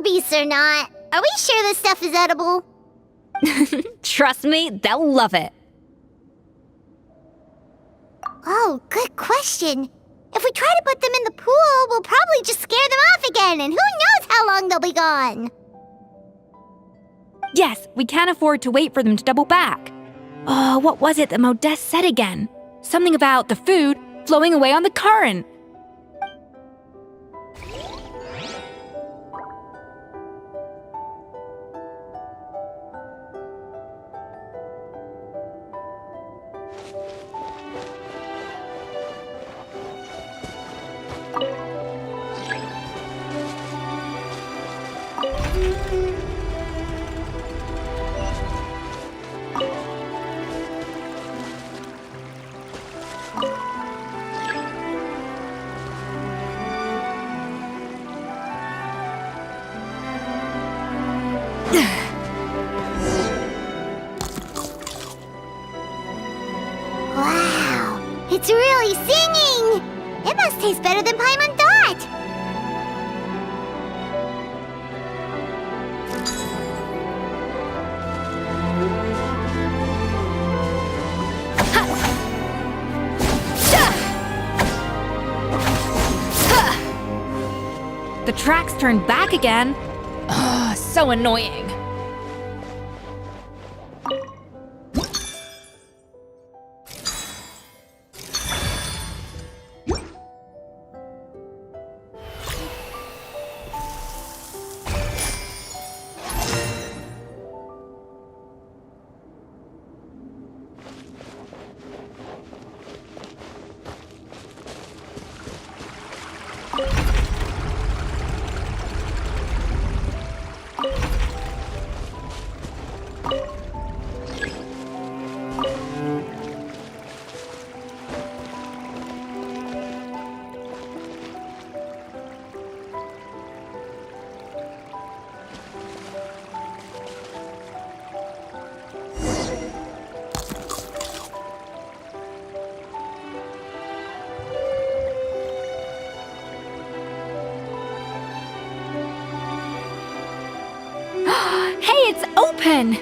Beasts or not, are we sure this stuff is edible? Trust me, they'll love it. Oh, good question. If we try to put them in the pool, we'll probably just scare them off again, and who knows how long they'll be gone. Yes, we can't afford to wait for them to double back. Oh, what was it that Modeste said again? Something about the food flowing away on the current. finally singing! It must taste better than Paimon thought! The tracks turned back again. Ugh, so annoying. Hey, it's open!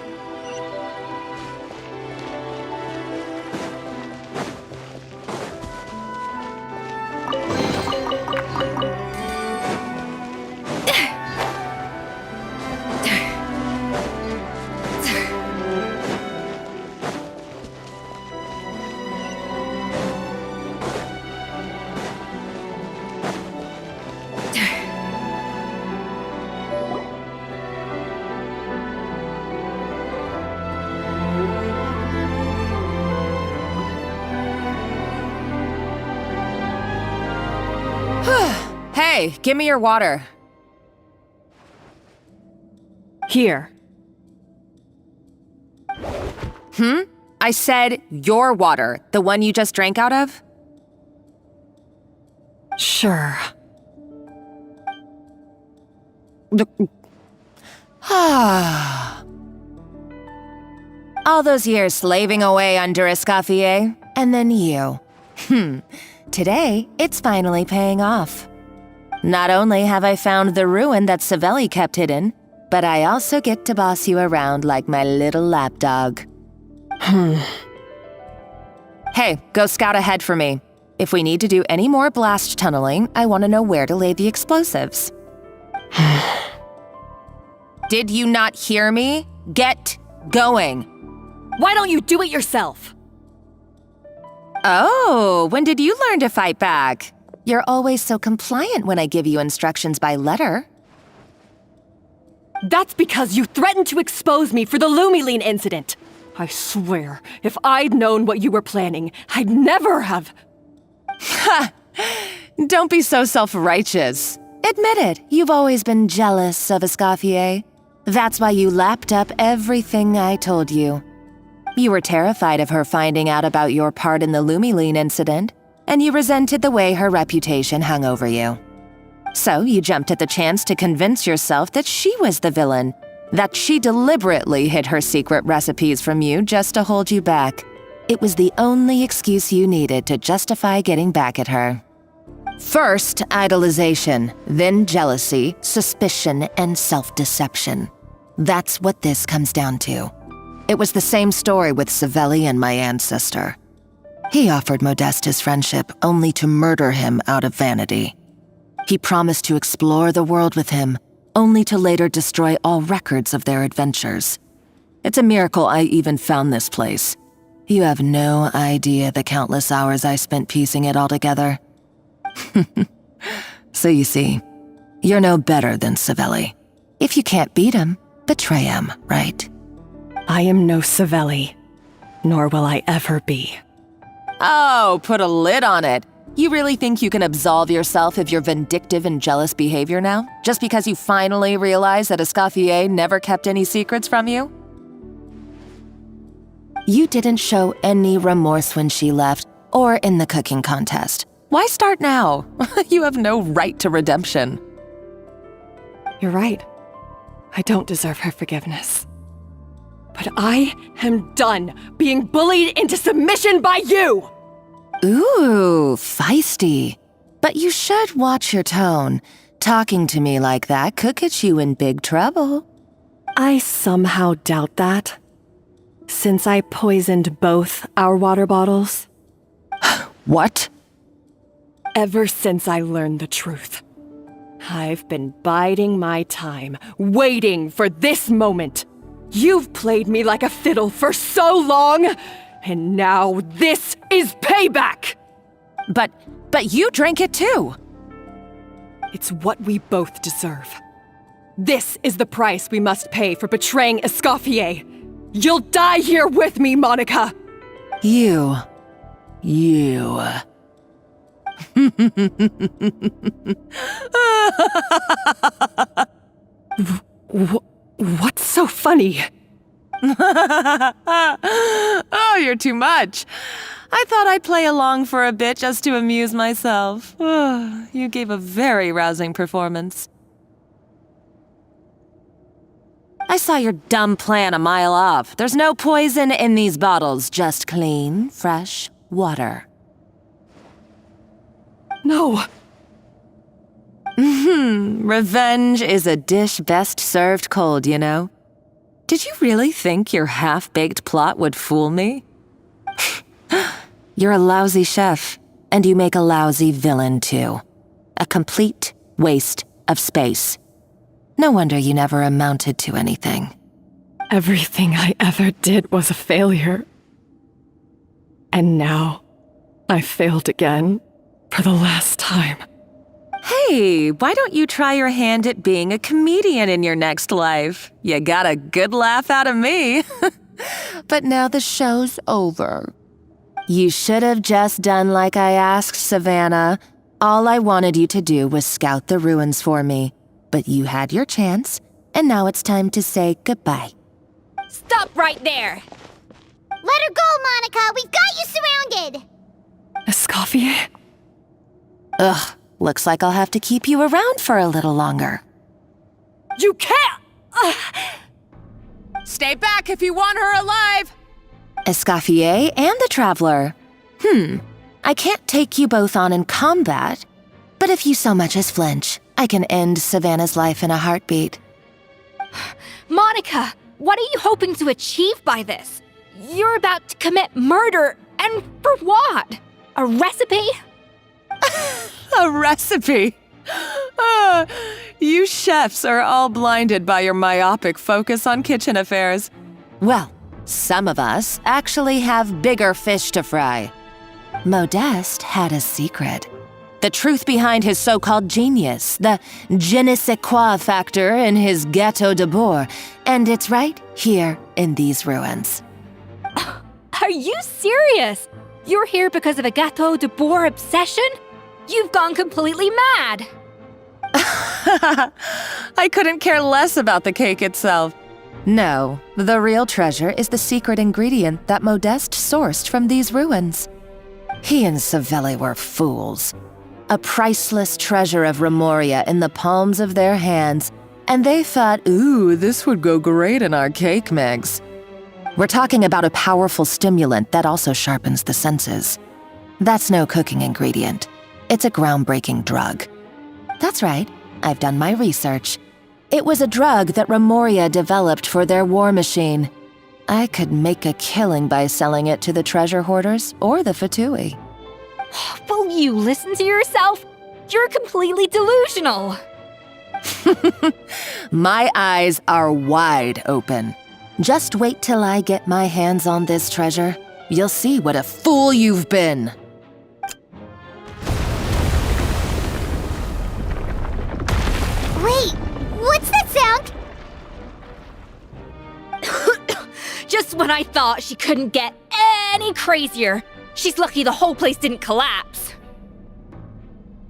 Hey, give me your water. Here. I said your water, the one you just drank out of? Sure. All those years slaving away under Escoffier, and then you. Today, it's finally paying off. Not only have I found the ruin that Savelli kept hidden, but I also get to boss you around like my little lapdog. Hey, go scout ahead for me. If we need to do any more blast tunneling, I want to know where to lay the explosives. Did you not hear me? Get going. Why don't you do it yourself? Oh, when did you learn to fight back? You're always so compliant when I give you instructions by letter. That's because you threatened to expose me for the Lumiline incident. I swear, if I'd known what you were planning, I'd never have... Ha! Don't be so self-righteous. Admit it, you've always been jealous of Escoffier. That's why you lapped up everything I told you. You were terrified of her finding out about your part in the Lumiline incident, and you resented the way her reputation hung over you. So you jumped at the chance to convince yourself that she was the villain, that she deliberately hid her secret recipes from you just to hold you back. It was the only excuse you needed to justify getting back at her. First, idolization, then jealousy, suspicion, and self-deception. That's what this comes down to. It was the same story with Savelli and my ancestor. He offered Modeste his friendship only to murder him out of vanity. He promised to explore the world with him, only to later destroy all records of their adventures. It's a miracle I even found this place. You have no idea the countless hours I spent piecing it all together. So you see, you're no better than Savelli. If you can't beat him, betray him, right? I am no Savelli, nor will I ever be. Oh, put a lid on it. You really think you can absolve yourself of your vindictive and jealous behavior now? Just because you finally realize that Escoffier never kept any secrets from you? You didn't show any remorse when she left, or in the cooking contest. Why start now? You have no right to redemption. You're right. I don't deserve her forgiveness. But I am done being bullied into submission by you! Ooh, feisty. But you should watch your tone. Talking to me like that could get you in big trouble. I somehow doubt that. Since I poisoned both our water bottles. What? Ever since I learned the truth, I've been biding my time, waiting for this moment. You've played me like a fiddle for so long, and now this is payback! But you drank it too! It's what we both deserve. This is the price we must pay for betraying Escoffier. You'll die here with me, Monica! You. What's so funny? Oh, you're too much. I thought I'd play along for a bit just to amuse myself. You gave a very rousing performance. I saw your dumb plan a mile off. There's no poison in these bottles, just clean, fresh water. No. Revenge is a dish best served cold, you know. Did you really think your half-baked plot would fool me? You're a lousy chef, and you make a lousy villain, too. A complete waste of space. No wonder you never amounted to anything. Everything I ever did was a failure. And now, I failed again, for the last time. Hey, why don't you try your hand at being a comedian in your next life? You got a good laugh out of me. But now the show's over. You should have just done like I asked, Savannah. All I wanted you to do was scout the ruins for me. But you had your chance, and now it's time to say goodbye. Stop right there! Let her go, Monica! We've got you surrounded! Escoffier? Ugh, looks like I'll have to keep you around for a little longer. You can't! Stay back if you want her alive! Escoffier and the Traveler. I can't take you both on in combat, but if you so much as flinch, I can end Savannah's life in a heartbeat. Monica, what are you hoping to achieve by this? You're about to commit murder, and for what? A recipe? A recipe? You chefs are all blinded by your myopic focus on kitchen affairs. Well, some of us actually have bigger fish to fry. Modeste had a secret. The truth behind his so-called genius, the je ne sais quoi factor in his Gâteau de Bourg, and it's right here in these ruins. Are you serious? You're here because of a Gâteau de Bourg obsession? You've gone completely mad! I couldn't care less about the cake itself. No, the real treasure is the secret ingredient that Modeste sourced from these ruins. He and Savelli were fools. A priceless treasure of Remoria in the palms of their hands, and they thought, ooh, this would go great in our cake mix. We're talking about a powerful stimulant that also sharpens the senses. That's no cooking ingredient. It's a groundbreaking drug. That's right, I've done my research. It was a drug that Remoria developed for their war machine. I could make a killing by selling it to the treasure hoarders or the Fatui. Will you listen to yourself? You're completely delusional. My eyes are wide open. Just wait till I get my hands on this treasure. You'll see what a fool you've been. Wait, what's that sound? Just when I thought she couldn't get any crazier. She's lucky the whole place didn't collapse.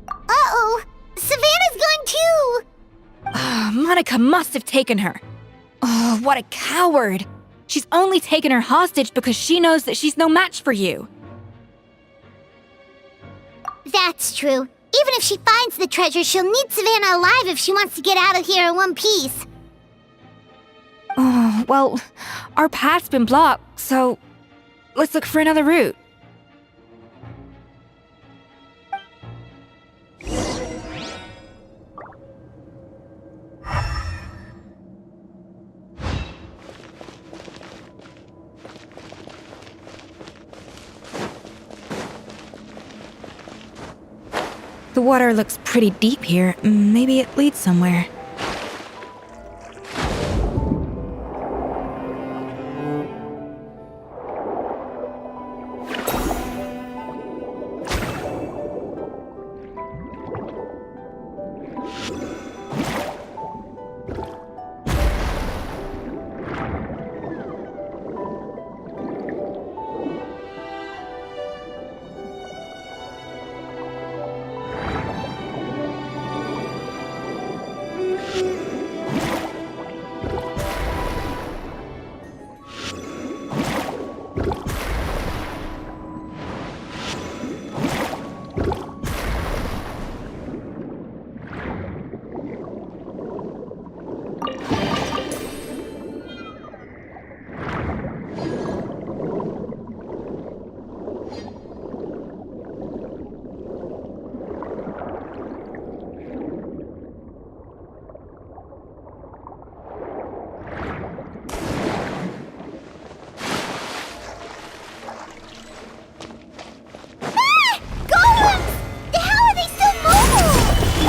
Uh-oh, Savannah's gone too! Monica must have taken her. Oh, what a coward. She's only taken her hostage because she knows that she's no match for you. That's true. Even if she finds the treasure, she'll need Savannah alive if she wants to get out of here in one piece. Oh, well, our path's been blocked, so let's look for another route. The water looks pretty deep here. Maybe it leads somewhere.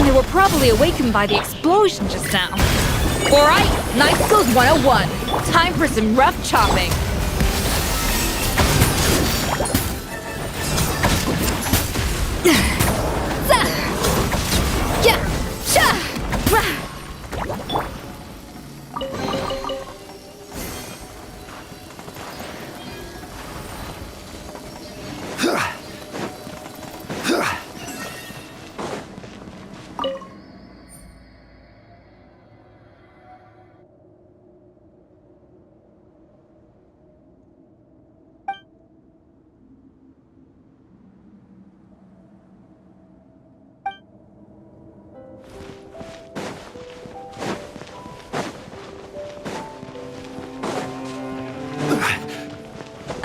They were probably awakened by the explosion just now. Alright, Knife Skills 101. Time for some rough chopping.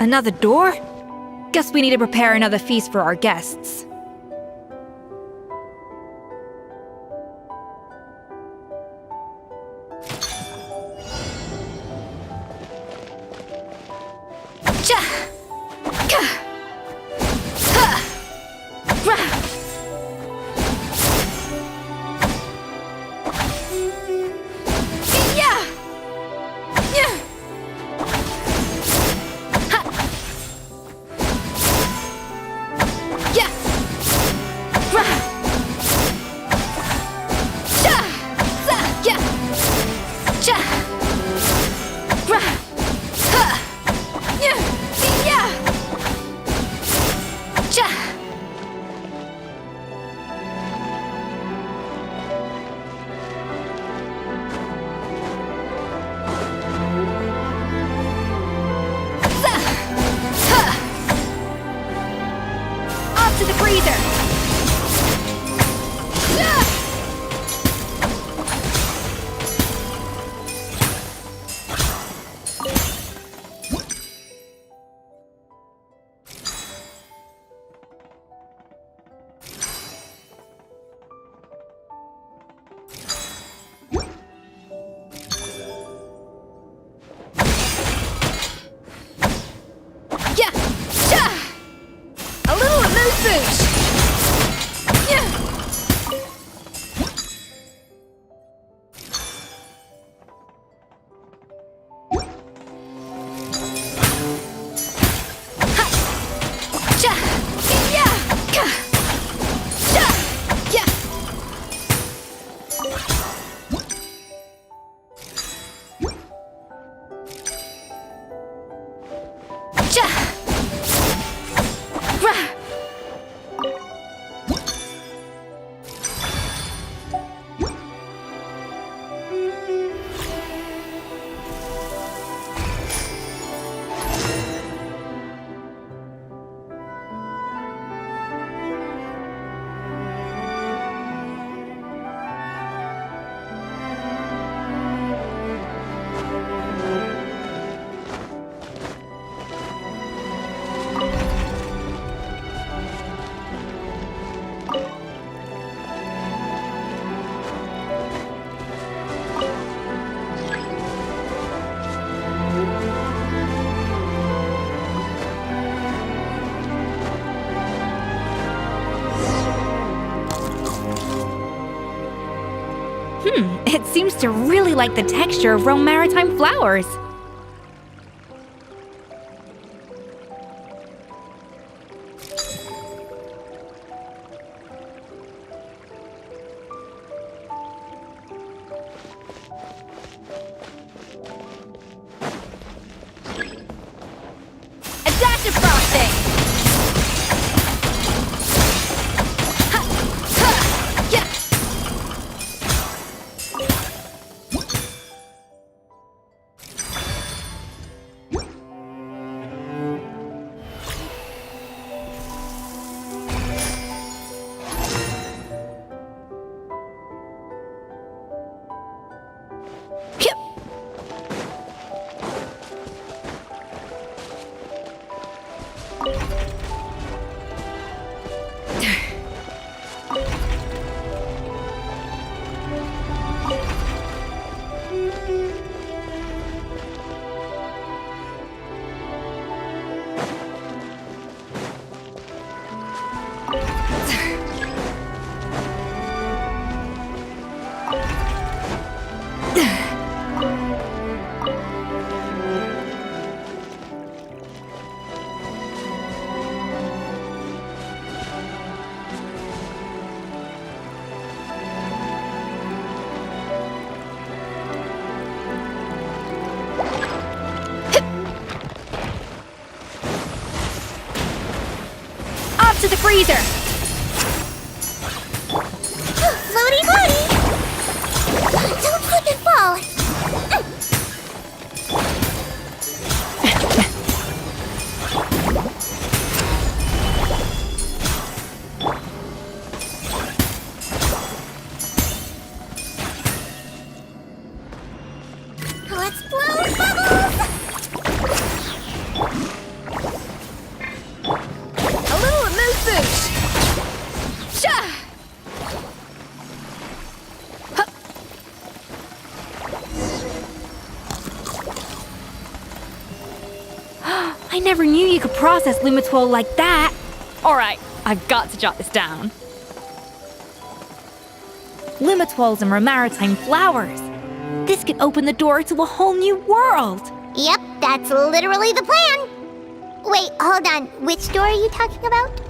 Another door? Guess we need to prepare another feast for our guests. It seems to really like the texture of Rome Maritime flowers. A dash of frosting! Ha! Ha! Yeah! To the freezer! Floaty, floaty! Don't slip and fall! Let's blow bubbles! A little amuse bouche! Sha! I never knew you could process Lumitwol like that. Alright, I've got to jot this down. Lumitwols and Maritime flowers. This could open the door to a whole new world. Yep, that's literally the plan. Wait, hold on. Which door are you talking about?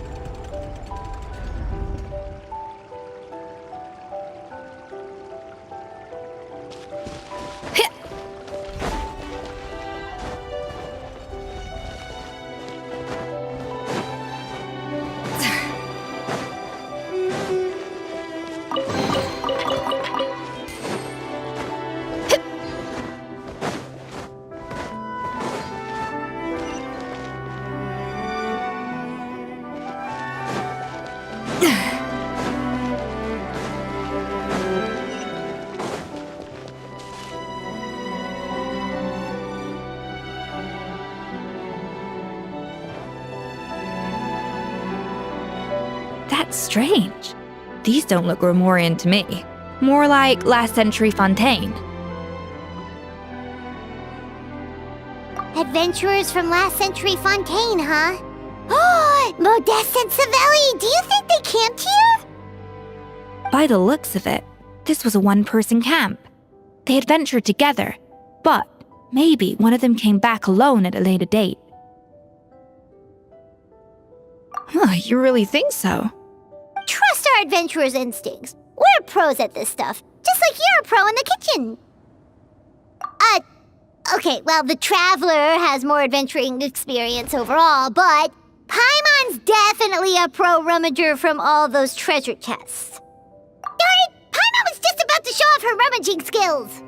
That's strange. These don't look Grimoirian to me. More like last century Fontaine. Adventurers from last century Fontaine, huh? Oh, Modeste and Savelli, do you think they camped here? By the looks of it, this was a one-person camp. They adventured together, but maybe one of them came back alone at a later date. Huh, you really think so? Trust our adventurers' instincts. We're pros at this stuff, just like you're a pro in the kitchen. Okay, well, the Traveler has more adventuring experience overall, but Paimon's definitely a pro rummager from all those treasure chests. Darn it! Paimon was just about to show off her rummaging skills!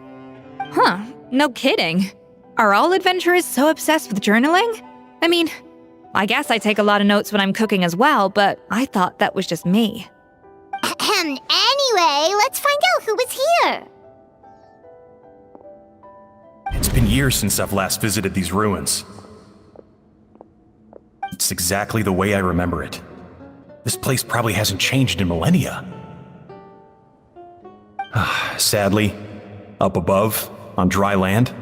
Huh, no kidding. Are all adventurers so obsessed with journaling? I mean, I guess I take a lot of notes when I'm cooking as well, but I thought that was just me. Anyway, let's find out who was here. It's been years since I've last visited these ruins. It's exactly the way I remember it. This place probably hasn't changed in millennia. Sadly, up above, on dry land,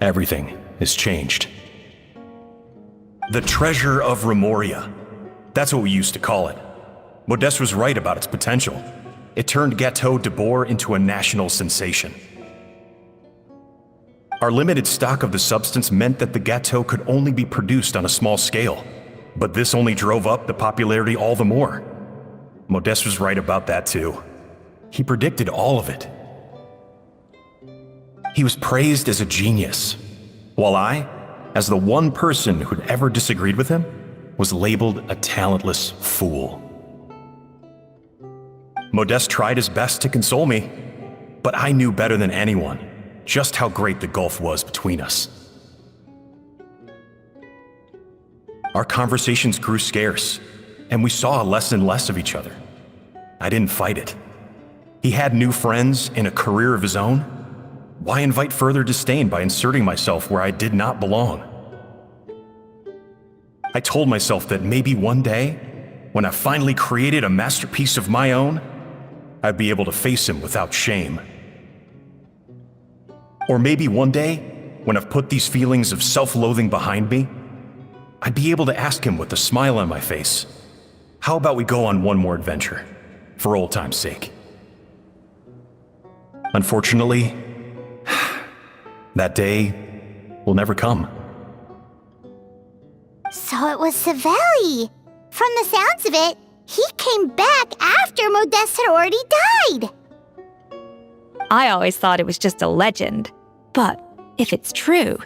everything has changed. The Treasure of Remoria. That's what we used to call it. Modeste was right about its potential. It turned Gâteau de Bourg into a national sensation. Our limited stock of the substance meant that the gâteau could only be produced on a small scale, but this only drove up the popularity all the more. Modeste was right about that too. He predicted all of it. He was praised as a genius, while I, as the one person who'd ever disagreed with him, was labeled a talentless fool. Modeste tried his best to console me, but I knew better than anyone just how great the gulf was between us. Our conversations grew scarce, and we saw less and less of each other. I didn't fight it. He had new friends and a career of his own. Why invite further disdain by inserting myself where I did not belong? I told myself that maybe one day, when I finally created a masterpiece of my own, I'd be able to face him without shame. Or maybe one day, when I've put these feelings of self-loathing behind me, I'd be able to ask him with a smile on my face, how about we go on one more adventure, for old time's sake? Unfortunately, that day will never come. So it was Savelli. From the sounds of it, he came back after Modeste had already died. I always thought it was just a legend. But if it's true,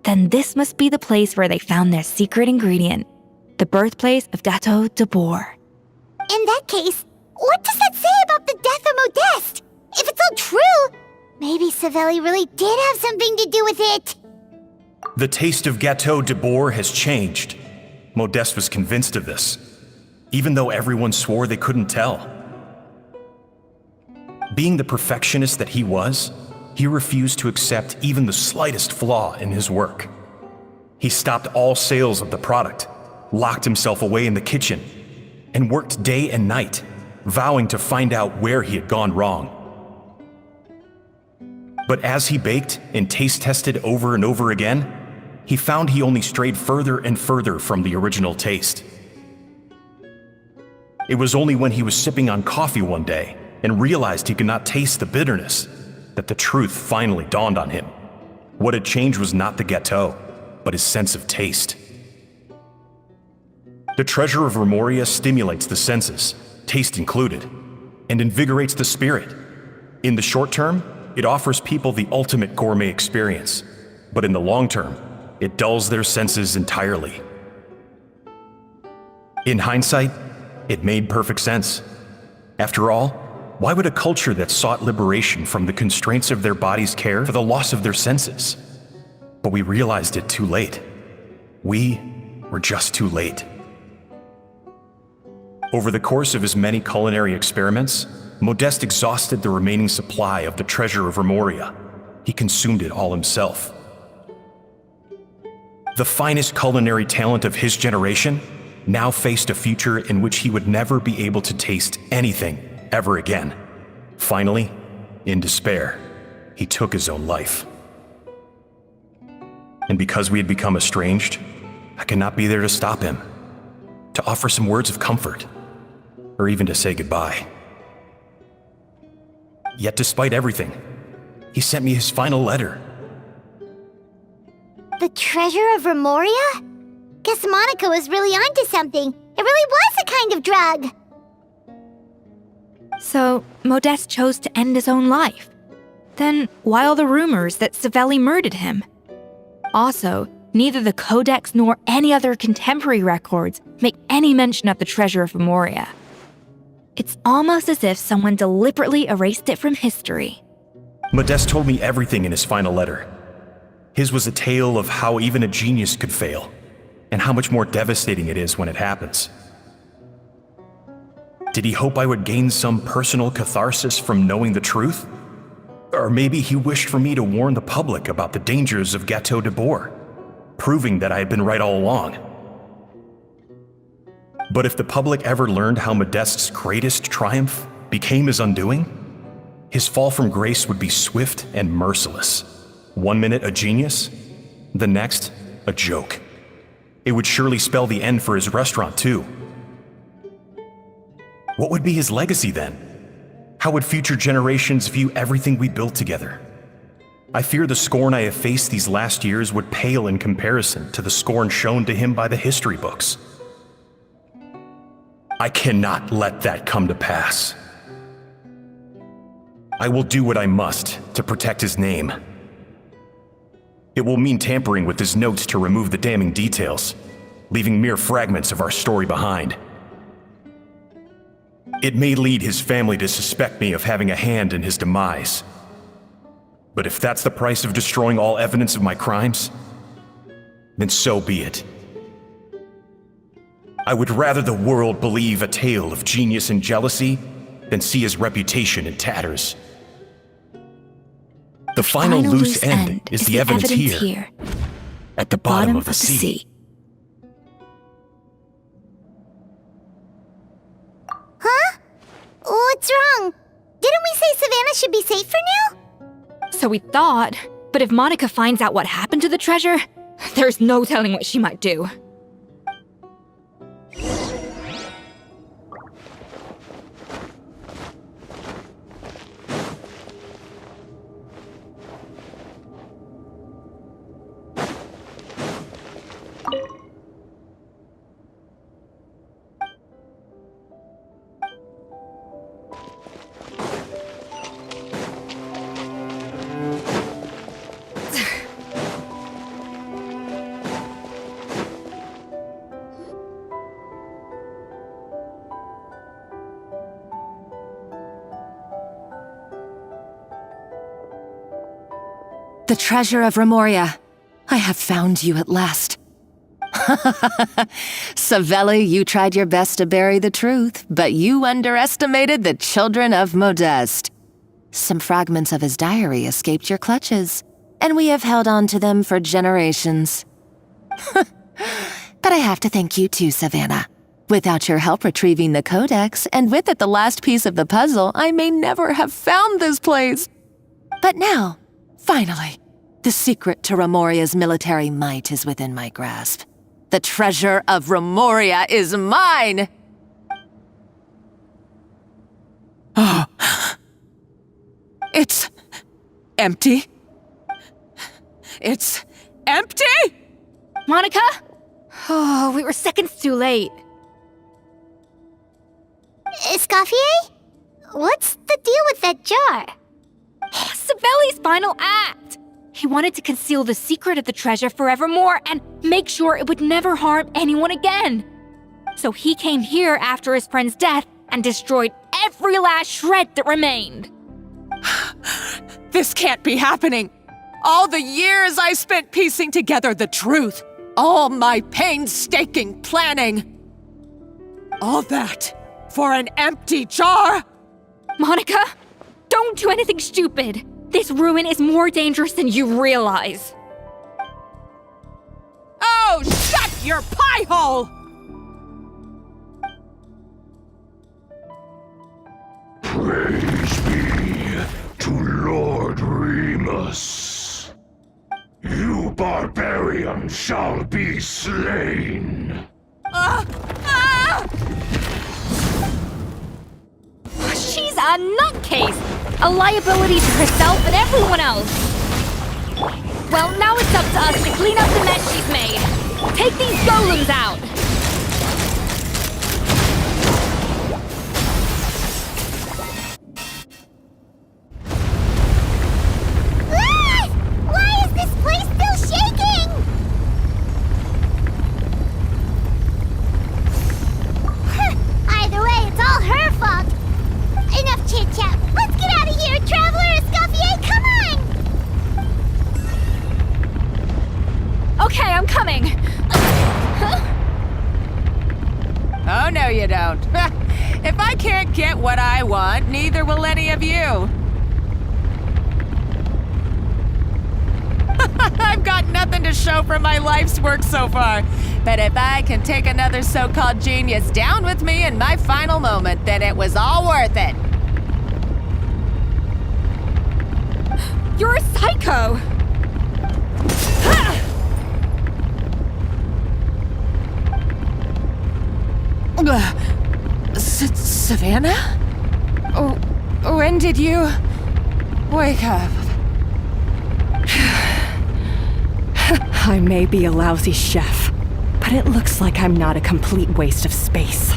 then this must be the place where they found their secret ingredient, the birthplace of Gâteau de Bourg. In that case, what does that say about the death of Modeste? If it's all true, maybe Savelli really did have something to do with it. The taste of Gâteau de Bourg has changed. Modeste was convinced of this, even though everyone swore they couldn't tell. Being the perfectionist that he was, he refused to accept even the slightest flaw in his work. He stopped all sales of the product, locked himself away in the kitchen, and worked day and night, vowing to find out where he had gone wrong. But as he baked and taste tested over and over again, he found he only strayed further and further from the original taste. It was only when he was sipping on coffee one day and realized he could not taste the bitterness that the truth finally dawned on him. What had changed was not the gâteau, but his sense of taste. The treasure of Remoria stimulates the senses, taste included, and invigorates the spirit. In the short term, it offers people the ultimate gourmet experience, but in the long term, it dulls their senses entirely. In hindsight, it made perfect sense. After all, why would a culture that sought liberation from the constraints of their bodies care for the loss of their senses? But we realized it too late. We were just too late. Over the course of his many culinary experiments, Modeste exhausted the remaining supply of the treasure of Remoria. He consumed it all himself. The finest culinary talent of his generation now faced a future in which he would never be able to taste anything ever again. Finally, in despair, he took his own life. And because we had become estranged, I could not be there to stop him, to offer some words of comfort, or even to say goodbye. Yet despite everything, he sent me his final letter. The treasure of Remoria? Guess Monica was really onto something. It really was a kind of drug. So, Modeste chose to end his own life. Then, why all the rumors that Savelli murdered him? Also, neither the Codex nor any other contemporary records make any mention of the treasure of Remoria. It's almost as if someone deliberately erased it from history. Modeste told me everything in his final letter. His was a tale of how even a genius could fail, and how much more devastating it is when it happens. Did he hope I would gain some personal catharsis from knowing the truth? Or maybe he wished for me to warn the public about the dangers of Gâteau de Bourg, proving that I had been right all along. But if the public ever learned how Modeste's greatest triumph became his undoing, his fall from grace would be swift and merciless. 1 minute a genius, the next a joke. It would surely spell the end for his restaurant too. What would be his legacy then? How would future generations view everything we built together? I fear the scorn I have faced these last years would pale in comparison to the scorn shown to him by the history books. I cannot let that come to pass. I will do what I must to protect his name. It will mean tampering with his notes to remove the damning details, leaving mere fragments of our story behind. It may lead his family to suspect me of having a hand in his demise. But if that's the price of destroying all evidence of my crimes, then so be it. I would rather the world believe a tale of genius and jealousy than see his reputation in tatters. The final loose end is the evidence here, at the bottom of the sea. Huh? What's wrong? Didn't we say Savannah should be safe for now? So we thought, but if Monica finds out what happened to the treasure, there's no telling what she might do. The treasure of Remoria. I have found you at last. Savelli, you tried your best to bury the truth, but you underestimated the children of Modeste. Some fragments of his diary escaped your clutches, and we have held on to them for generations. But I have to thank you too, Savannah. Without your help retrieving the codex, and with it the last piece of the puzzle, I may never have found this place. But now, finally, the secret to Remoria's military might is within my grasp. The treasure of Remoria is mine! Oh. It's empty. It's empty? Monica? Oh, we were seconds too late. Escoffier? What's the deal with that jar? Savelli's final act! He wanted to conceal the secret of the treasure forevermore and make sure it would never harm anyone again. So he came here after his friend's death and destroyed every last shred that remained. This can't be happening. All the years I spent piecing together the truth. All my painstaking planning. All that for an empty jar? Monica, don't do anything stupid. This ruin is more dangerous than you realize. Oh, shut your pie hole! Praise be to Lord Remus. You barbarian shall be slain. She's a nutcase! A liability to herself and everyone else! Well, now it's up to us to clean up the mess she's made. Take these golems out! Why is this place still shaking? Either way, it's all her fault. Enough chit-chat. Let's get out of here, Traveler Escoffier, come on! Okay, I'm coming. Oh, no you don't. If I can't get what I want, neither will any of you. I've got nothing to show for my life's work so far. But if I can take another so-called genius down with me in my final moment, then it was all worth it. You're a psycho! Savannah? When did you wake up? I may be a lousy chef, but it looks like I'm not a complete waste of space.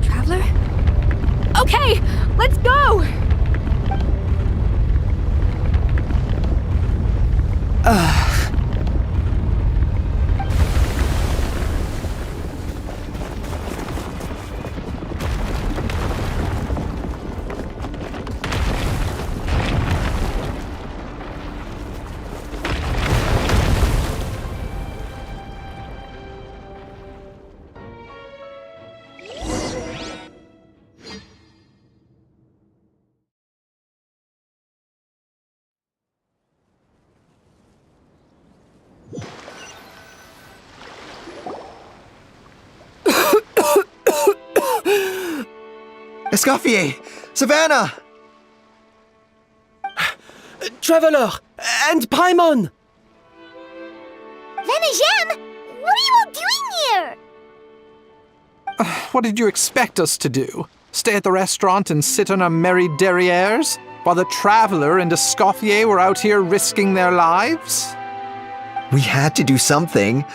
Traveler? Okay, let's go! Escoffier! Savannah! Traveler! And Paimon! Venejem! What are you all doing here? What did you expect us to do? Stay at the restaurant and sit on our merry derrieres? While the Traveler and Escoffier were out here risking their lives? We had to do something.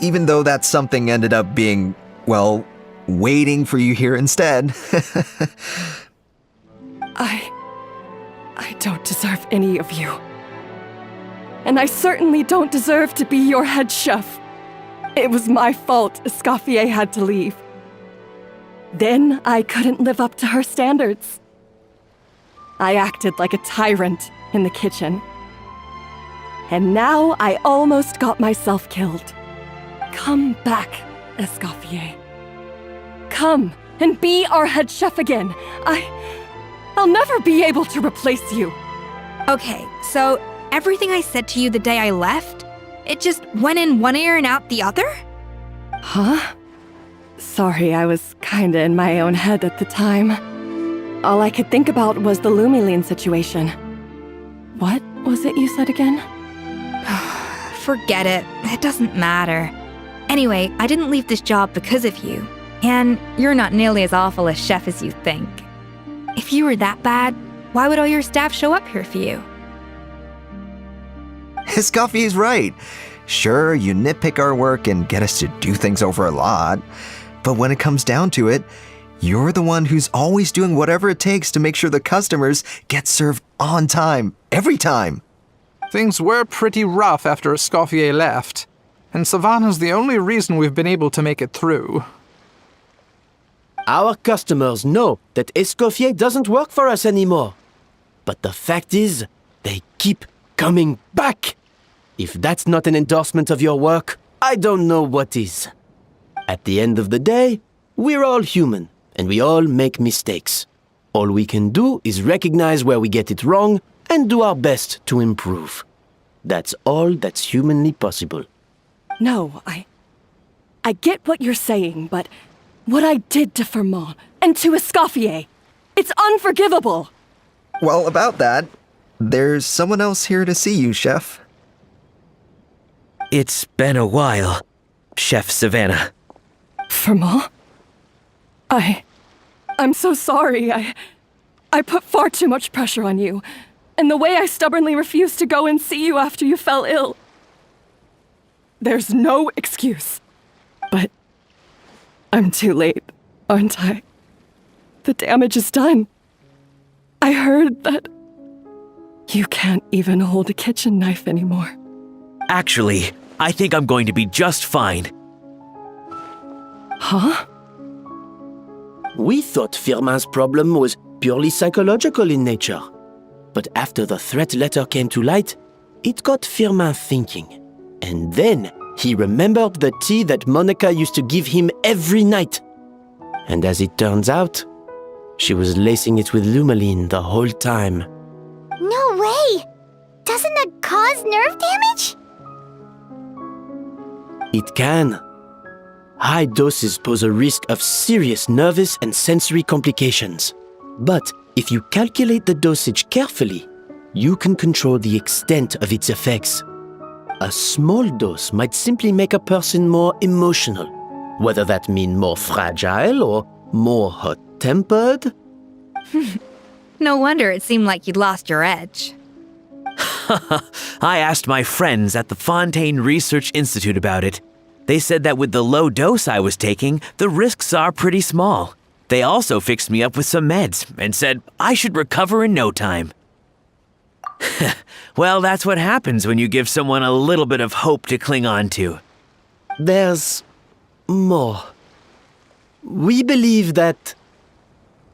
Even though that something ended up being, well, waiting for you here instead. I don't deserve any of you. And I certainly don't deserve to be your head chef. It was my fault Escoffier had to leave. Then I couldn't live up to her standards. I acted like a tyrant in the kitchen. And now I almost got myself killed. Come back, Escoffier. Come and be our head chef again. I'll never be able to replace you. Okay, so everything I said to you the day I left, it just went in one ear and out the other? Huh? Sorry, I was kinda in my own head at the time. All I could think about was the Lumiline situation. What was it you said again? Forget it. It doesn't matter. Anyway, I didn't leave this job because of you. And you're not nearly as awful a chef as you think. If you were that bad, why would all your staff show up here for you? Escoffier's right. Sure, you nitpick our work and get us to do things over a lot. But when it comes down to it, you're the one who's always doing whatever it takes to make sure the customers get served on time, every time. Things were pretty rough after Escoffier left, and Savannah's the only reason we've been able to make it through. Our customers know that Escoffier doesn't work for us anymore. But the fact is, they keep coming back. If that's not an endorsement of your work, I don't know what is. At the end of the day, we're all human, and we all make mistakes. All we can do is recognize where we get it wrong and do our best to improve. That's all that's humanly possible. No, I get what you're saying, but what I did to Firmin and to Escoffier, it's unforgivable. Well, about that, there's someone else here to see you, Chef. It's been a while, Chef Savannah. Firmin? I'm so sorry. I put far too much pressure on you. And the way I stubbornly refused to go and see you after you fell ill. There's no excuse. But I'm too late, aren't I? The damage is done. I heard that you can't even hold a kitchen knife anymore. Actually, I think I'm going to be just fine. Huh? We thought Firmin's problem was purely psychological in nature. But after the threat letter came to light, it got Firmin thinking. And then he remembered the tea that Monica used to give him every night. And as it turns out, she was lacing it with Lumiline the whole time. No way! Doesn't that cause nerve damage? It can. High doses pose a risk of serious nervous and sensory complications. But if you calculate the dosage carefully, you can control the extent of its effects. A small dose might simply make a person more emotional, whether that mean more fragile or More hot-tempered? No wonder it seemed like you'd lost your edge. I asked my friends at the Fontaine Research Institute about it. They said that with the low dose I was taking, the risks are pretty small. They also fixed me up with some meds and said I should recover in no time. Well, that's what happens when you give someone a little bit of hope to cling on to. There's more. We believe that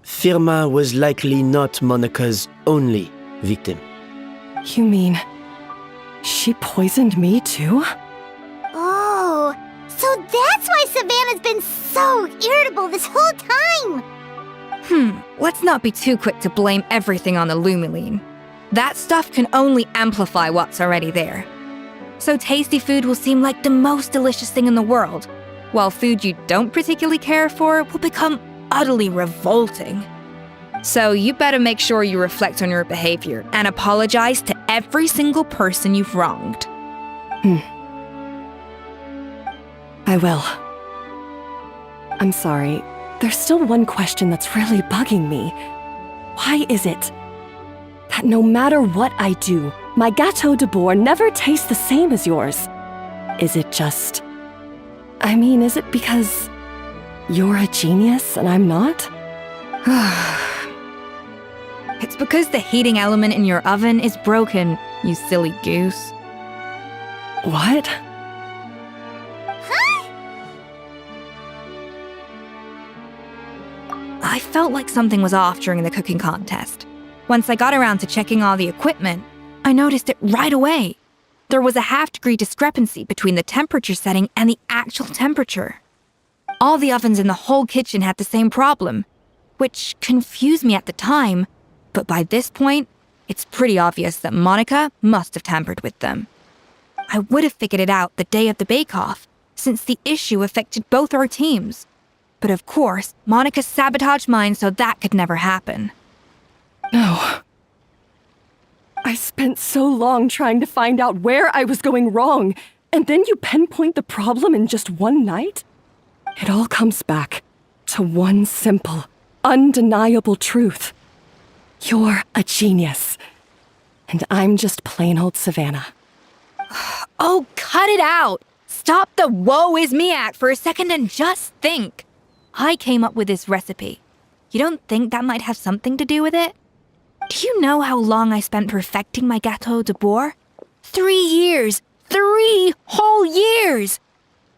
Firma was likely not Monica's only victim. You mean she poisoned me too? Oh, so that's why Savannah's been so irritable this whole time! Let's not be too quick to blame everything on the Lumiline. That stuff can only amplify what's already there. So tasty food will seem like the most delicious thing in the world, while food you don't particularly care for will become utterly revolting. So you better make sure you reflect on your behavior and apologize to every single person you've wronged. I will. I'm sorry. There's still one question that's really bugging me. Why is it that no matter what I do, my Gâteau de Bourg never tastes the same as yours? Is it just... is it because you're a genius and I'm not? It's because the heating element in your oven is broken, you silly goose. What? I felt like something was off during the cooking contest. Once I got around to checking all the equipment, I noticed it right away. There was a half-degree discrepancy between the temperature setting and the actual temperature. All the ovens in the whole kitchen had the same problem, which confused me at the time, but by this point, it's pretty obvious that Monica must have tampered with them. I would have figured it out the day of the bake-off, since the issue affected both our teams. But of course, Monica sabotaged mine so that could never happen. No. I spent so long trying to find out where I was going wrong, and then you pinpoint the problem in just one night? It all comes back to one simple, undeniable truth. You're a genius, and I'm just plain old Savannah. Oh, cut it out! Stop the woe is me act for a second and just think. I came up with this recipe. You don't think that might have something to do with it? Do you know how long I spent perfecting my Gâteau de Bourg? 3 years! 3 whole years!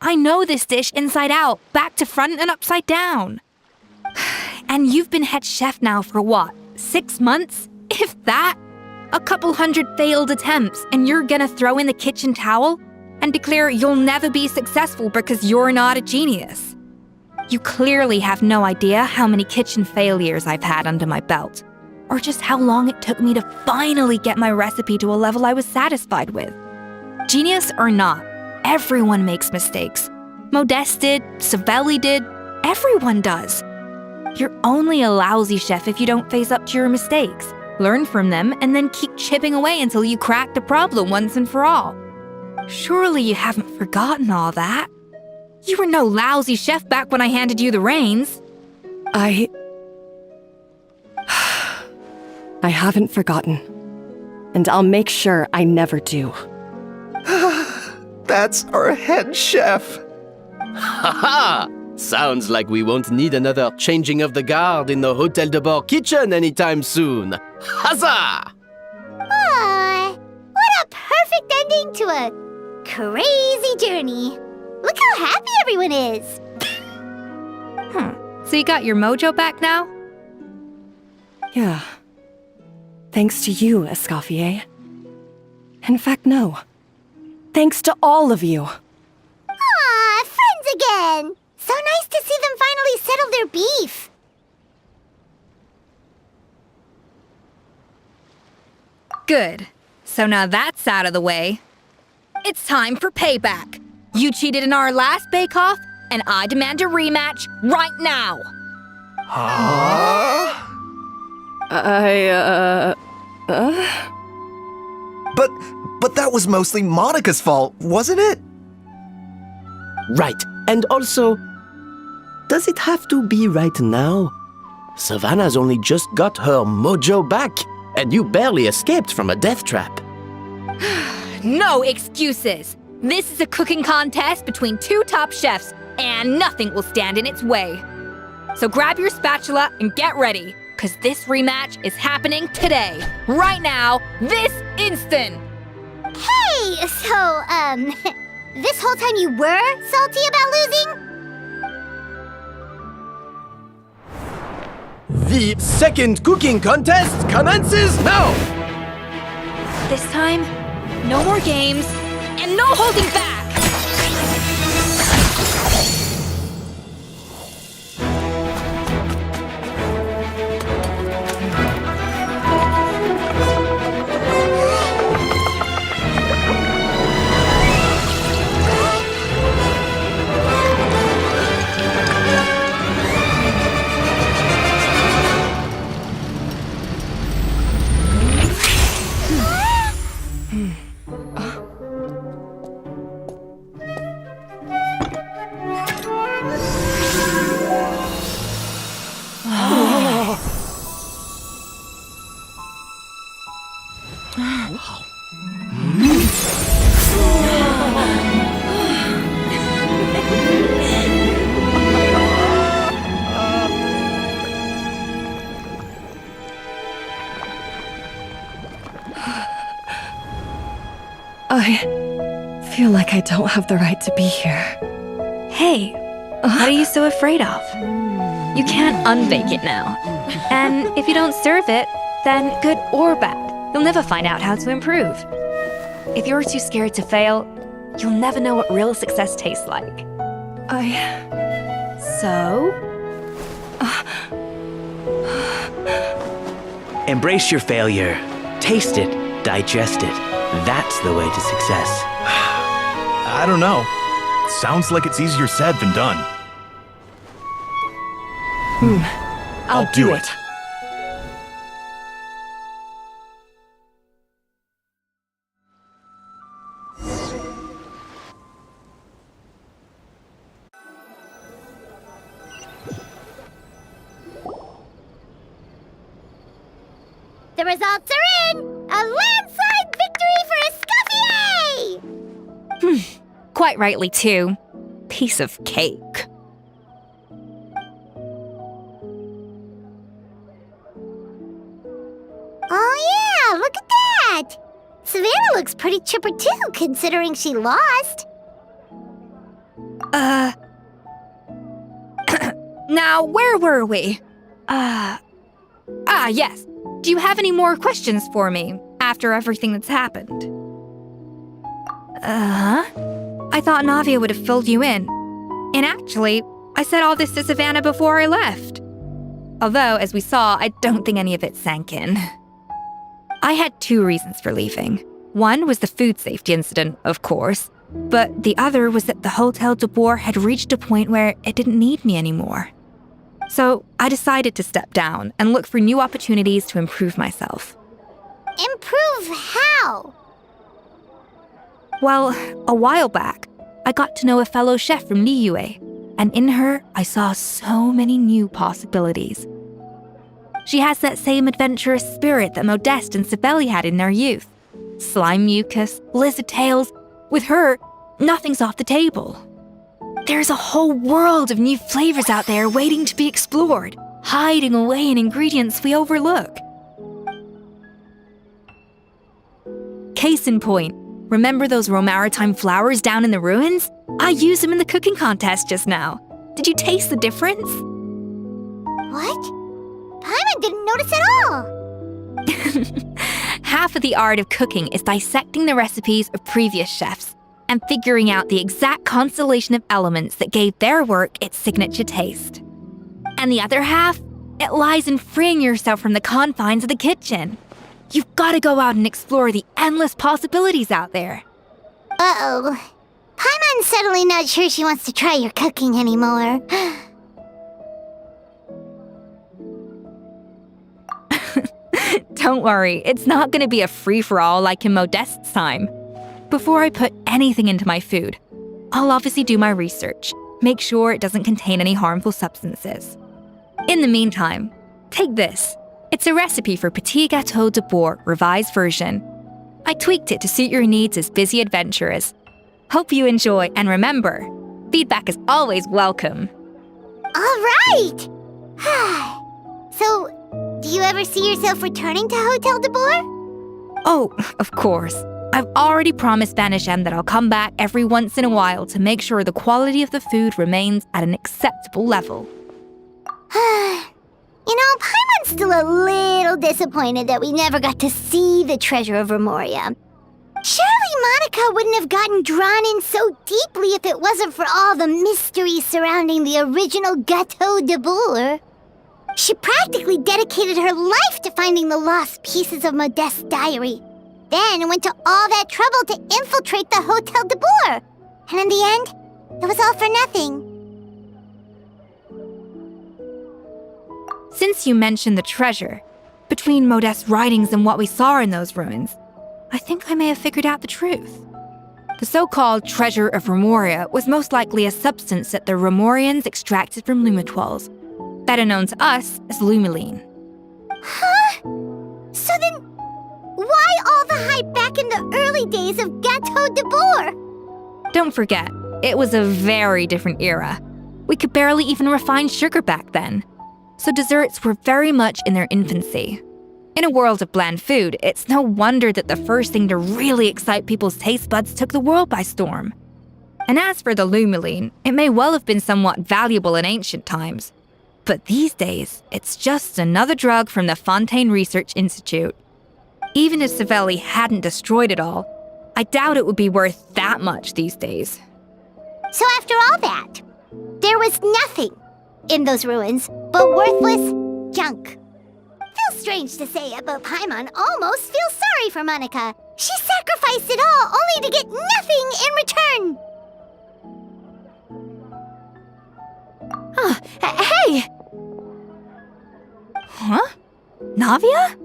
I know this dish inside out, back to front and upside down. And you've been head chef now for what, 6 months? If that? A couple hundred failed attempts, and you're gonna throw in the kitchen towel and declare you'll never be successful because you're not a genius. You clearly have no idea how many kitchen failures I've had under my belt, or just how long it took me to finally get my recipe to a level I was satisfied with. Genius or not, everyone makes mistakes. Modeste did, Savelli did, everyone does. You're only a lousy chef if you don't face up to your mistakes, learn from them, and then keep chipping away until you crack the problem once and for all. Surely you haven't forgotten all that. You were no lousy chef back when I handed you the reins. I haven't forgotten. And I'll make sure I never do. That's our head chef. Ha ha! Sounds like we won't need another changing of the guard in the Hôtel de Bord kitchen anytime soon. Huzzah! Aw, what a perfect ending to a crazy journey. Look how happy everyone is. So you got your mojo back now? Yeah. Thanks to you, Escoffier. In fact, no. Thanks to all of you. Aw, friends again. So nice to see them finally settle their beef. Good. So now that's out of the way. It's time for payback. You cheated in our last bake-off, and I demand a rematch right now. Huh? But that was mostly Monica's fault, wasn't it? Right. And also, does it have to be right now? Savannah's only just got her mojo back, and you barely escaped from a death trap. No excuses! This is a cooking contest between two top chefs, and nothing will stand in its way. So grab your spatula and get ready, because this rematch is happening today, right now, this instant! Hey, so, this whole time you were salty about losing? The second cooking contest commences now! This time, no more games, and no holding back! I feel like I don't have the right to be here. Hey, what are you so afraid of? You can't unbake it now. And if you don't serve it, then good or bad, you'll never find out how to improve. If you're too scared to fail, you'll never know what real success tastes like. So? Embrace your failure. Taste it. Digest it. That's the way to success. I don't know. Sounds like it's easier said than done. I'll do it. The results are in! A landslide victory for Escoffier! Quite rightly, too. Piece of cake. Oh yeah, look at that! Savannah looks pretty chipper too, considering she lost. Now, where were we? Yes. Do you have any more questions for me after everything that's happened? I thought Navia would have filled you in. And actually, I said all this to Savannah before I left. Although, as we saw, I don't think any of it sank in. I had two reasons for leaving. One was the food safety incident, of course, but the other was that the Hotel de Boer had reached a point where it didn't need me anymore. So I decided to step down and look for new opportunities to improve myself. Improve how? Well, a while back, I got to know a fellow chef from Liyue, and in her, I saw so many new possibilities. She has that same adventurous spirit that Modeste and Sibeli had in their youth. Slime mucus, lizard tails. With her, nothing's off the table. There's a whole world of new flavors out there waiting to be explored, hiding away in ingredients we overlook. Case in point, remember those Romaritime flowers down in the ruins? I used them in the cooking contest just now. Did you taste the difference? What? Paimon didn't notice at all! Half of the art of cooking is dissecting the recipes of previous chefs and figuring out the exact constellation of elements that gave their work its signature taste. And the other half, it lies in freeing yourself from the confines of the kitchen. You've got to go out and explore the endless possibilities out there. Uh-oh. Paimon's suddenly not sure she wants to try your cooking anymore. Don't worry, it's not going to be a free-for-all like in Modeste's time. Before I put anything into my food, I'll obviously do my research, Make sure it doesn't contain any harmful substances. In the meantime, take this. It's a recipe for Petit Gâteau de Bourg revised version. I tweaked it to suit your needs as busy adventurers. Hope you enjoy, and remember, feedback is always welcome. All right! So, do you ever see yourself returning to Hotel de Bourg? Oh, of course. I've already promised Banish M that I'll come back every once in a while to make sure the quality of the food remains at an acceptable level. You know, Paimon's still a little disappointed that we never got to see the treasure of Remoria. Surely Monica wouldn't have gotten drawn in so deeply if it wasn't for all the mystery surrounding the original Gâteau de Bourg. She practically dedicated her life to finding the lost pieces of Modeste's diary, then went to all that trouble to infiltrate the Hotel de Bourg. And in the end, it was all for nothing. Since you mentioned the treasure, between Modeste's writings and what we saw in those ruins, I think I may have figured out the truth. The so-called treasure of Remoria was most likely a substance that the Remorians extracted from Lumitoiles, better known to us as Lumiline. Huh? So then, why all the hype back in the early days of Gâteau de Bourg? Don't forget, it was a very different era. We could barely even refine sugar back then, so desserts were very much in their infancy. In a world of bland food, it's no wonder that the first thing to really excite people's taste buds took the world by storm. And as for the Lumiline, it may well have been somewhat valuable in ancient times. But these days, it's just another drug from the Fontaine Research Institute. Even if Savelli hadn't destroyed it all, I doubt it would be worth that much these days. So after all that, there was nothing in those ruins but worthless junk. Feels strange to say it, but Paimon almost feels sorry for Monica. She sacrificed it all only to get nothing in return. Hey! Huh? Navia?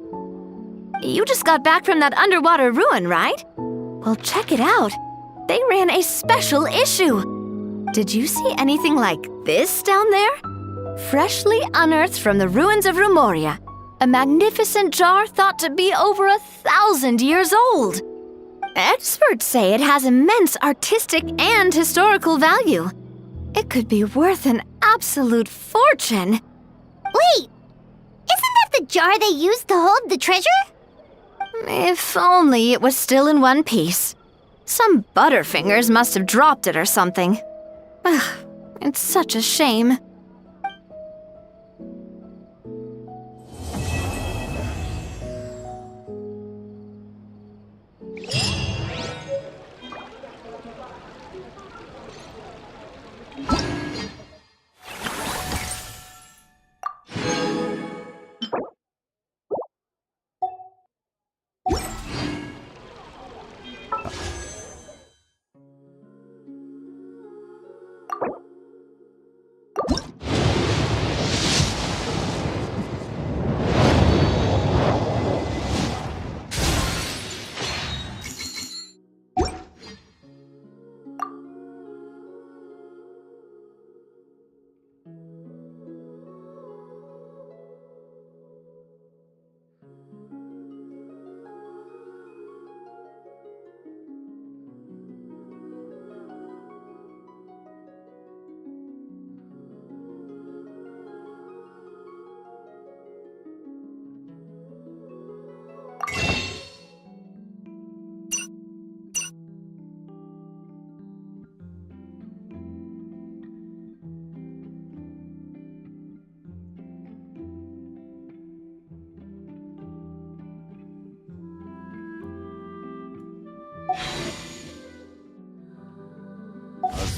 You just got back from that underwater ruin, right? Well, check it out. They ran a special issue. Did you see anything like this down there? Freshly unearthed from the ruins of Remoria. A magnificent jar thought to be over 1,000 years old. Experts say it has immense artistic and historical value. It could be worth an absolute fortune. Wait, isn't that the jar they used to hold the treasure? If only it was still in one piece. Some butterfingers must have dropped it or something. Ugh, it's such a shame.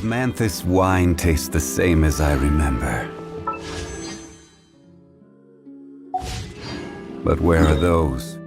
Osmanthus wine tastes the same as I remember. But where are those?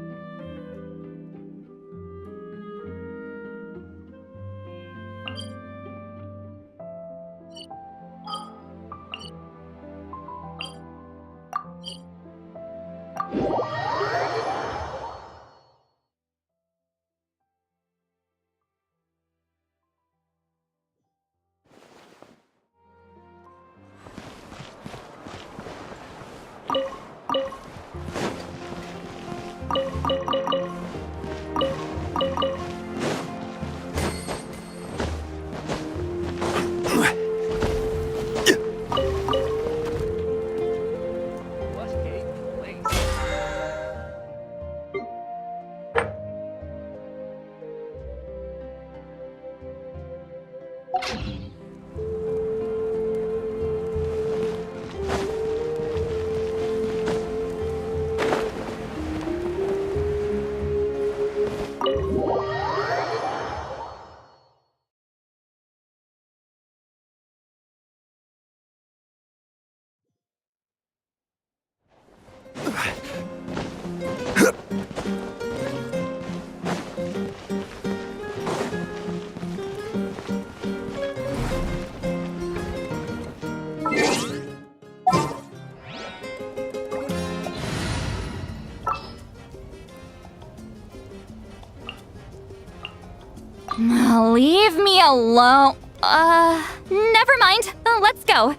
Leave me alone. Never mind. Let's go.